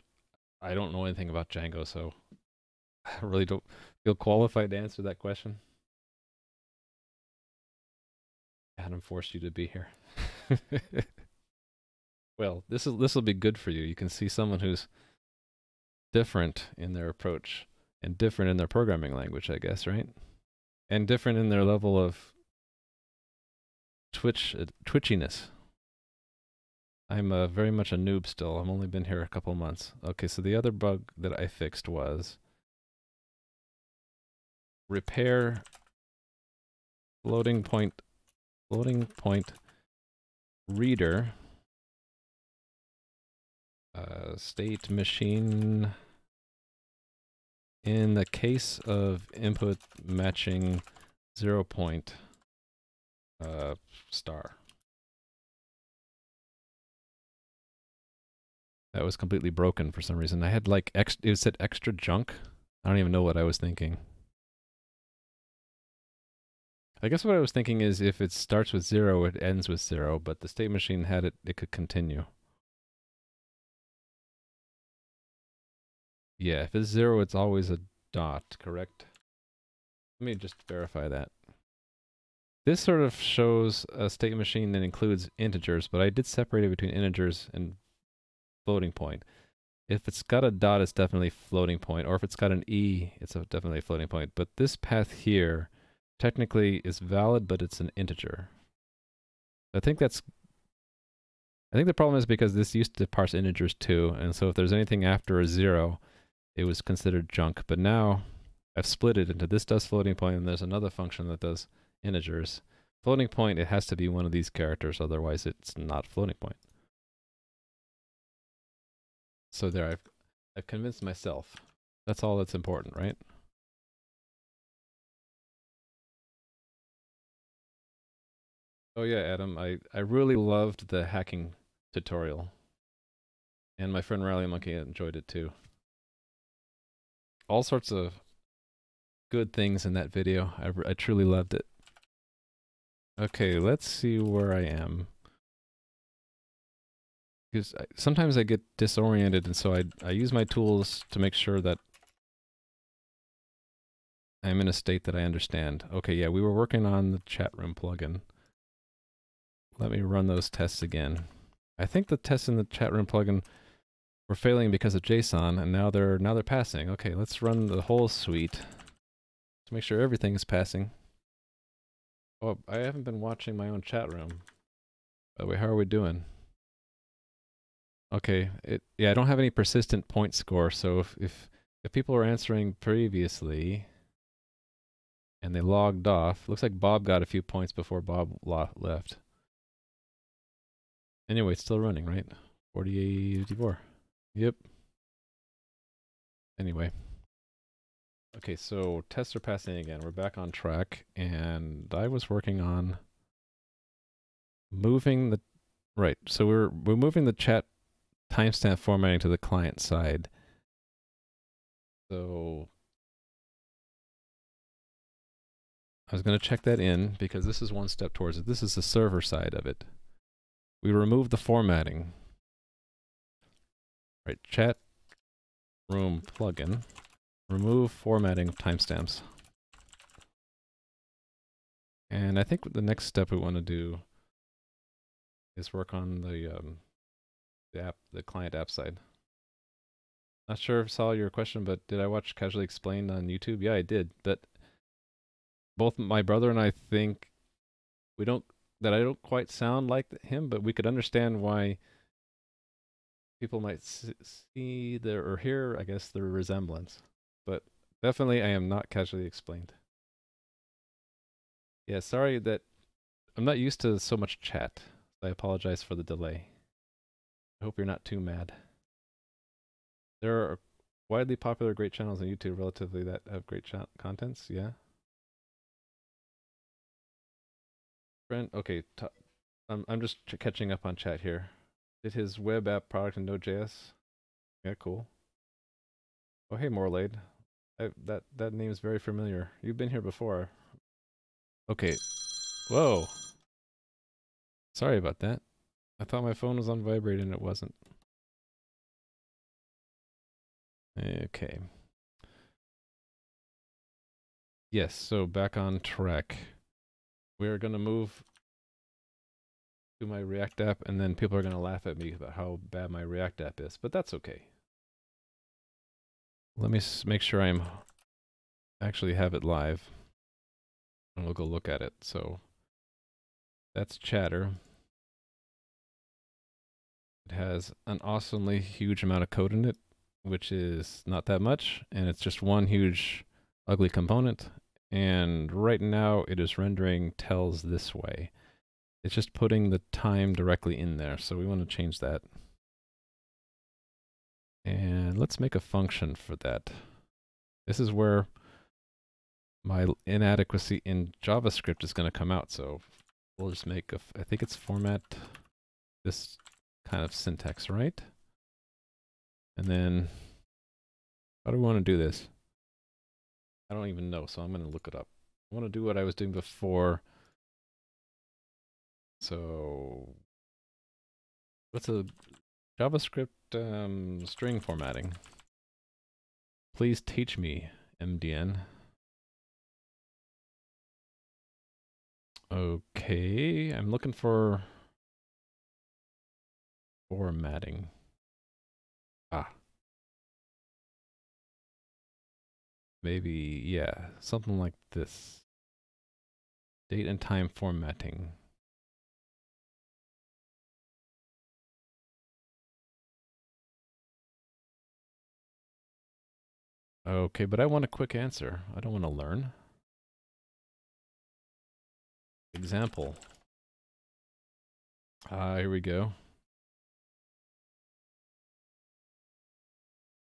I don't know anything about Django, so I really don't feel qualified to answer that question. Adam forced you to be here. Well, this will be good for you. You can see someone who's different in their approach and different in their programming language, I guess, right? And different in their level of twitchiness. I'm very much a noob still. I've only been here a couple months. Okay, so the other bug that I fixed was repair floating point reader state machine in the case of input matching 0 point star. That was completely broken for some reason. I had like it said extra junk. I don't even know what I was thinking. I guess what I was thinking is if it starts with 0, it ends with 0, but the state machine had it could continue. Yeah, if it's 0, it's always a dot, correct? Let me just verify that. This sort of shows a state machine that includes integers, but I did separate it between integers and floating point. If it's got a dot, it's definitely floating point, or if it's got an E, it's definitely a floating point. But this path here technically is valid, but it's an integer. I think the problem is because this used to parse integers too, and so if there's anything after a 0, it was considered junk. But now I've split it into this does floating point, and there's another function that does integers. Floating point, it has to be one of these characters, otherwise it's not floating point. So there, I've convinced myself. That's all that's important, right? Oh yeah, Adam, I really loved the hacking tutorial. And my friend Rally Monkey enjoyed it too. All sorts of good things in that video. I truly loved it. Okay, let's see where I am. Because sometimes I get disoriented, and so I use my tools to make sure that I'm in a state that I understand. Okay, yeah, we were working on the chat room plugin. Let me run those tests again. I think the tests in the chat room plugin were failing because of JSON, and now they're passing. Okay, let's run the whole suite to make sure everything is passing. Oh, I haven't been watching my own chat room. By the way, how are we doing? Okay, yeah, I don't have any persistent point score, so if people are answering previously and they logged off, looks like Bob got a few points before Bob left. Anyway, it's still running, right? 4884. Yep. Anyway. Okay, so tests are passing again. We're back on track, and I was working on moving the right. So we're moving the chat timestamp formatting to the client side. So I was going to check that in because this is one step towards it. This is the server side of it. We removed the formatting. Right, chat room plugin, remove formatting of timestamps. And I think the next step we want to do is work on the client app side. Not sure if I saw your question, but did I watch Casually Explained on YouTube? Yeah, I did. But both my brother and I think I don't quite sound like him, but we could understand why people might see there or hear, I guess, the resemblance. But definitely, I am not Casually Explained. Yeah, sorry that I'm not used to so much chat. I apologize for the delay. I hope you're not too mad. There are widely popular great channels on YouTube relatively that have great contents, yeah. Friend, okay, I'm just catching up on chat here. Did his web app product in Node.js? Yeah, cool. Oh, hey, Morlade. That name is very familiar. You've been here before. Okay. Whoa. Sorry about that. I thought my phone was on vibrate and it wasn't. Okay. Yes, so back on track. We're gonna move to my React app, and then people are gonna laugh at me about how bad my React app is, but that's okay. Let me make sure I'm actually have it live, and we'll go look at it. So that's Chatter. It has an awesomely huge amount of code in it, which is not that much, and it's just one huge ugly component. And right now it is rendering tells this way. It's just putting the time directly in there, so we want to change that. And let's make a function for that. This is where my inadequacy in JavaScript is going to come out, so we'll just make I think it's format this kind of syntax, right? And then, how do we want to do this? I don't even know, so I'm going to look it up. I want to do what I was doing before. So, what's a JavaScript string formatting? Please teach me, MDN. Okay, I'm looking for formatting. Ah. Maybe, yeah, something like this. Date and time formatting. Okay, but I want a quick answer. I don't want to learn. Example. Here we go.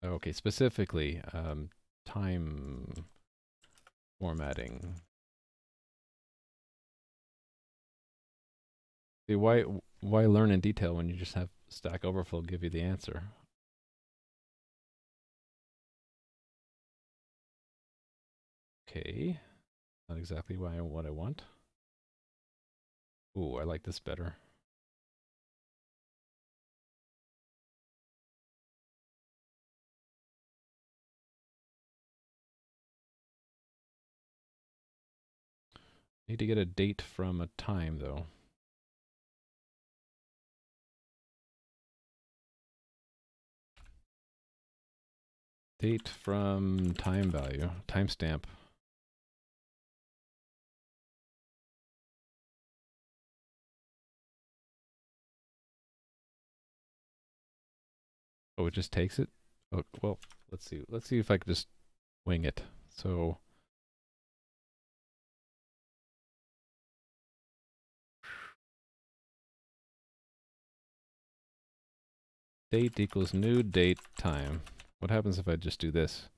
Okay, specifically, time formatting. See, why learn in detail when you just have Stack Overflow give you the answer? Okay, not exactly what I want. Ooh, I like this better. Need to get a date from a time, though. Date from time value, timestamp. Oh, it just takes it? Oh, well, let's see. Let's see if I can just wing it. So date equals new date time. What happens if I just do this?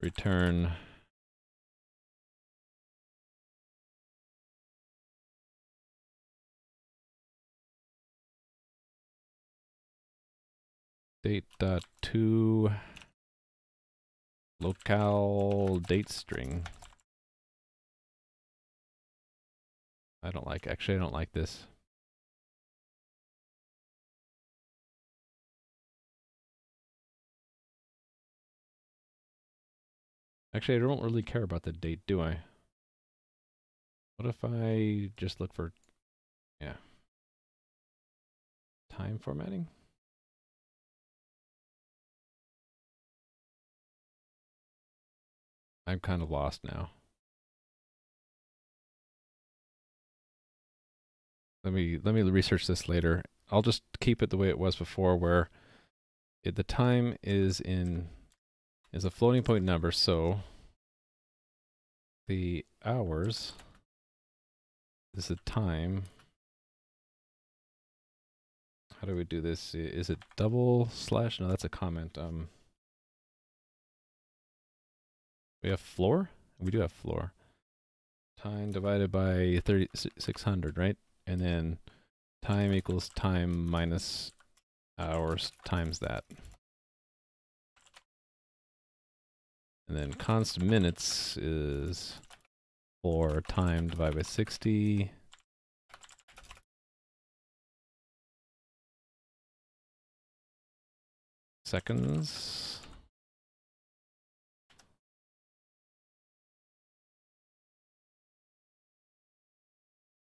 Return date dot to locale date string. Actually I don't like this. Actually, I don't really care about the date, do I? What if I just look for, yeah, time formatting? I'm kind of lost now. Let me research this later. I'll just keep it the way it was before, where the time is a floating point number, so the hours is the time. How do we do this? Is it double slash? No, that's a comment. We have floor? We do have floor. Time divided by 3600, right? And then time equals time minus hours times that. And then const minutes is for time divided by 60. Seconds.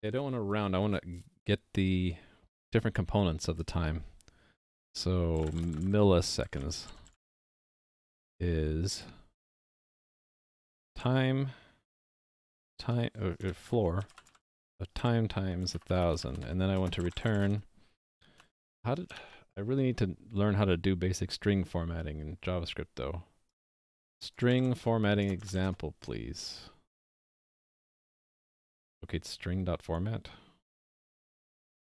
I don't want to round. I want to get the different components of the time. So milliseconds is time floor of time times 1,000, and then I want to return. I really need to learn how to do basic string formatting in JavaScript though. String formatting example, please. Okay, it's string.format.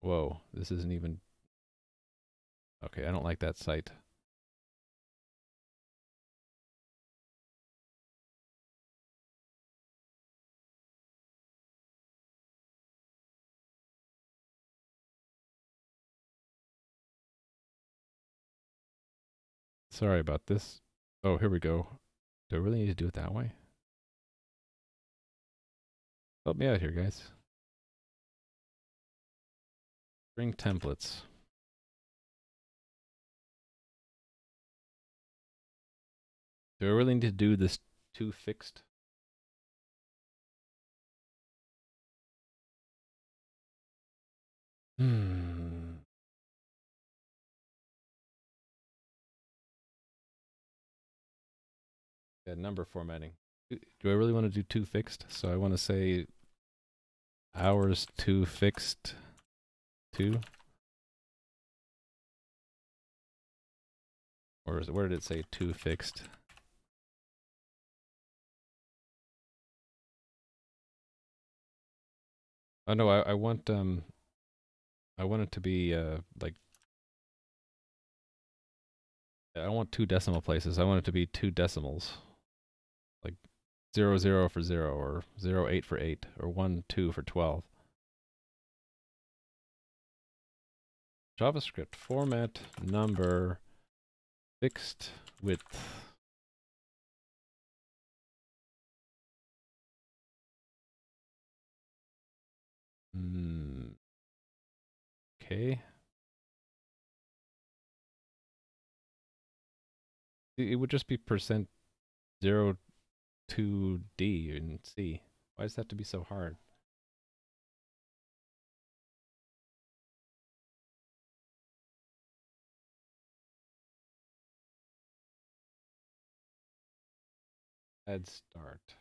Whoa, this isn't even. Okay, I don't like that site. Sorry about this. Oh, here we go. Do I really need to do it that way? Help me out here, guys. String templates. Do I really need to do this to fixed? Yeah, number formatting. Do I really want to do to fixed? So I want to say hours to fixed to? Or where did it say to fixed? Oh no, I want it to be like, I don't want 2 decimal places. I want it to be 2 decimals. Like 00 for 0, or 08 for 8, or 12 for 12. JavaScript format number fixed width. Okay. It would just be percent 0 to D in C. Why does that have to be so hard? Add start.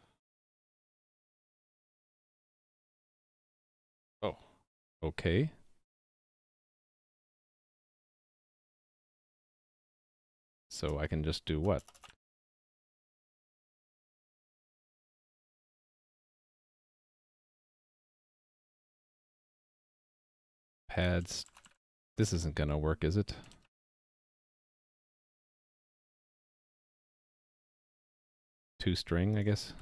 Oh, okay. So I can just do what? Pads. This isn't gonna work, is it? To string, I guess.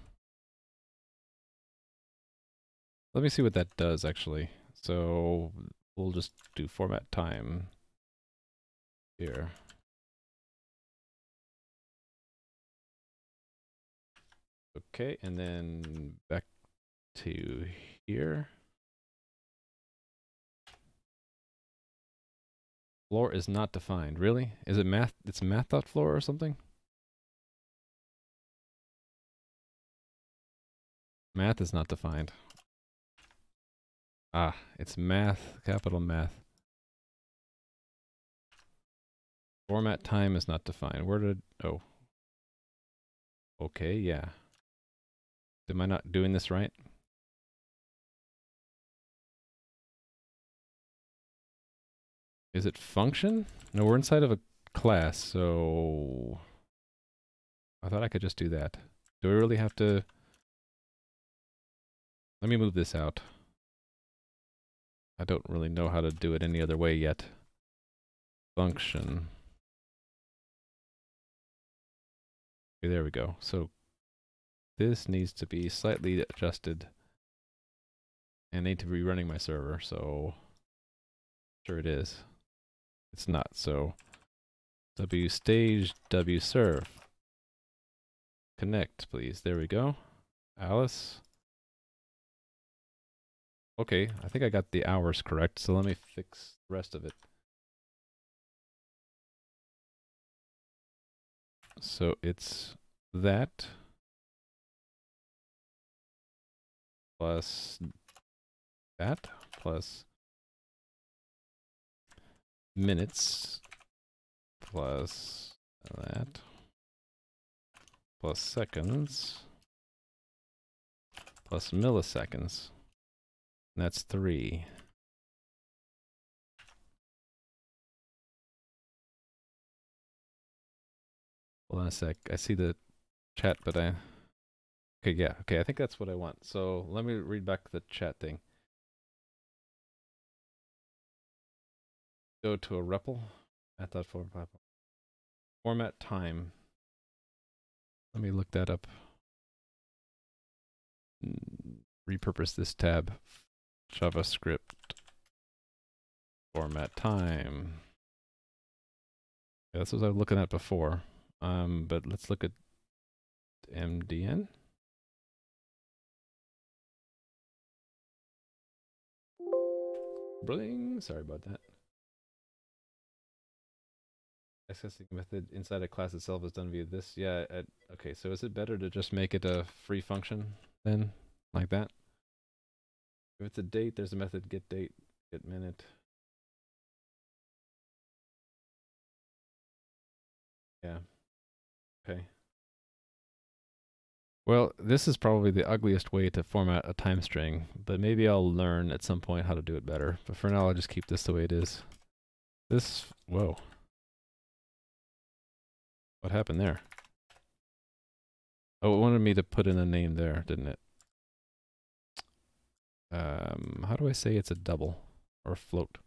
Let me see what that does actually. So we'll just do format time here. Okay, and then back to here. Floor is not defined. Really? Is it math? It's math.floor or something? Math is not defined. Ah, it's math, capital math. Format time is not defined. Where did, oh. Okay, yeah. Am I not doing this right? Is it function? No, we're inside of a class, so I thought I could just do that. Do I really have to? Let me move this out. I don't really know how to do it any other way yet. Function. Okay, there we go. So this needs to be slightly adjusted. And I need to be running my server, so sure it is. It's not, so wstage wserve. Connect, please. There we go. Alice. Okay, I think I got the hours correct, so let me fix the rest of it. So it's that plus that plus minutes plus that plus seconds plus milliseconds. And that's 3. Hold on a sec. I see the chat, but I... Okay, yeah. Okay, I think that's what I want. So let me read back the chat thing. Go to a REPL. Format time. Let me look that up. Repurpose this tab. JavaScript. Format time. Yeah, this was what I was looking at before. But let's look at MDN. Bling. Sorry about that. Accessing method inside a class itself is done via this. Yeah. Okay. So is it better to just make it a free function then, like that? If it's a date, there's a method get date, get minute. Yeah. Okay. Well, this is probably the ugliest way to format a time string, but maybe I'll learn at some point how to do it better. But for now, I'll just keep this the way it is. This, whoa. What happened there? Oh, it wanted me to put in a name there, didn't it? How do I say it's a double or float?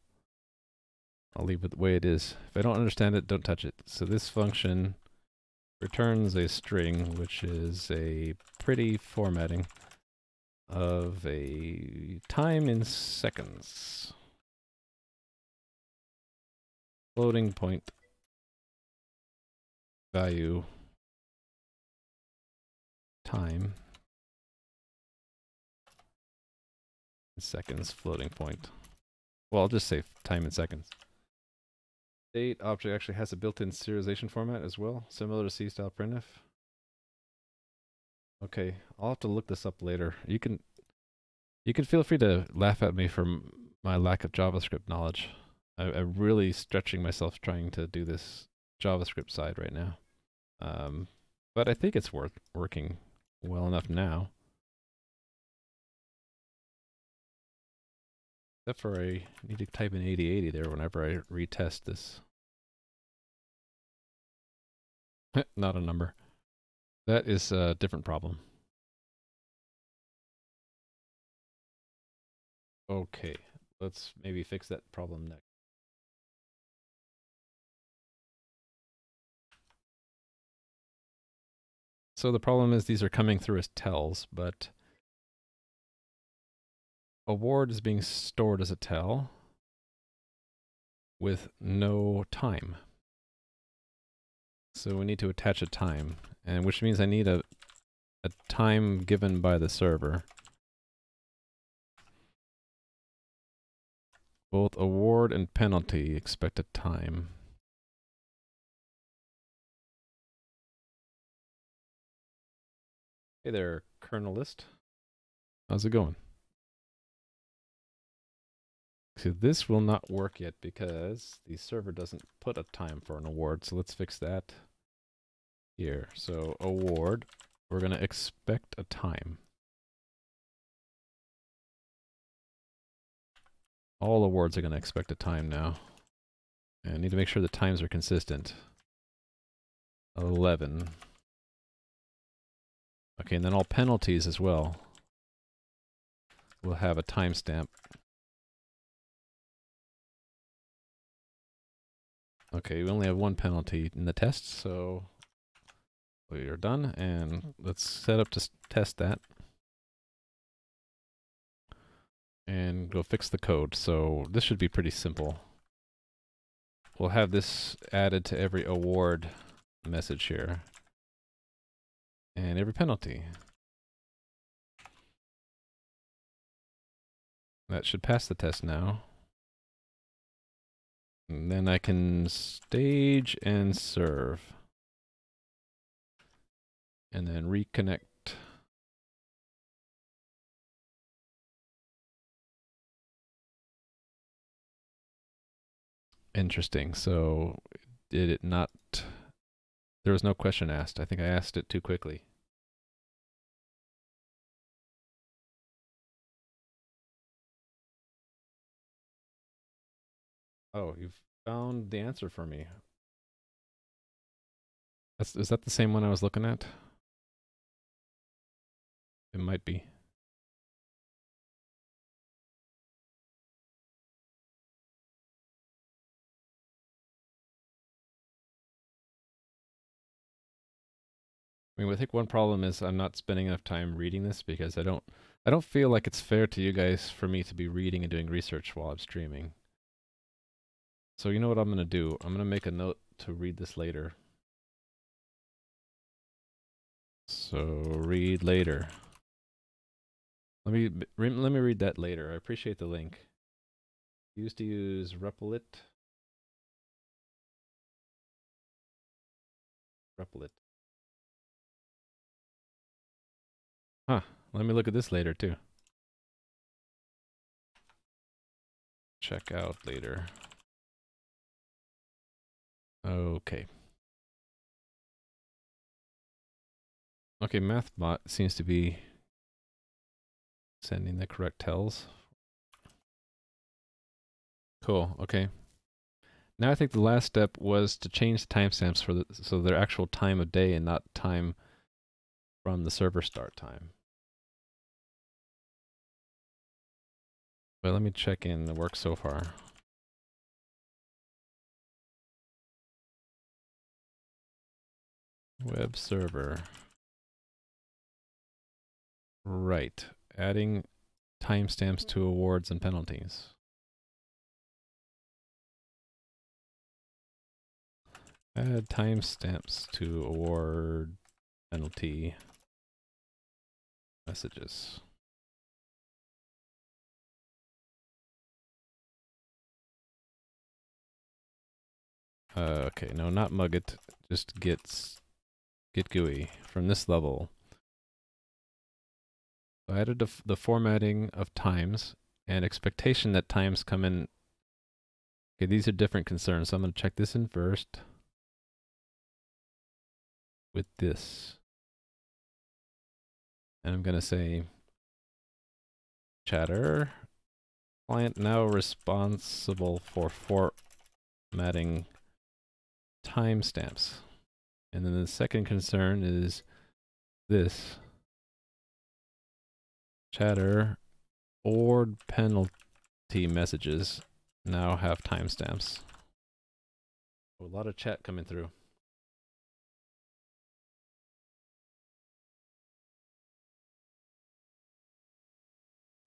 I'll leave it the way it is. If I don't understand it, don't touch it. So this function returns a string, which is a pretty formatting of a time in seconds. Floating point value time in seconds floating point. Well, I'll just say time in seconds. Date object actually has a built-in serialization format as well, similar to C-style printf. Okay, I'll have to look this up later. You can feel free to laugh at me for my lack of JavaScript knowledge. I'm really stretching myself trying to do this JavaScript side right now. But I think it's working well enough now. Except for I need to type in 8080 there whenever I retest this. Not a number. That is a different problem. Okay, let's maybe fix that problem next. So the problem is these are coming through as tells, but award is being stored as a tell with no time. So we need to attach a time, and which means I need a time given by the server. Both award and penalty expect a time. Hey there, kernel list. How's it going? So this will not work yet because the server doesn't put a time for an award. So let's fix that here. So award, we're going to expect a time. All awards are going to expect a time now. And I need to make sure the times are consistent. 11. Okay, and then all penalties as well will have a timestamp. Okay, we only have one penalty in the test, so we are done. And let's set up to test that. And go fix the code. So this should be pretty simple. We'll have this added to every award message here. And every penalty. That should pass the test now. And then I can stage and serve. And then reconnect. Interesting. So did it not... There was no question asked. I think I asked it too quickly. Oh, you've found the answer for me. Is that the same one I was looking at? It might be. I mean, I think one problem is I'm not spending enough time reading this because I don't feel like it's fair to you guys for me to be reading and doing research while I'm streaming. So you know what I'm gonna do? I'm gonna make a note to read this later. So read later. Let me read that later. I appreciate the link. Used to use Replit. Huh. Let me look at this later too. Check out later. Okay. Okay, MathBot seems to be sending the correct tells. Cool, okay. Now I think the last step was to change the timestamps for so their actual time of day and not time from the server start time. But let me check in the work so far. Web server. Right. Adding timestamps to awards and penalties. Add timestamps to award penalty messages. Okay, no, not Mugget. Just get GUI from this level. So I added the formatting of times and expectation that times come in. Okay, these are different concerns. So I'm going to check this in first with this. And I'm going to say chatter client now responsible for formatting timestamps. And then the second concern is this. Chatter or penalty messages now have timestamps. A lot of chat coming through.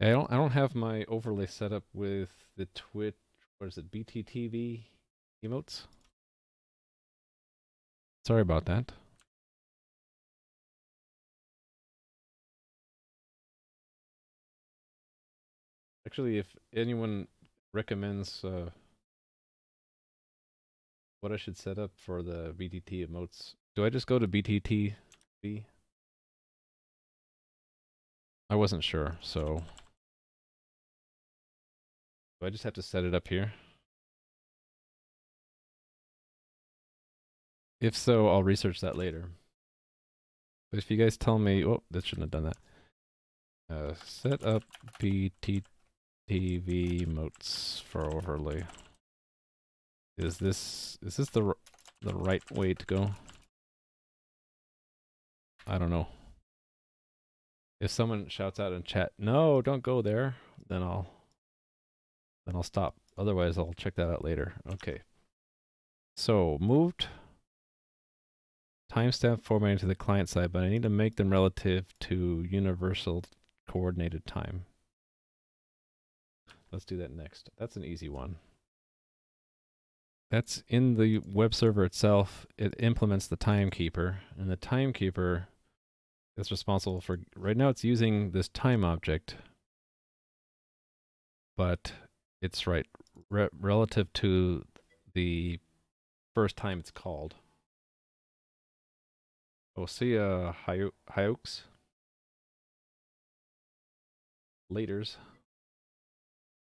I don't have my overlay set up with the Twitch, what is it, BTTV emotes? Sorry about that. Actually, if anyone recommends what I should set up for the BTT emotes, do I just go to BTTV? I wasn't sure, so do I just have to set it up here? If so, I'll research that later. But if you guys tell me, oh, that shouldn't have done that. Set up BTTV motes for overlay. Is this the right way to go? I don't know. If someone shouts out in chat, "No, don't go there," then I'll stop. Otherwise, I'll check that out later. Okay. So moved timestamp formatting to the client side, but I need to make them relative to universal coordinated time. Let's do that next. That's an easy one. That's in the web server itself. It implements the timekeeper, and the timekeeper is responsible for, right now it's using this time object, but it's relative to the first time it's called. Oh, see ya, Hyokes. Laters.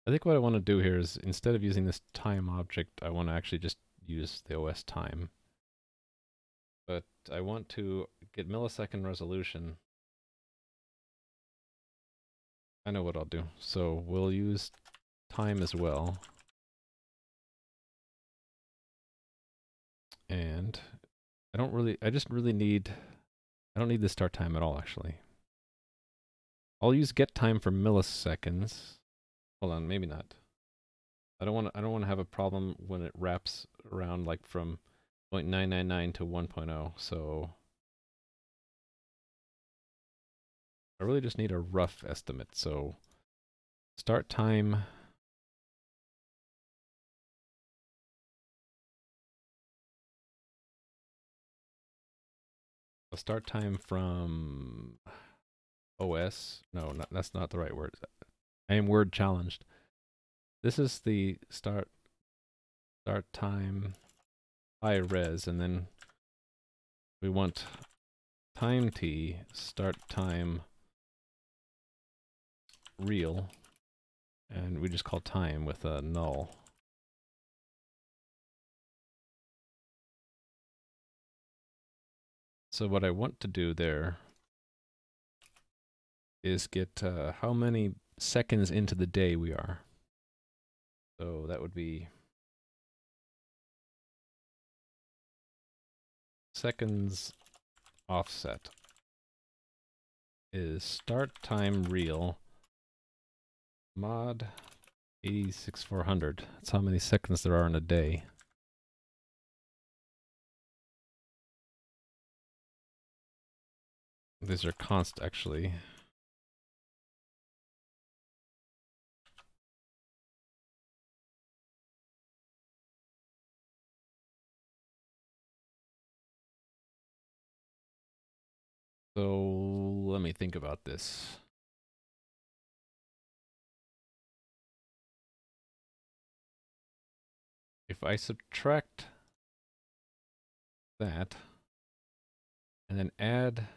I think what I want to do here is, instead of using this time object, I want to actually just use the OS time. But I want to get millisecond resolution. I know what I'll do. So we'll use time as well. And I don't need the start time at all, actually. I'll use get time for milliseconds. Hold on, maybe not. I don't want to have a problem when it wraps around like from 0.999 to 1.0. So I really just need a rough estimate. So start time. A start time from OS. No, that's not the right word. I am word challenged. This is the start time high res, and then we want time t start time real, and we just call time with a null. So what I want to do there is get how many seconds into the day we are. So that would be seconds offset is start time real mod 86400. That's how many seconds there are in a day. These are const, actually. So let me think about this. If I subtract that and then add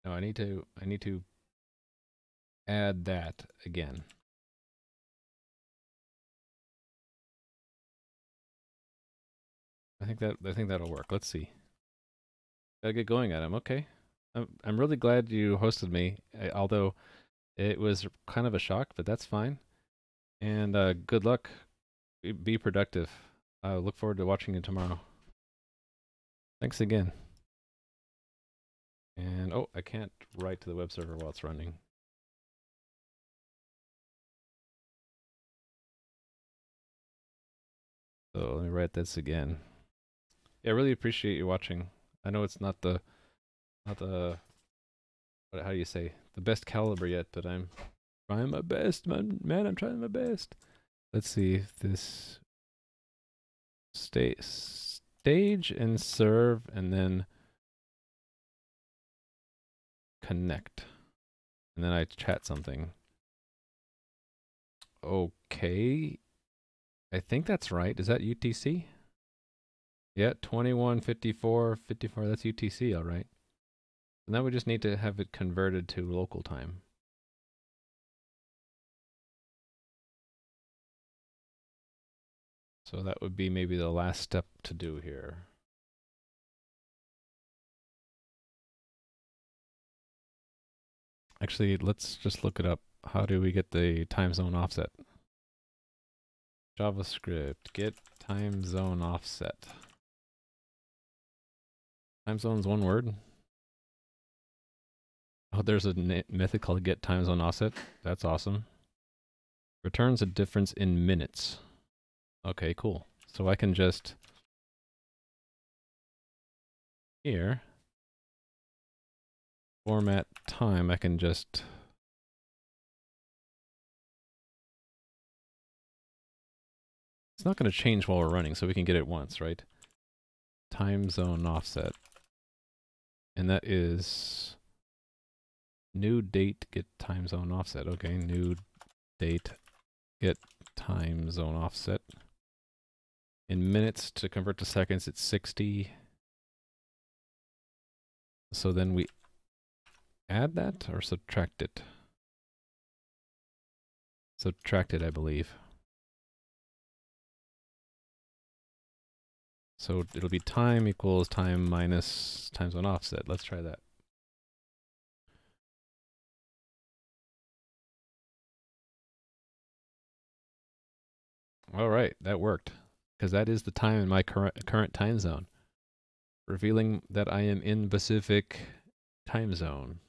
no, I need to add that again. I think that'll work. Let's see. Gotta get going at him. Okay. I'm really glad you hosted me, although it was kind of a shock, but that's fine. And good luck. Be productive. I look forward to watching you tomorrow. Thanks again. And oh, I can't write to the web server while it's running. So let me write this again. Yeah, I really appreciate you watching. I know it's not the how do you say, the best caliber yet, but I'm trying my best, man. I'm trying my best. Let's see if this stage and serve and then connect, and then I chat something. Okay, I think that's right. Is that UTC? Yeah, 21:54:54. That's UTC, all right. And now we just need to have it converted to local time. So that would be maybe the last step to do here. Actually, let's just look it up. How do we get the time zone offset? JavaScript, get time zone offset. Time zone's one word. Oh, there's a method called get time zone offset. That's awesome. Returns a difference in minutes. Okay, cool. So I can just here format time. I can just it's not going to change while we're running, so we can get it once, right? Time zone offset. And that is new date get time zone offset. Okay, new date get time zone offset. In minutes to convert to seconds, it's 60. So then we add that or subtract it? Subtract it, I believe. So it'll be time equals time minus time zone offset. Let's try that. All right, that worked. Because that is the time in my current time zone. Revealing that I am in Pacific time zone.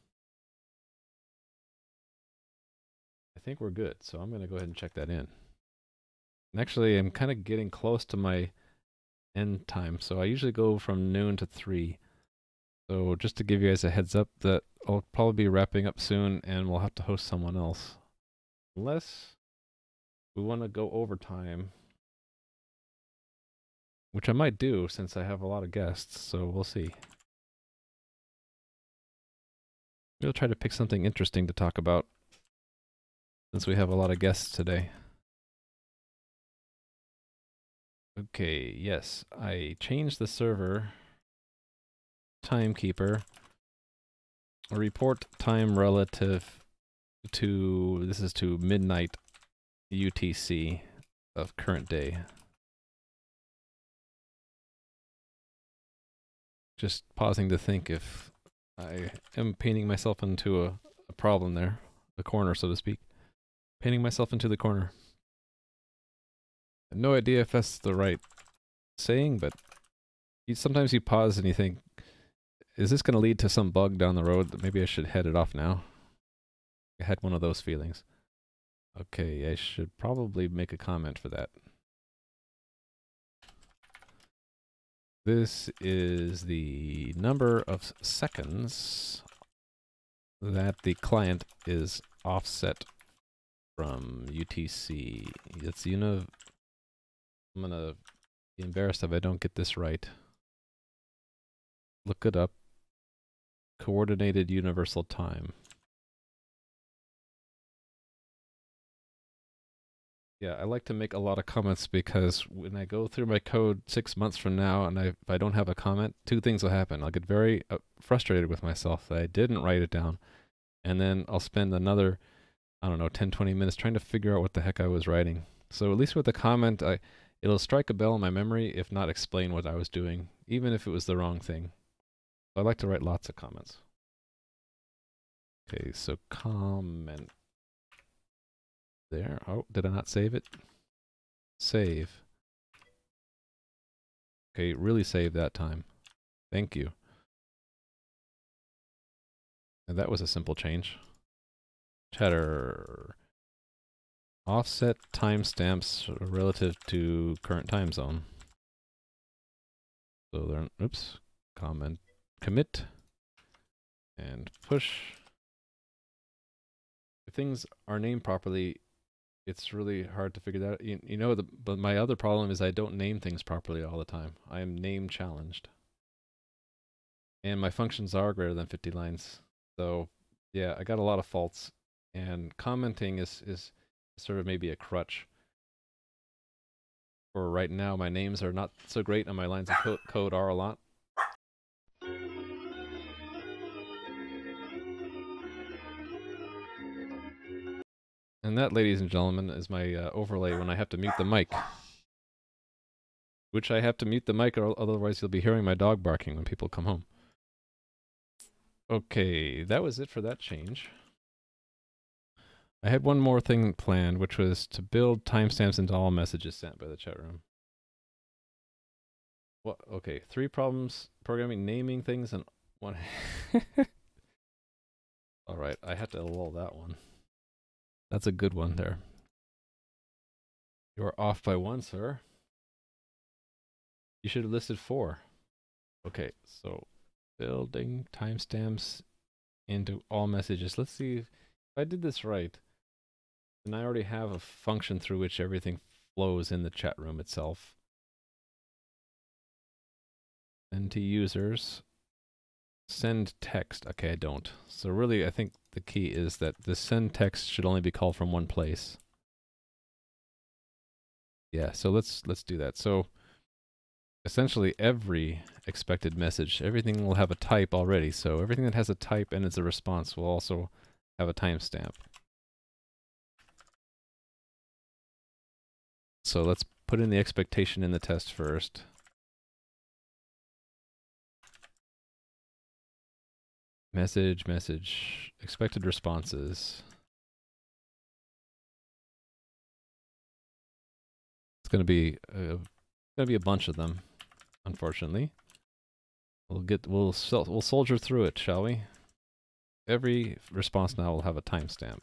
I think we're good, so I'm going to go ahead and check that in. And actually, I'm kind of getting close to my end time, so I usually go from noon to 3. So just to give you guys a heads up that I'll probably be wrapping up soon and we'll have to host someone else. Unless we want to go overtime, which I might do since I have a lot of guests, so we'll see. We'll try to pick something interesting to talk about since we have a lot of guests today. Okay, yes, I changed the server timekeeper. Report time relative to, this is to midnight UTC of current day. Just pausing to think if I am painting myself into a problem there, a corner, so to speak. Painting myself into the corner. I have no idea if that's the right saying, but sometimes you pause and you think, is this going to lead to some bug down the road that maybe I should head it off now? I had one of those feelings. Okay, I should probably make a comment for that. This is the number of seconds that the client is offset from UTC. It's I'm gonna be embarrassed if I don't get this right. Look it up. Coordinated Universal Time. Yeah, I like to make a lot of comments because when I go through my code 6 months from now and if I don't have a comment, two things will happen. I'll get very frustrated with myself that I didn't write it down. And then I'll spend another, I don't know, 10, 20 minutes trying to figure out what the heck I was writing. So at least with the comment, it'll strike a bell in my memory, if not explain what I was doing, even if it was the wrong thing. So I like to write lots of comments. Okay, so comment there. Oh, did I not save it? Save. Okay, really save that time. Thank you. And that was a simple change. Chatter. Offset timestamps relative to current time zone. So there, oops, comment, commit, and push. If things are named properly, it's really hard to figure that out. You know, but my other problem is I don't name things properly all the time. I am name challenged. And my functions are greater than 50 lines. So yeah, I got a lot of faults. And commenting is sort of maybe a crutch. For right now, my names are not so great and my lines of code are a lot. And that, ladies and gentlemen, is my overlay when I have to mute the mic. Which I have to mute the mic, or otherwise you'll be hearing my dog barking when people come home. Okay, that was it for that change. I had one more thing planned, which was to build timestamps into all messages sent by the chat room. What? Okay, 3 problems programming, naming things, and 1. Alright, I had to lull that one. That's a good one there. You're off by 1, sir. You should have listed 4. Okay, so building timestamps into all messages. Let's see if I did this right. And I already have a function through which everything flows in the chat room itself. Send to users. Send text. Okay, I don't. So really, I think the key is that the send text should only be called from one place. Yeah, so let's do that. So essentially every expected message, everything will have a type already. So everything that has a type and is a response will also have a timestamp. So let's put in the expectation in the test first. Message, expected responses. It's going to be a bunch of them, unfortunately. We'll soldier through it, shall we? Every response now will have a timestamp.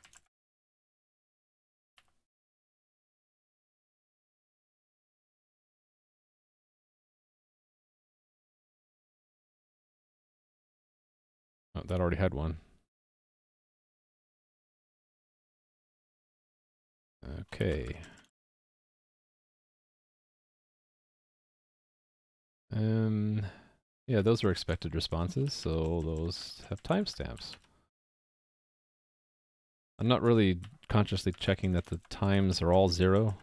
Oh, that already had one. Okay. Yeah, those are expected responses, so those have timestamps. I'm not really consciously checking that the times are all 0.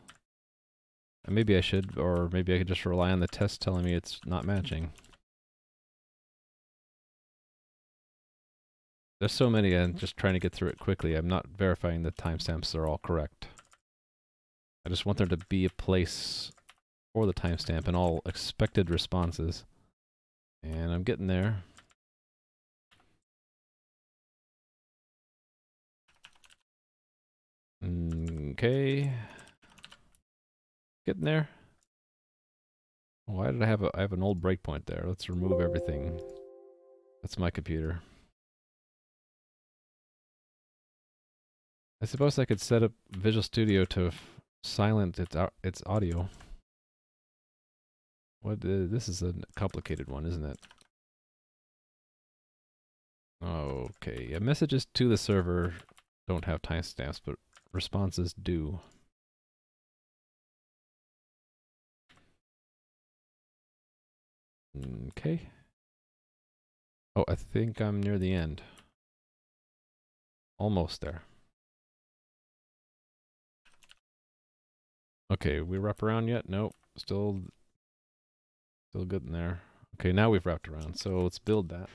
And maybe I should, or maybe I could just rely on the test telling me it's not matching. There's so many, I'm just trying to get through it quickly. I'm not verifying the timestamps are all correct. I just want there to be a place for the timestamp in all expected responses. And I'm getting there. Okay. Getting there. Why did I have an old breakpoint there? Let's remove everything. That's my computer. I suppose I could set up Visual Studio to silent its audio. What? This is a complicated one, isn't it? Okay, yeah, messages to the server don't have timestamps, but responses do. Okay. Oh, I think I'm near the end. Almost there. Okay, we wrap around yet? Nope. Still good in there. Okay, now we've wrapped around, so let's build that.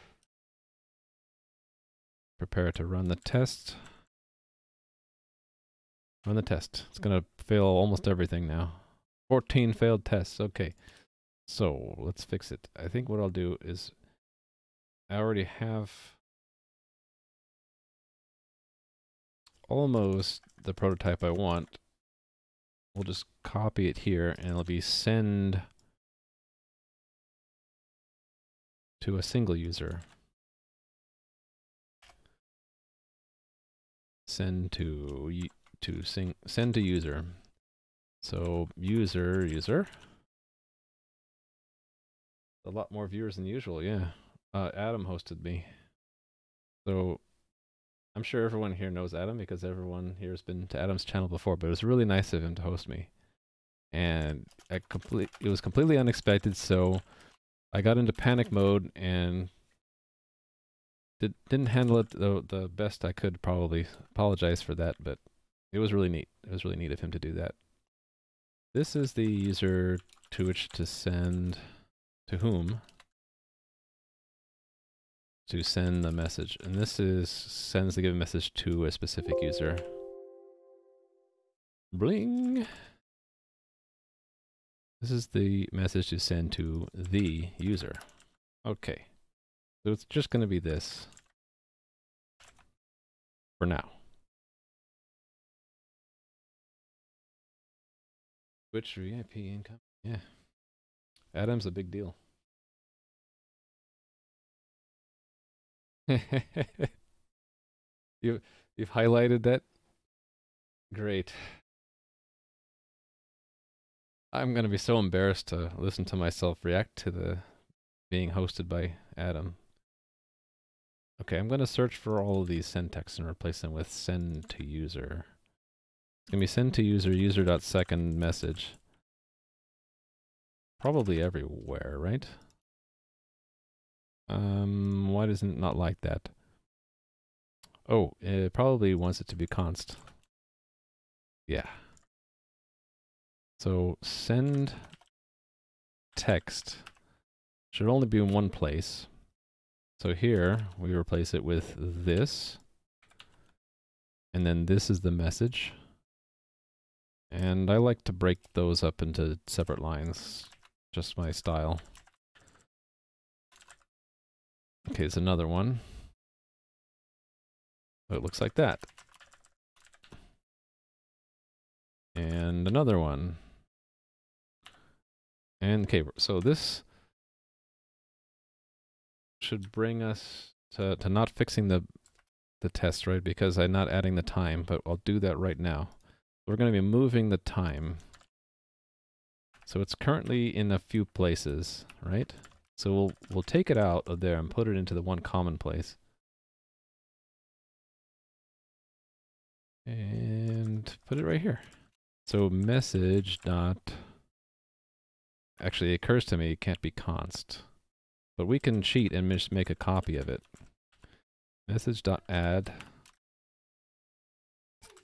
Prepare to run the test. Run the test. It's gonna fail almost everything now. 14 failed tests. Okay. So let's fix it. I think what I'll do is I already have almost the prototype I want. We'll just copy it here and it'll be send to a single user. Send to user. So user. A lot more viewers than usual, yeah. Adam hosted me. So I'm sure everyone here knows Adam because everyone here has been to Adam's channel before, but it was really nice of him to host me. And it was completely unexpected, so I got into panic mode and didn't handle it the best I could, probably. Apologize for that, but it was really neat. It was really neat of him to do that. This is the user to which to send, to whom to send the message. And this is sends the given message to a specific user. Bling! This is the message to send to the user. Okay. So it's just going to be this for now. Which VIP income? Yeah. Adam's a big deal. You've highlighted that? Great. I'm going to be so embarrassed to listen to myself react to the being hosted by Adam. Okay, I'm going to search for all of these send texts and replace them with send to user. It's going to be send to user, user.second message. Probably everywhere, right? Why doesn't it not like that? Oh, it probably wants it to be const. Yeah. So send text should only be in one place. So here we replace it with this. And then this is the message. And I like to break those up into separate lines. Just my style. Okay, it's another one. So it looks like that. And another one. And okay, so this should bring us to not fixing the test, right? Because I'm not adding the time, but I'll do that right now. We're going to be moving the time. So it's currently in a few places, right? So we'll take it out of there and put it into the one common place. And put it right here. So message dot, actually it occurs to me it can't be const, but we can cheat and just make a copy of it. Message dot add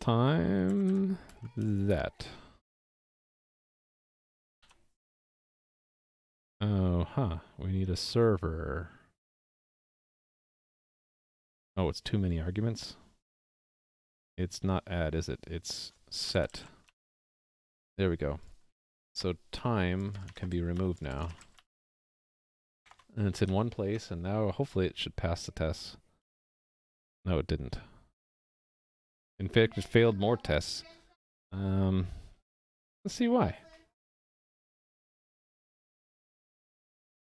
time that. Oh, huh. We need a server. Oh, it's too many arguments? It's not add, is it? It's set. There we go. So time can be removed now. And it's in one place, and now hopefully it should pass the test. No, it didn't. In fact, it failed more tests. Let's see why.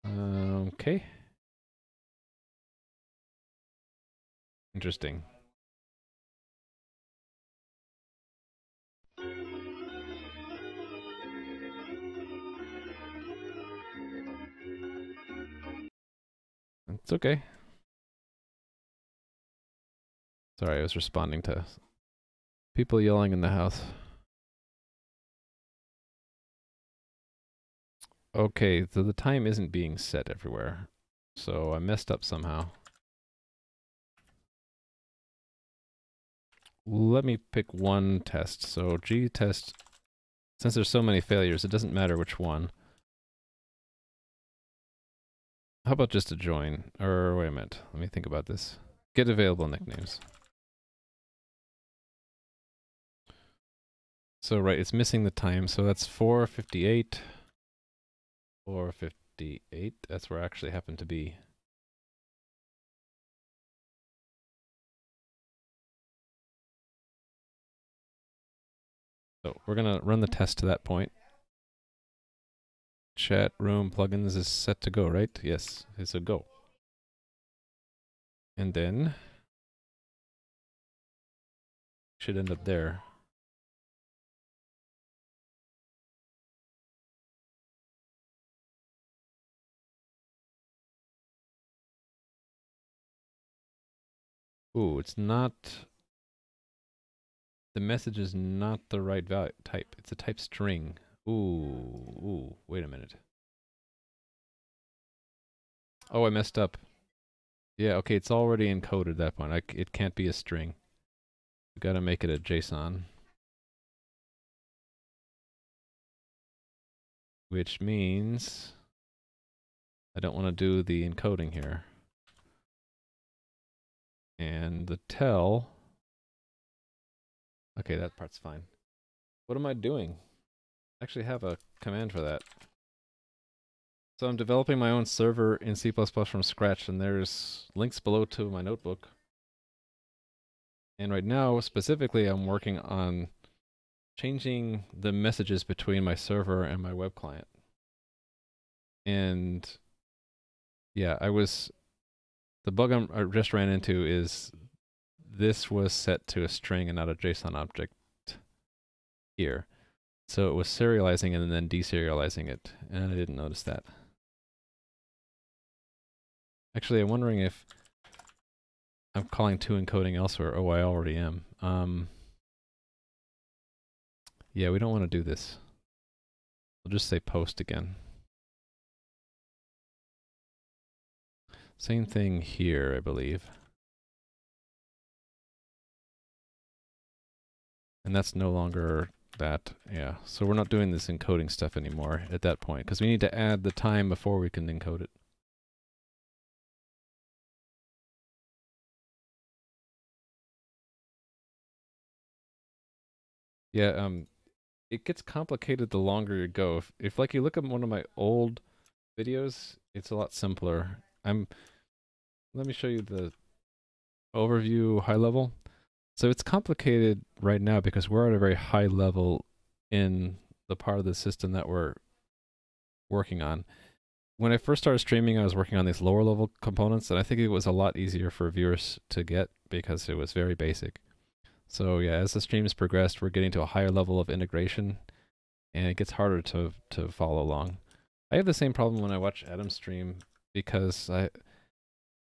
Okay. Interesting. It's okay. Sorry, I was responding to people yelling in the house. Okay, so the time isn't being set everywhere. So I messed up somehow. Let me pick one test. So G test, since there's so many failures, it doesn't matter which one. How about just a join? Or wait a minute, let me think about this. Get available nicknames. So right, it's missing the time, so that's 4:58. 4:58, that's where I actually happen to be. So we're gonna run the test to that point. Chat room plugins is set to go, right? Yes, it's a go. And then should end up there. Ooh, it's not, the message is not the right value type. It's a type string. Ooh, wait a minute. Oh, I messed up. Yeah, okay, it's already encoded at that point. It can't be a string. We gotta make it a JSON. which means I don't want to do the encoding here. And the tell, okay, that part's fine. What am I doing? I actually have a command for that. So I'm developing my own server in C++ from scratch, and there's links below to my notebook. And right now, specifically, I'm working on changing the messages between my server and my web client. And yeah, the bug I just ran into is this was set to a string and not a JSON object here. So it was serializing it and then deserializing it, and I didn't notice that. Actually, I'm wondering if I'm calling toEncoding elsewhere. Oh, I already am. Yeah, we don't want to do this. We'll just say post again. Same thing here, I believe. And that's no longer that, yeah. So we're not doing this encoding stuff anymore at that point, because we need to add the time before we can encode it. Yeah, it gets complicated the longer you go. If like you look at one of my old videos, it's a lot simpler. Let me show you the overview high level. So it's complicated right now because we're at a very high level in the part of the system that we're working on. When I first started streaming, I was working on these lower level components, and I think it was a lot easier for viewers to get because it was very basic. So yeah, as the streams progressed, we're getting to a higher level of integration, and it gets harder to follow along. I have the same problem when I watch Adam's stream because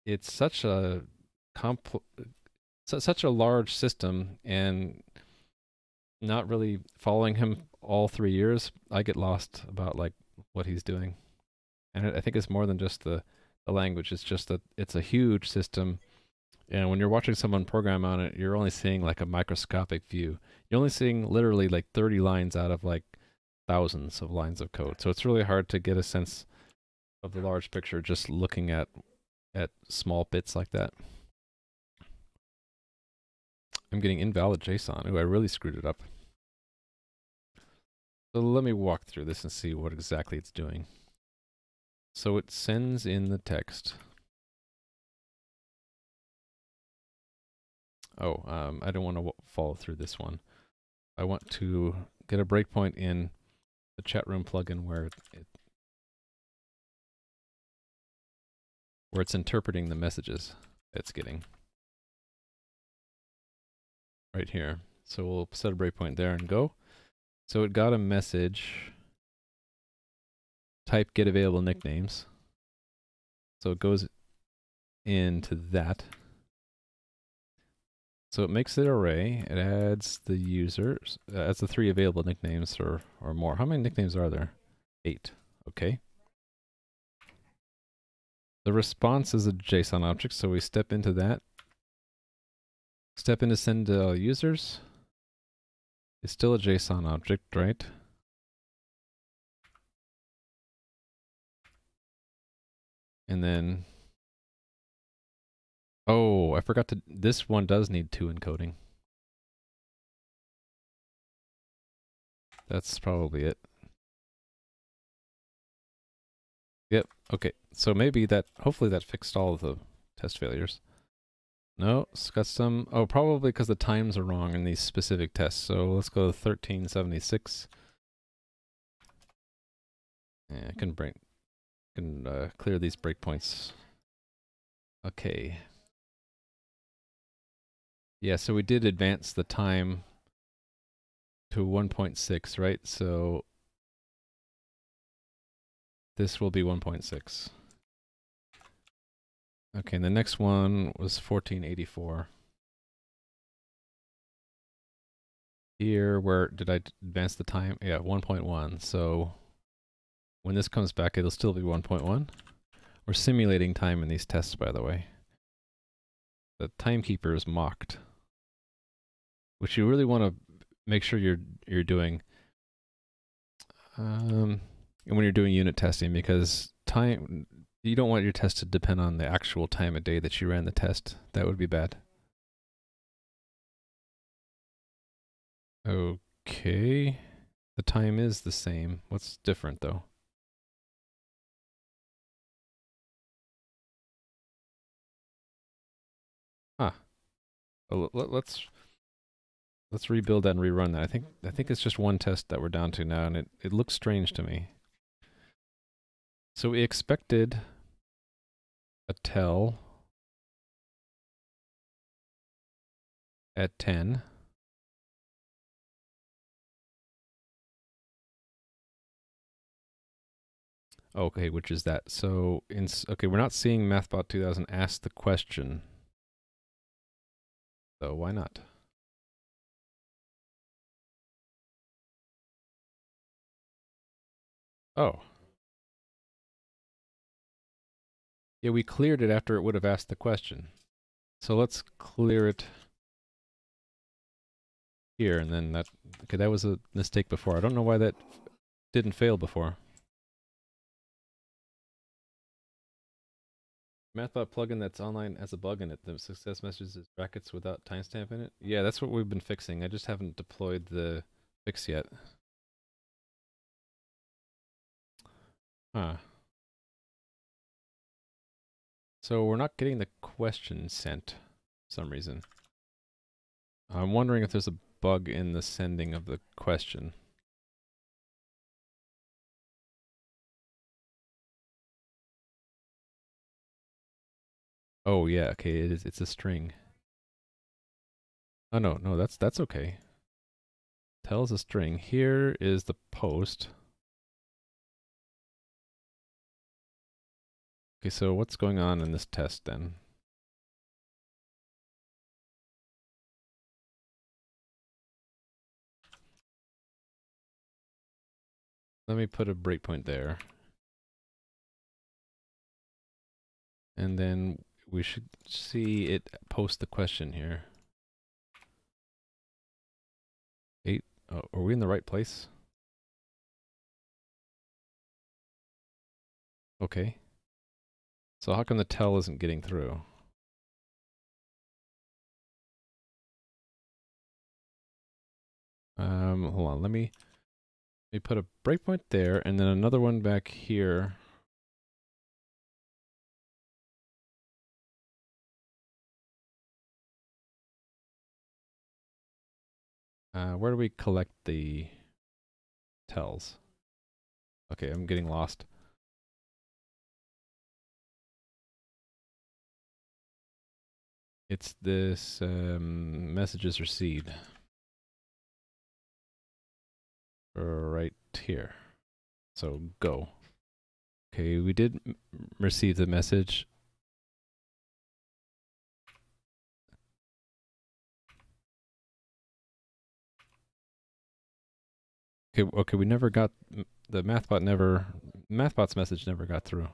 it's such a such a large system, and not really following him all 3 years, I get lost about like what he's doing. And I think it's more than just the language. It's just that it's a huge system, and when you're watching someone program on it, you're only seeing like a microscopic view. You're only seeing literally like 30 lines out of like thousands of lines of code. So it's really hard to get a sense of the large picture just looking at small bits like that. I'm getting invalid JSON. Ooh, I really screwed it up. So let me walk through this and see what exactly it's doing. So it sends in the text. Oh, I don't want to follow through this one. I want to get a breakpoint in the chat room plugin where it's interpreting the messages it's getting. Right here. So we'll set a breakpoint there and go. So it got a message. Type get available nicknames. So it goes into that. So it makes the array. It adds the users. Adds the 3 available nicknames or more. How many nicknames are there? 8. Okay. The response is a JSON object, so we step into that. Step into send users. It's still a JSON object, right? And then, oh, I forgot to, this one does need toEncoding. That's probably it. Yep, okay. So maybe that, hopefully that fixed all of the test failures. No, it's got some, oh, probably because the times are wrong in these specific tests. So let's go to 1376. Yeah, I can clear these breakpoints. Okay. Yeah, so we did advance the time to 1.6, right? So this will be 1.6. Okay, and the next one was 1484. Here, where did I advance the time? Yeah, 1.1. So when this comes back, it'll still be 1.1. We're simulating time in these tests, by the way. The timekeeper is mocked, which you really want to make sure you're doing. And when you're doing unit testing, because time, you don't want your test to depend on the actual time of day that you ran the test. That would be bad. Okay. The time is the same. What's different though? Huh. Well, let's rebuild that and rerun that. I think it's just one test that we're down to now, and it looks strange to me. So we expected a tell at 10. Okay, which is that? So okay, we're not seeing MathBot 2000 ask the question. So why not? Oh. Yeah, we cleared it after it would have asked the question. So let's clear it here, and then that, okay, that was a mistake before. I don't know why that didn't fail before. MathBot plugin that's online has a bug in it. The success message is brackets without timestamp in it. Yeah, that's what we've been fixing. I just haven't deployed the fix yet. Huh. So we're not getting the question sent for some reason. I'm wondering if there's a bug in the sending of the question. Oh yeah, okay, it is. It's a string. Oh no, that's okay. Tells a string. Here is the post. Okay, so what's going on in this test then? Let me put a breakpoint there. And then we should see it post the question here. 8. Oh, are we in the right place? Okay. So how come the tell isn't getting through? Hold on. Let me put a breakpoint there, and then another one back here. Where do we collect the tells? Okay, I'm getting lost. It's this messages received. Right here. So go. Okay, we did receive the message. Okay, we never got the MathBot's message never got through.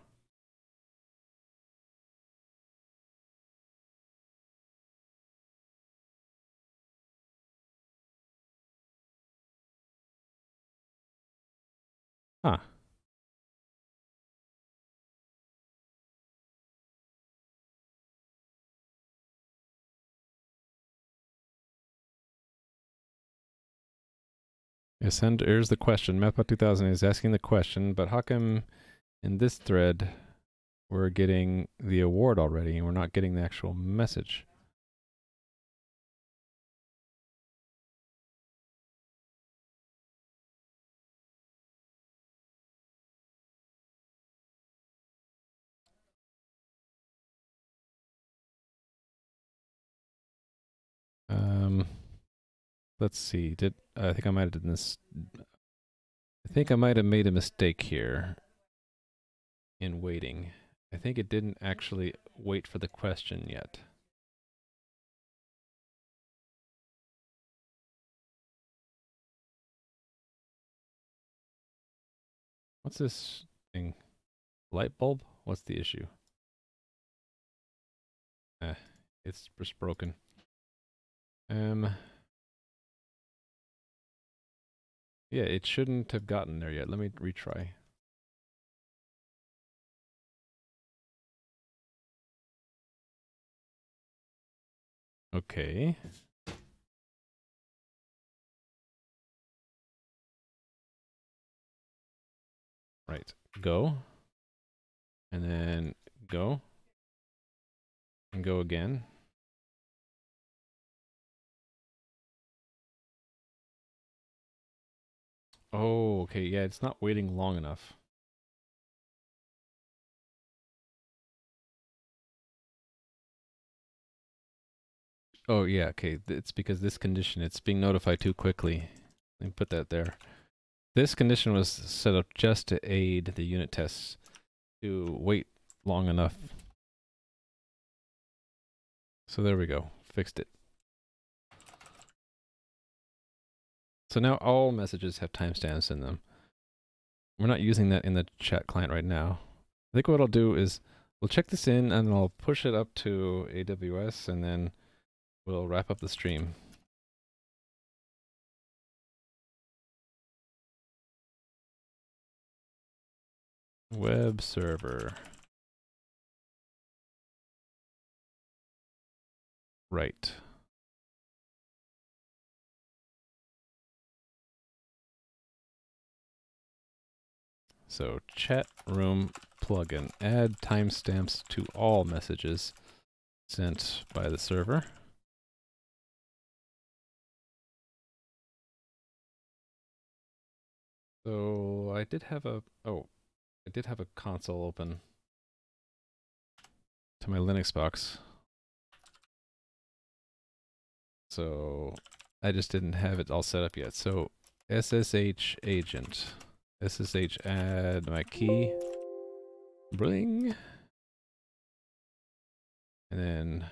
Huh. Yeah, here's the question. MathBot 2000 is asking the question, but how come in this thread we're getting the award already and we're not getting the actual message? Let's see. I think I might have done this. I think I might have made a mistake here in waiting. I think it didn't actually wait for the question yet. What's this thing? Light bulb? What's the issue? It's just broken. Yeah, it shouldn't have gotten there yet. Let me retry. Okay. Right. Go. And then go. And go again. Oh, okay. Yeah, it's not waiting long enough. Oh, yeah, okay. It's because this condition, it's being notified too quickly. Let me put that there. This condition was set up just to aid the unit tests to wait long enough. So there we go. Fixed it. So now all messages have timestamps in them. We're not using that in the chat client right now. I think what I'll do is we'll check this in and I'll push it up to AWS and then we'll wrap up the stream. Web server. Right. So chat room plugin. Add timestamps to all messages sent by the server. So I did have a console open to my Linux box. So I just didn't have it all set up yet. So SSH agent. SSH add my key. Bling. And then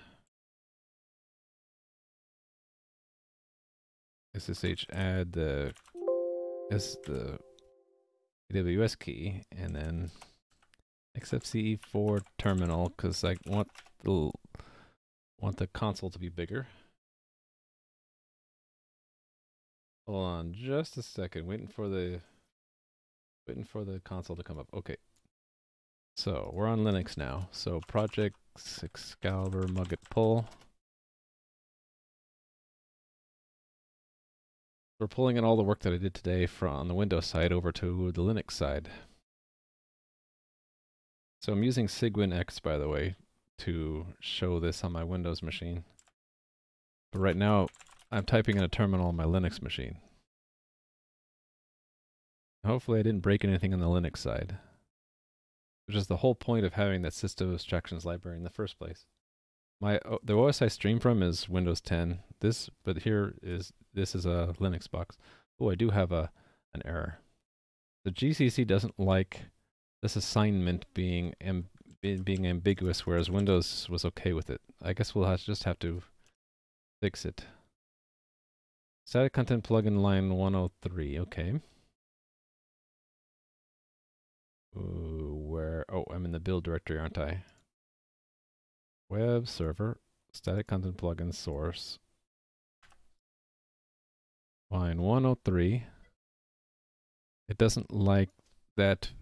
SSH add the AWS key, and then XFCE4 terminal because I want the console to be bigger. Hold on just a second, waiting for the console to come up. Okay. So we're on Linux now. So project Excalibur Mugget pull. We're pulling in all the work that I did today from the Windows side over to the Linux side. So I'm using SigWinX, by the way, to show this on my Windows machine. But right now, I'm typing in a terminal on my Linux machine. Hopefully I didn't break anything on the Linux side, which is the whole point of having that system abstractions library in the first place. The OS I stream from is Windows 10. This is a Linux box. Oh, I do have an error. The GCC doesn't like this assignment being ambiguous, whereas Windows was okay with it. I guess we'll just have to fix it. Static content plugin line 103. Okay. Ooh, oh, I'm in the build directory, aren't I? Web server, static content plugin source. Line 103. It doesn't like that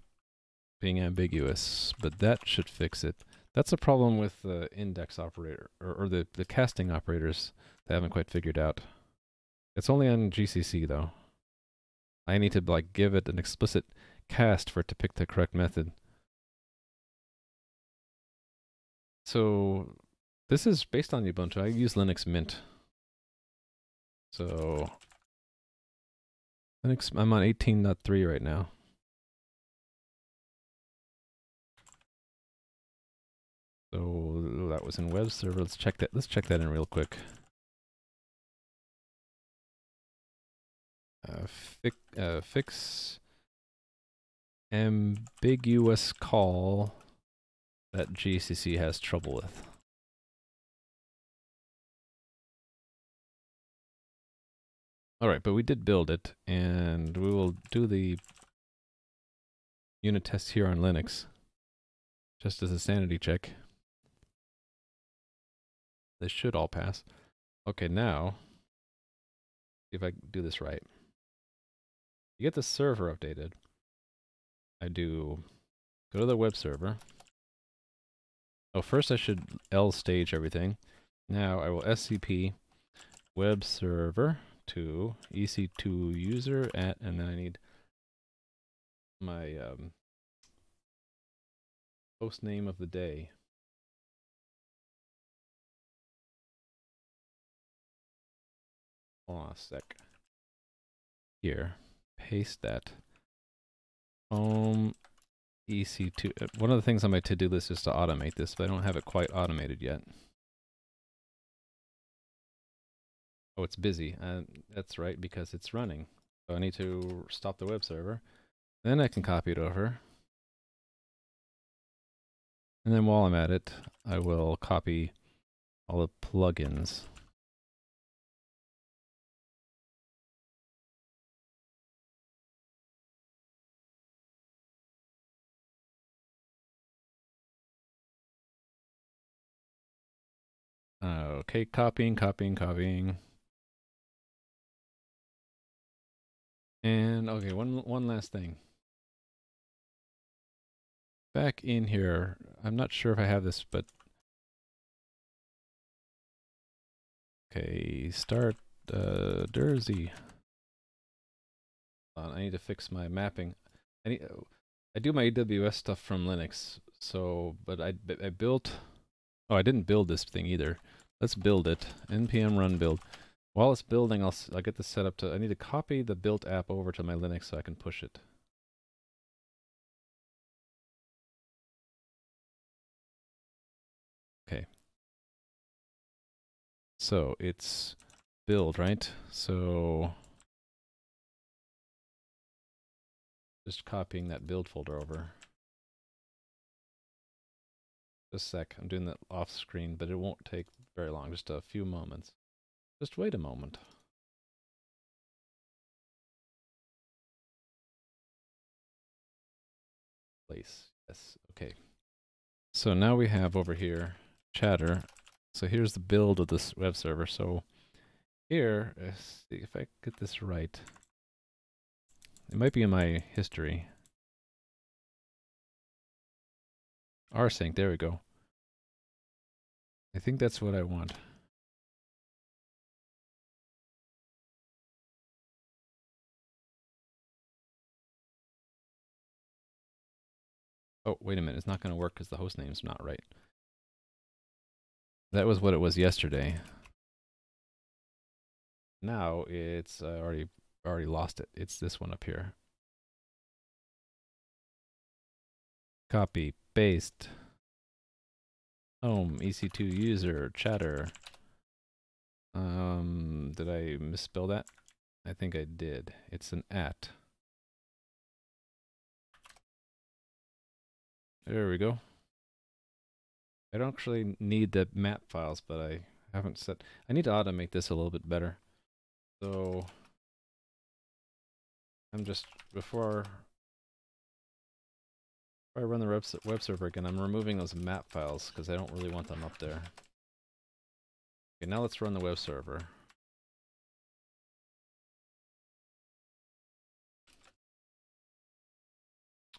being ambiguous, but that should fix it. That's a problem with the index operator, or the casting operators that I haven't quite figured out. It's only on GCC though. I need to like give it an explicit cast for it to pick the correct method. So this is based on Ubuntu. I use Linux Mint. So Linux, I'm on 18.3 right now. So that was in web server. Let's check that. Let's check that in real quick. Fix ambiguous call that GCC has trouble with. All right, but we did build it, and we will do the unit test here on Linux, just as a sanity check. They should all pass. Okay, now, see if I do this right. You get the server updated. I do go to the web server. Oh, first I should L stage everything. Now I will SCP web server to EC2 user at, and then I need my host name of the day. Hold on a sec. Here, paste that. Home EC2. One of the things on my to-do list is to automate this, but I don't have it quite automated yet. Oh, it's busy. That's right, because it's running. So I need to stop the web server. Then I can copy it over. And then while I'm at it, I will copy all the plugins. Okay, copying. And okay, one last thing. Back in here, I'm not sure if I have this, but okay, start Dersey. I need to fix my mapping. I do my AWS stuff from Linux, so but I built. Oh, I didn't build this thing either. Let's build it. npm run build. While it's building, I'll get this set up to. I need to copy the built app over to my Linux so I can push it. Okay. So it's build, right? So just copying that build folder over. Just a sec. I'm doing that off screen, but it won't take very long. Just a few moments. Just wait a moment. Place. Yes. Okay. So now we have over here chatter. So here's the build of this web server. So here, see if I get this right. It might be in my history. rsync, there we go. I think that's what I want. Oh, wait a minute. It's not going to work because the host name's not right. That was what it was yesterday. Now it's already lost it. It's this one up here. Copy, paste. Home, EC2 user, chatter. Did I misspell that? I think I did. It's an @ There we go. I don't actually need the map files, but I haven't set. I need to automate this a little bit better. So I'm just, before I run the web server again, I'm removing those map files because I don't really want them up there. Okay, now let's run the web server.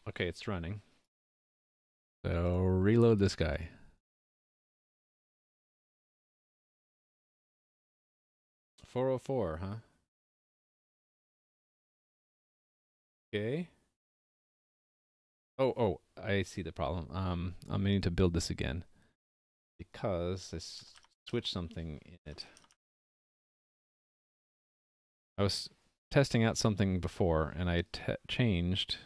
Okay, it's running. So reload this guy. $404, huh? Okay. Oh, I see the problem. I'm gonna need to build this again because I switched something in it. I was testing out something before, and I changed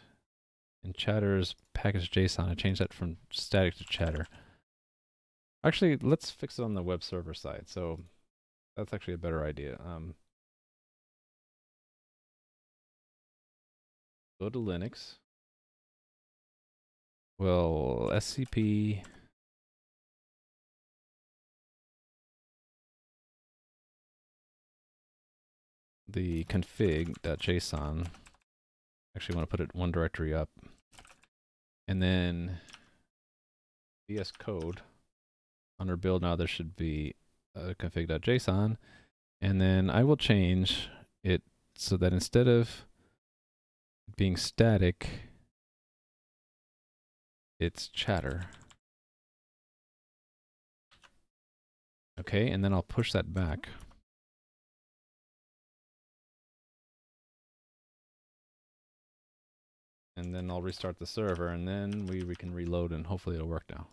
in Chatter's package JSON. I changed that from static to chatter. Actually, let's fix it on the web server side. So that's actually a better idea. Go to Linux. Well, SCP. The config.json. Actually, I want to put it one directory up. And then VS Code. Under build now, there should be config.json. And then I will change it so that instead of being static, it's chatter. Okay, and then I'll push that back. And then I'll restart the server, and then we can reload, and hopefully it'll work now.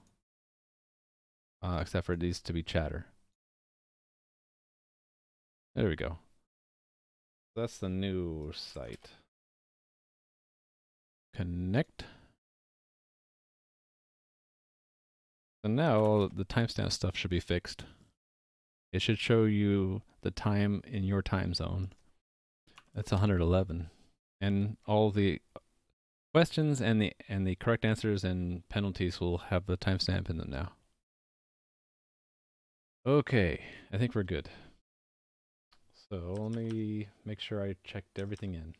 Except for it needs to be chatter. There we go. That's the new site. Connect. So now the timestamp stuff should be fixed. It should show you the time in your time zone. That's 111. And all the questions and the correct answers and penalties will have the timestamp in them now. Okay, I think we're good. So let me make sure I checked everything in.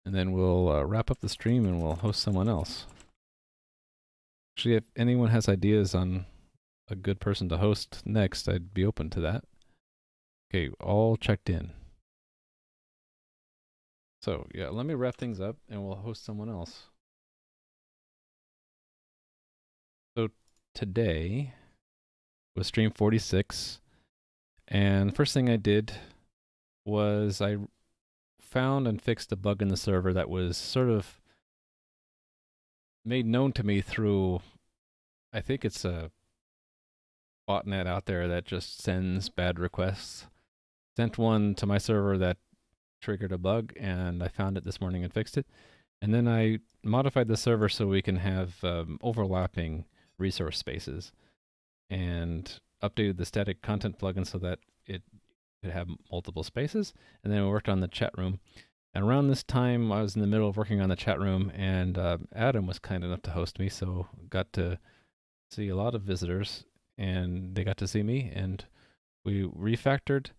And then we'll wrap up the stream and we'll host someone else. Actually, if anyone has ideas on a good person to host next, I'd be open to that. Okay, all checked in. So yeah, let me wrap things up and we'll host someone else. So today was stream 46. And the first thing I did was I found and fixed a bug in the server that was sort of made known to me through, I think it's a botnet out there that just sends bad requests. Sent one to my server that triggered a bug, and I found it this morning and fixed it. And then I modified the server so we can have overlapping resource spaces, and updated the static content plugin so that it could have multiple spaces. And then we worked on the chat room. And around this time, I was in the middle of working on the chat room, and Adam was kind enough to host me, so got to see a lot of visitors, and they got to see me, and we refactored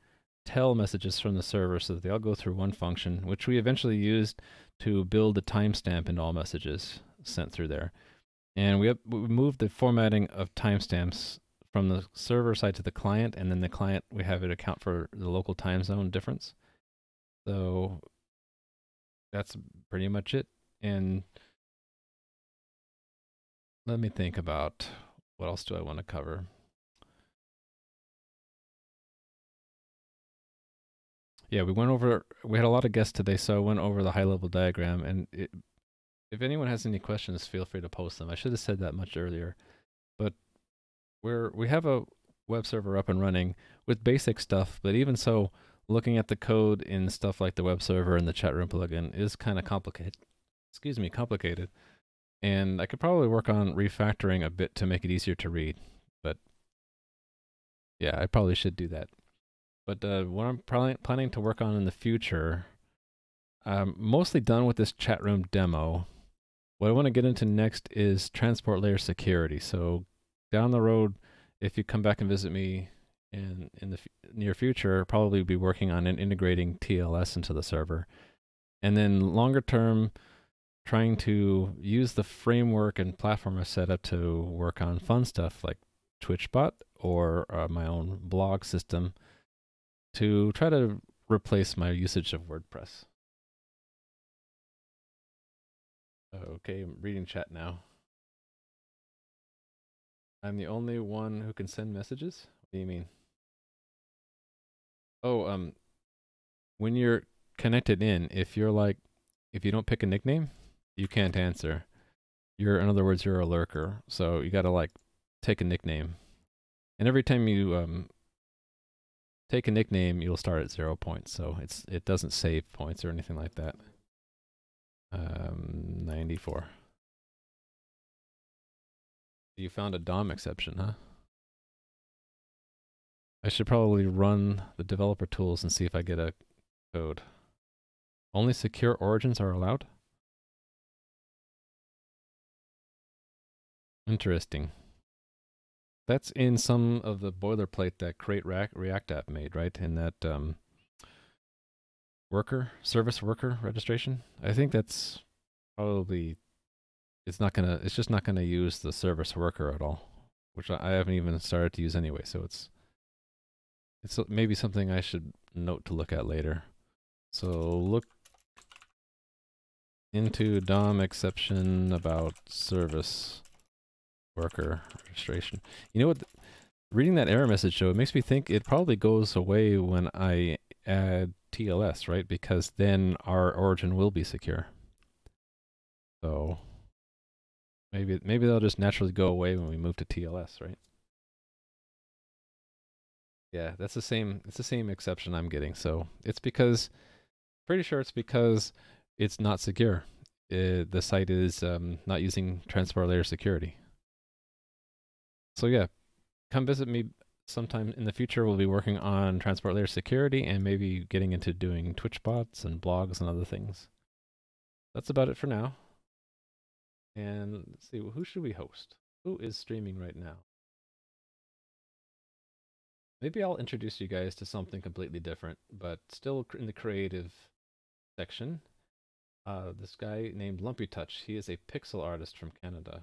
tell messages from the server so that they all go through one function, which we eventually used to build a timestamp in all messages sent through there. And we moved the formatting of timestamps from the server side to the client, and then the client, we have it account for the local time zone difference. So that's pretty much it. And let me think about what else do I want to cover. Yeah, we had a lot of guests today, so I went over the high-level diagram, and if anyone has any questions, feel free to post them. I should have said that much earlier, but we have a web server up and running with basic stuff, but even so, looking at the code in stuff like the web server and the chat room plugin is kind of complicated. Complicated. And I could probably work on refactoring a bit to make it easier to read, but yeah, I probably should do that. But what I'm planning to work on in the future, I'm mostly done with this chat room demo. What I want to get into next is transport layer security. So down the road, if you come back and visit me in the near future, I'll probably be working on integrating TLS into the server. And then longer term, trying to use the framework and platform I set up to work on fun stuff like TwitchBot or my own blog system to try to replace my usage of WordPress. Okay, I'm reading chat now. I'm the only one who can send messages? What do you mean? Oh, when you're connected in, if you don't pick a nickname, you can't answer. In other words, you're a lurker. So you gotta take a nickname. And every time you take a nickname, you'll start at 0 points. So it doesn't save points or anything like that. 94. You found a DOM exception, huh? I should probably run the developer tools and see if I get a code. Only secure origins are allowed? Interesting. That's in some of the boilerplate that Create React app made, right? In that service worker registration. I think that's probably, it's just not gonna use the service worker at all, which I haven't even started to use anyway. So it's maybe something I should note to look at later. So look into DOM exception about service worker registration. You know what? reading that error message though, it makes me think it probably goes away when I add TLS, right? Because then our origin will be secure. So maybe they'll just naturally go away when we move to TLS, right? Yeah, that's the same. It's the same exception I'm getting. So it's because, pretty sure it's because it's not secure. The site is not using transport layer security. So yeah, come visit me sometime in the future. We'll be working on transport layer security and maybe getting into doing Twitch bots and blogs and other things. That's about it for now. And let's see, who should we host? Who is streaming right now? Maybe I'll introduce you guys to something completely different, but still in the creative section. This guy named Lumpy Touch. He is a pixel artist from Canada.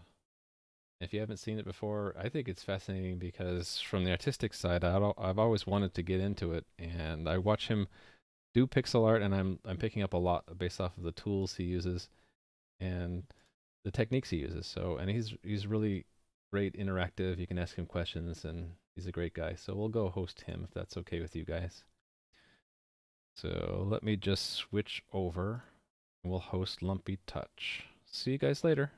If you haven't seen it before, I think it's fascinating because from the artistic side, I've always wanted to get into it, and I watch him do pixel art, and I'm picking up a lot based off of the tools he uses and the techniques he uses. So, and he's really great, interactive. You can ask him questions, and he's a great guy. So we'll go host him if that's okay with you guys. So let me just switch over, and we'll host Lumpy Touch. See you guys later.